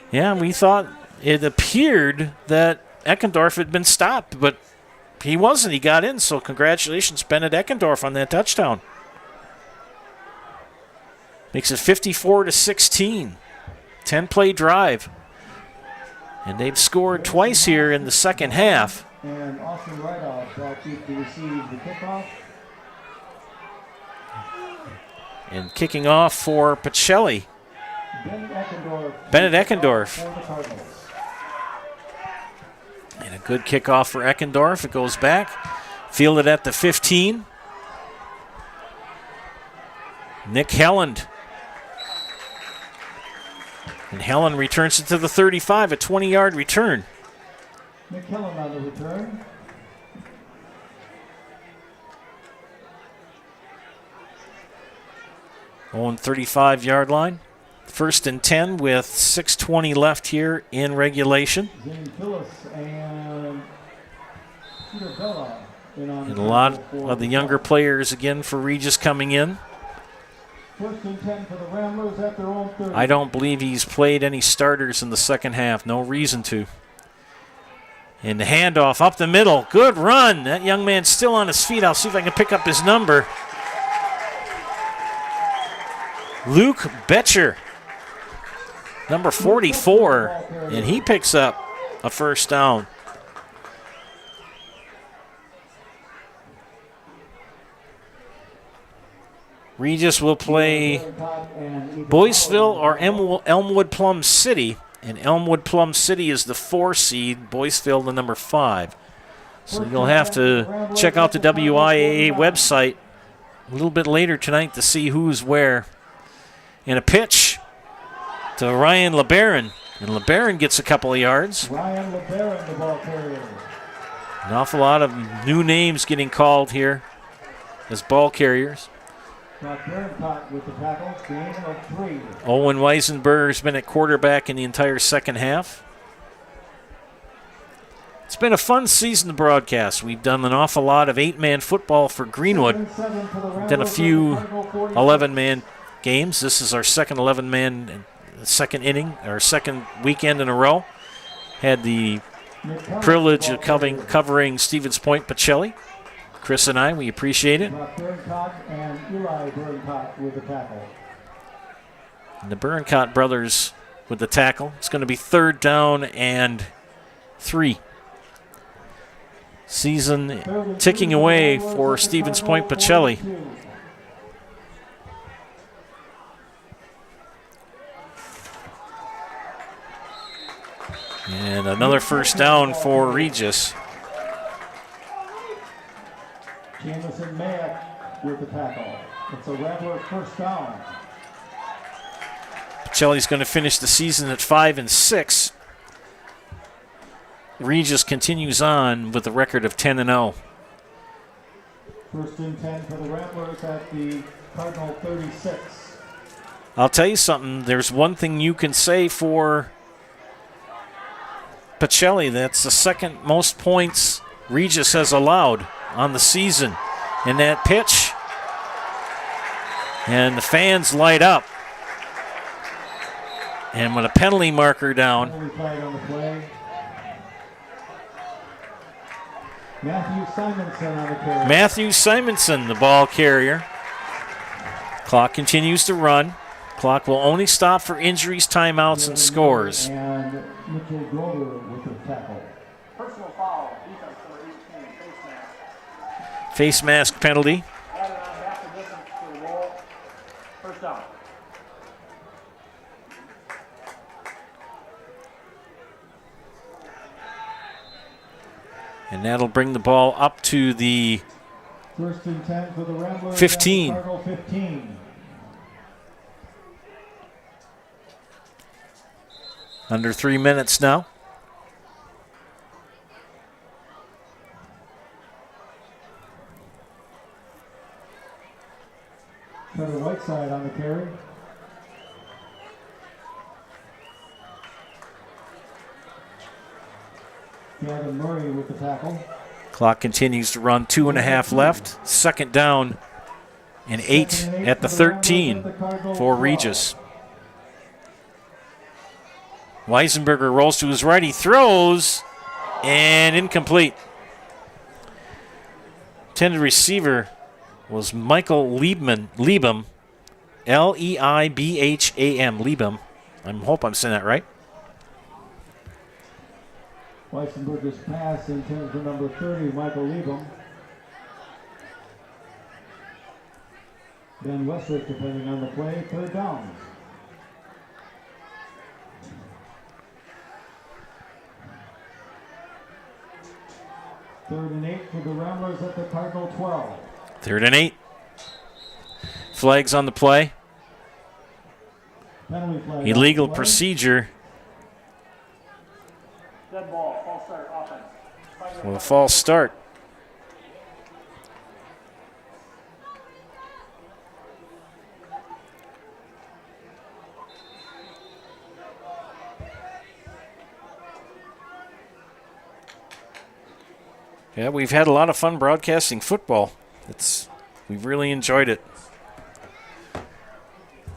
Yeah, we thought it appeared that Eckendorf had been stopped, but he wasn't. He got in, so congratulations, Bennett Eckendorf, on that touchdown. Makes it 54-16. 10-play drive. And they've scored twice here in the second half. And Austin Rideout brought you to receive the kickoff. And kicking off for Pacelli. Bennett Eckendorf. And a good kickoff for Eckendorf. It goes back. Fielded at the 15. Nick Helland. And Helen returns it to the 35, a 20-yard return. Nick Helen on the return. On 35-yard line. 1st and 10 with 6:20 left here in regulation. Zane Phillips and Peter Bella in on And a lot of the younger players again for Regis coming in. 1st and 10 for the Ramblers at their own 30. I don't believe he's played any starters in the second half. No reason to. And the handoff up the middle. Good run. That young man's still on his feet. I'll see if I can pick up his number. Luke Betcher, number 44, and he picks up a first down. Regis will play Boyceville or Elmwood Plum City, and Elmwood Plum City is the 4 seed, Boyceville the number 5. So you'll have to check out the WIAA website a little bit later tonight to see who's where. And a pitch to Ryan LeBaron, and LeBaron gets a couple of yards. Ryan LeBaron, the ball carrier. An awful lot of new names getting called here as ball carriers. With the tackle, gain of 3. Owen Weisenberger has been at quarterback in the entire second half. It's been a fun season to broadcast. We've done an awful lot of 8-man football for Greenwood. We've done a few 11-man games. This is our second 11-man, second inning, or second weekend in a row. Had the privilege of covering Stevens Point Pacelli. Chris and I, we appreciate it. Berncott and Eli Berncott with the tackle. And the Berncott brothers with the tackle. It's going to be 3rd down and 3. Season ticking away for Stevens Point Pacelli. And another first down for Regis. Jamison Mayak with the tackle. It's a Rambler first down. Pacelli's going to finish the season at 5-6. Regis continues on with a record of 10-0. 1st and 10 for the Ramblers at the Cardinal 36. I'll tell you something. There's one thing you can say for Pacelli. That's the 2nd most points Regis has allowed on the season. And that pitch, and the fans light up. And with a penalty marker down. Penalty flag on the play. Matthew Simonson on the carry. Matthew Simonson, the ball carrier. Clock continues to run. Clock will only stop for injuries, timeouts, and scores. And Mitchell Grover with the tackle. Personal foul, defense number 18, face mask. Face mask penalty. Added on half the distance to the roll. First down. And that'll bring the ball up to the 1st and 10 for the Ramblers. 15. Cardinal 15. Under 3 minutes now. Trevor Whiteside on the carry. Gavin Murray with the tackle. Clock continues to run. 2.5 left. 2nd down and 8 at the 13 for Regis. Weisenberger rolls to his right. He throws and incomplete. Intended receiver was Michael Liebham. Leibham. Leibham. I hope I'm saying that right. Weissenberger's pass intended for number 30, Michael Liebham. Ben Westwick depending on the play, 3rd down. Third and 8 for the Ramblers at the Cardinal 12. 3rd and 8. Flags on the play. Penalty flag. Illegal procedure. Dead ball, false start, offense. With a false start. Yeah, we've had a lot of fun broadcasting football. We've really enjoyed it.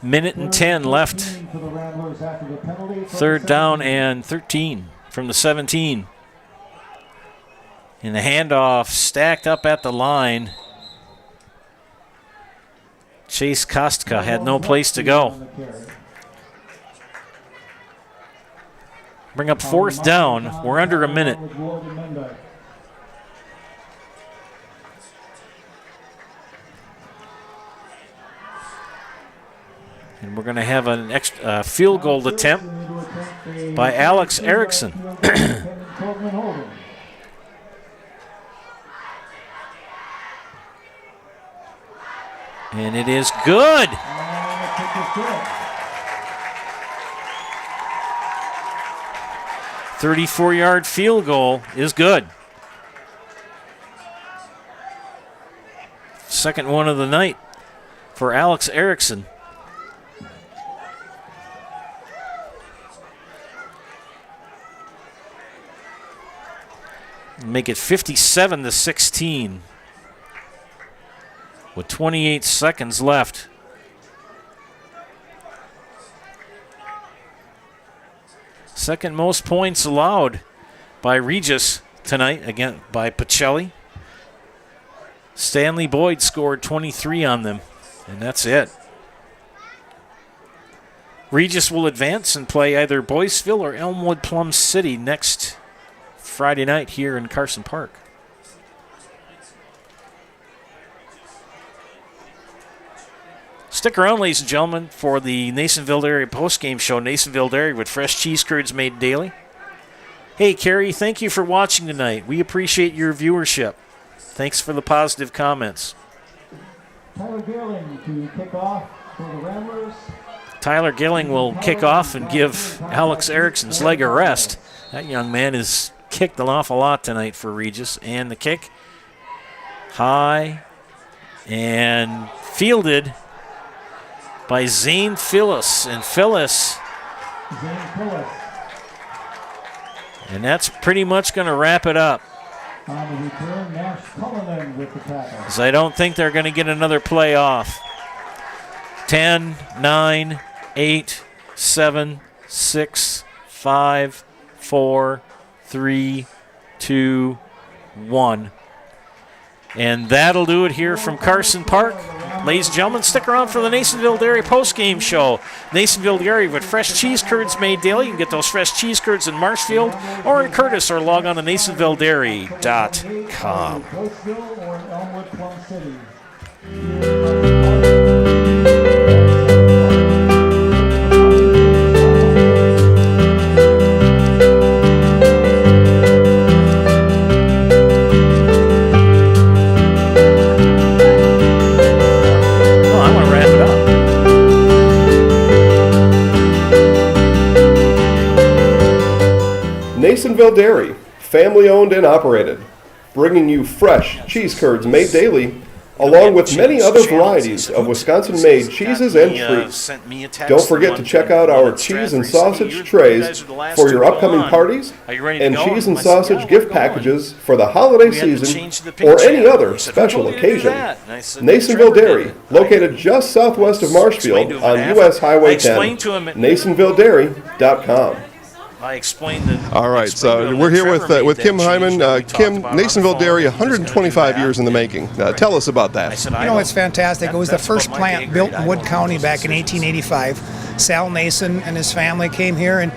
1:10 left. 3rd down and 13 from the 17. And the handoff stacked up at the line. Chase Kostka had no place to go. Bring up 4th down. We're under a minute. And we're going to have an extra field goal attempt by Alex Erickson. And it is good. 34-yard field goal is good. Second one of the night for Alex Erickson. Make it 57-16 with 28 seconds left. Second most points allowed by Regis tonight, again by Pacelli. Stanley Boyd scored 23 on them, and that's it. Regis will advance and play either Boyceville or Elmwood Plum City next Friday night here in Carson Park. Stick around, ladies and gentlemen, for the Nasonville Dairy postgame show. Nasonville Dairy with fresh cheese curds made daily. Hey, Carrie, thank you for watching tonight. We appreciate your viewership. Thanks for the positive comments. Tyler Gilling to kick off for the Ramblers. Tyler Gilling will kick off and give Alex Erickson's leg a rest. That young man has kicked an awful lot tonight for Regis. And the kick high and fielded by Zane Phyllis. And Phyllis. And that's pretty much going to wrap it up. On the return, Nash Cullinan with the tackle. Because I don't think they're going to get another play off. 10, 9, 8, 7, 6, 5, 4, 3, 2, 1. And that'll do it here from Carson Park. Ladies and gentlemen, stick around for the Nasonville Dairy postgame show. Nasonville Dairy with fresh cheese curds made daily. You can get those fresh cheese curds in Marshfield or in Curtis, or log on to NasonvilleDairy.com. Boyceville or Elmwood Plum City. Nasonville Dairy, family owned and operated, bringing you fresh cheese curds made daily, along with many other varieties of Wisconsin-made cheeses and treats. Don't forget to check out our cheese and sausage trays for your upcoming parties, and cheese and sausage gift packages for the holiday season or any other special occasion. Nasonville Dairy, located just southwest of Marshfield on U.S. Highway 10. NasonvilleDairy.com. I explained the. All right, so we're here with Kim Hyman. Kim, Nasonville Dairy, 125 years in the making. Tell us about that. You know, it's fantastic. It was the first plant built in Wood County back in 1885. Sal Nason and his family came here, and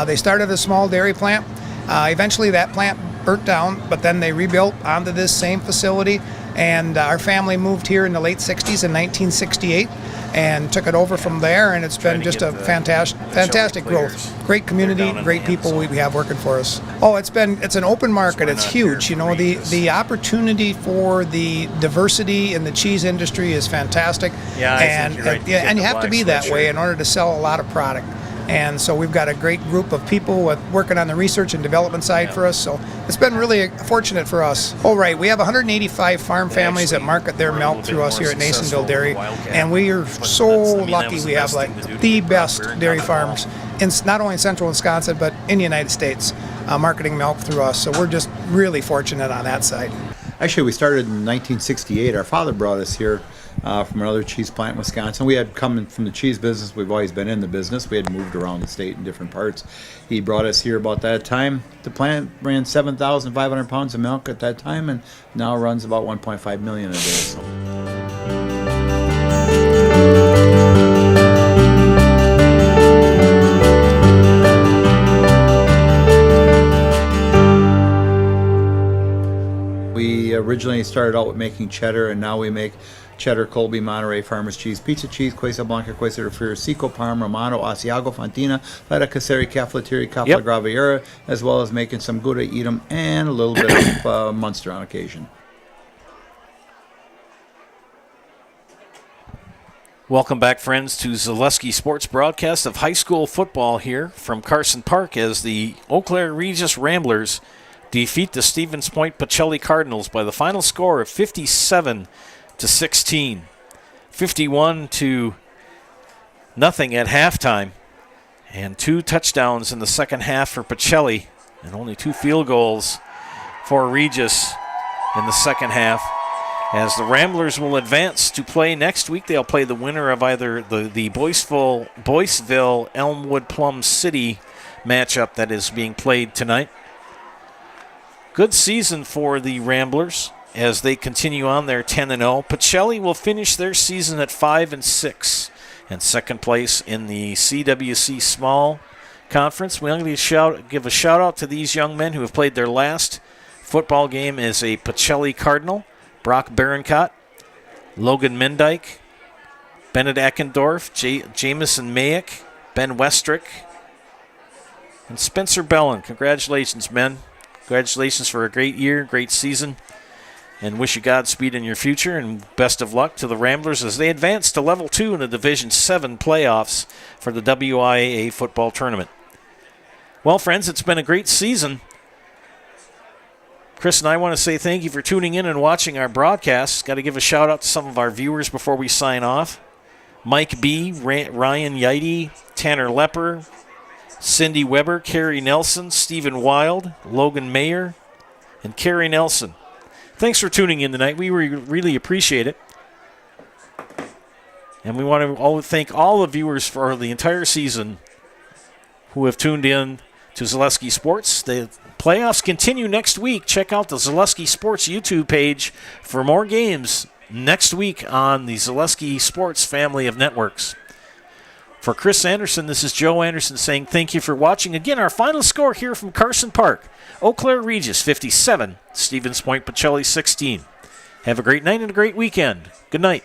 they started a small dairy plant. Eventually, that plant burnt down, but then they rebuilt onto this same facility. And our family moved here in the late 60s in 1968 and took it over from there, and it's been just a fantastic growth. Great community, great people we have working for us. Oh, it's an open market. It's huge. You know, the opportunity for the diversity in the cheese industry is fantastic. Yeah, and you have to be that way in order to sell a lot of product. And so we've got a great group of people working on the research and development side for us. So it's been really fortunate for us. Oh, right. We have 185 farm families that market their milk through us here at Nasonville Dairy. And we are so lucky we have like the best dairy farms in not only in central Wisconsin, but in the United States, marketing milk through us. So we're just really fortunate on that side. Actually, we started in 1968. Our father brought us here from another cheese plant in Wisconsin. We had come from the cheese business. We've always been in the business. We had moved around the state in different parts. He brought us here about that time. The plant ran 7,500 pounds of milk at that time, and now runs about 1.5 million a day. So. We originally started out with making cheddar, and now we make cheddar, Colby, Monterey, Farmers Cheese, Pizza Cheese, Quesa Blanca, Quesa de Friar, Seco, Parma, Romano, Asiago, Fontina, Feta Caseri, Cafetieri, Cafla Graviera, as well as making some Gouda, Edam, and a little bit of Munster on occasion. Welcome back, friends, to Zaleski Sports broadcast of high school football here from Carson Park as the Eau Claire Regis Ramblers defeat the Stevens Point Pacelli Cardinals by the final score of 57-16. 51-0 at halftime, and 2 touchdowns in the second half for Pacelli, and only 2 field goals for Regis in the second half. As the Ramblers will advance to play next week, they'll play the winner of either the Boyceville Elmwood Plum City matchup that is being played tonight, Good season for the Ramblers as they continue on their 10-0. Pacelli will finish their season at 5-6 and second place in the CWC Small Conference. We're going to give a shout out to these young men who have played their last football game as a Pacelli Cardinal. Brock Barancott, Logan Mendyke, Bennett Eckendorf, Jamison Mayick, Ben Westrick, and Spencer Bellin. Congratulations, men. Congratulations for a great year, great season, and wish you Godspeed in your future, and best of luck to the Ramblers as they advance to Level 2 in the Division 7 playoffs for the WIAA football tournament. Well, friends, it's been a great season. Chris and I want to say thank you for tuning in and watching our broadcast. Got to give a shout out to some of our viewers before we sign off. Mike B., Ryan Yeide, Tanner Lepper, Cindy Weber, Carrie Nelson, Stephen Wild, Logan Mayer, and Carrie Nelson. Thanks for tuning in tonight. We really appreciate it. And we want to thank all the viewers for the entire season who have tuned in to Zaleski Sports. The playoffs continue next week. Check out the Zaleski Sports YouTube page for more games next week on the Zaleski Sports family of networks. For Chris Anderson, this is Joe Anderson saying thank you for watching. Again, our final score here from Carson Park. Eau Claire Regis 57, Stevens Point Pacelli 16. Have a great night and a great weekend. Good night.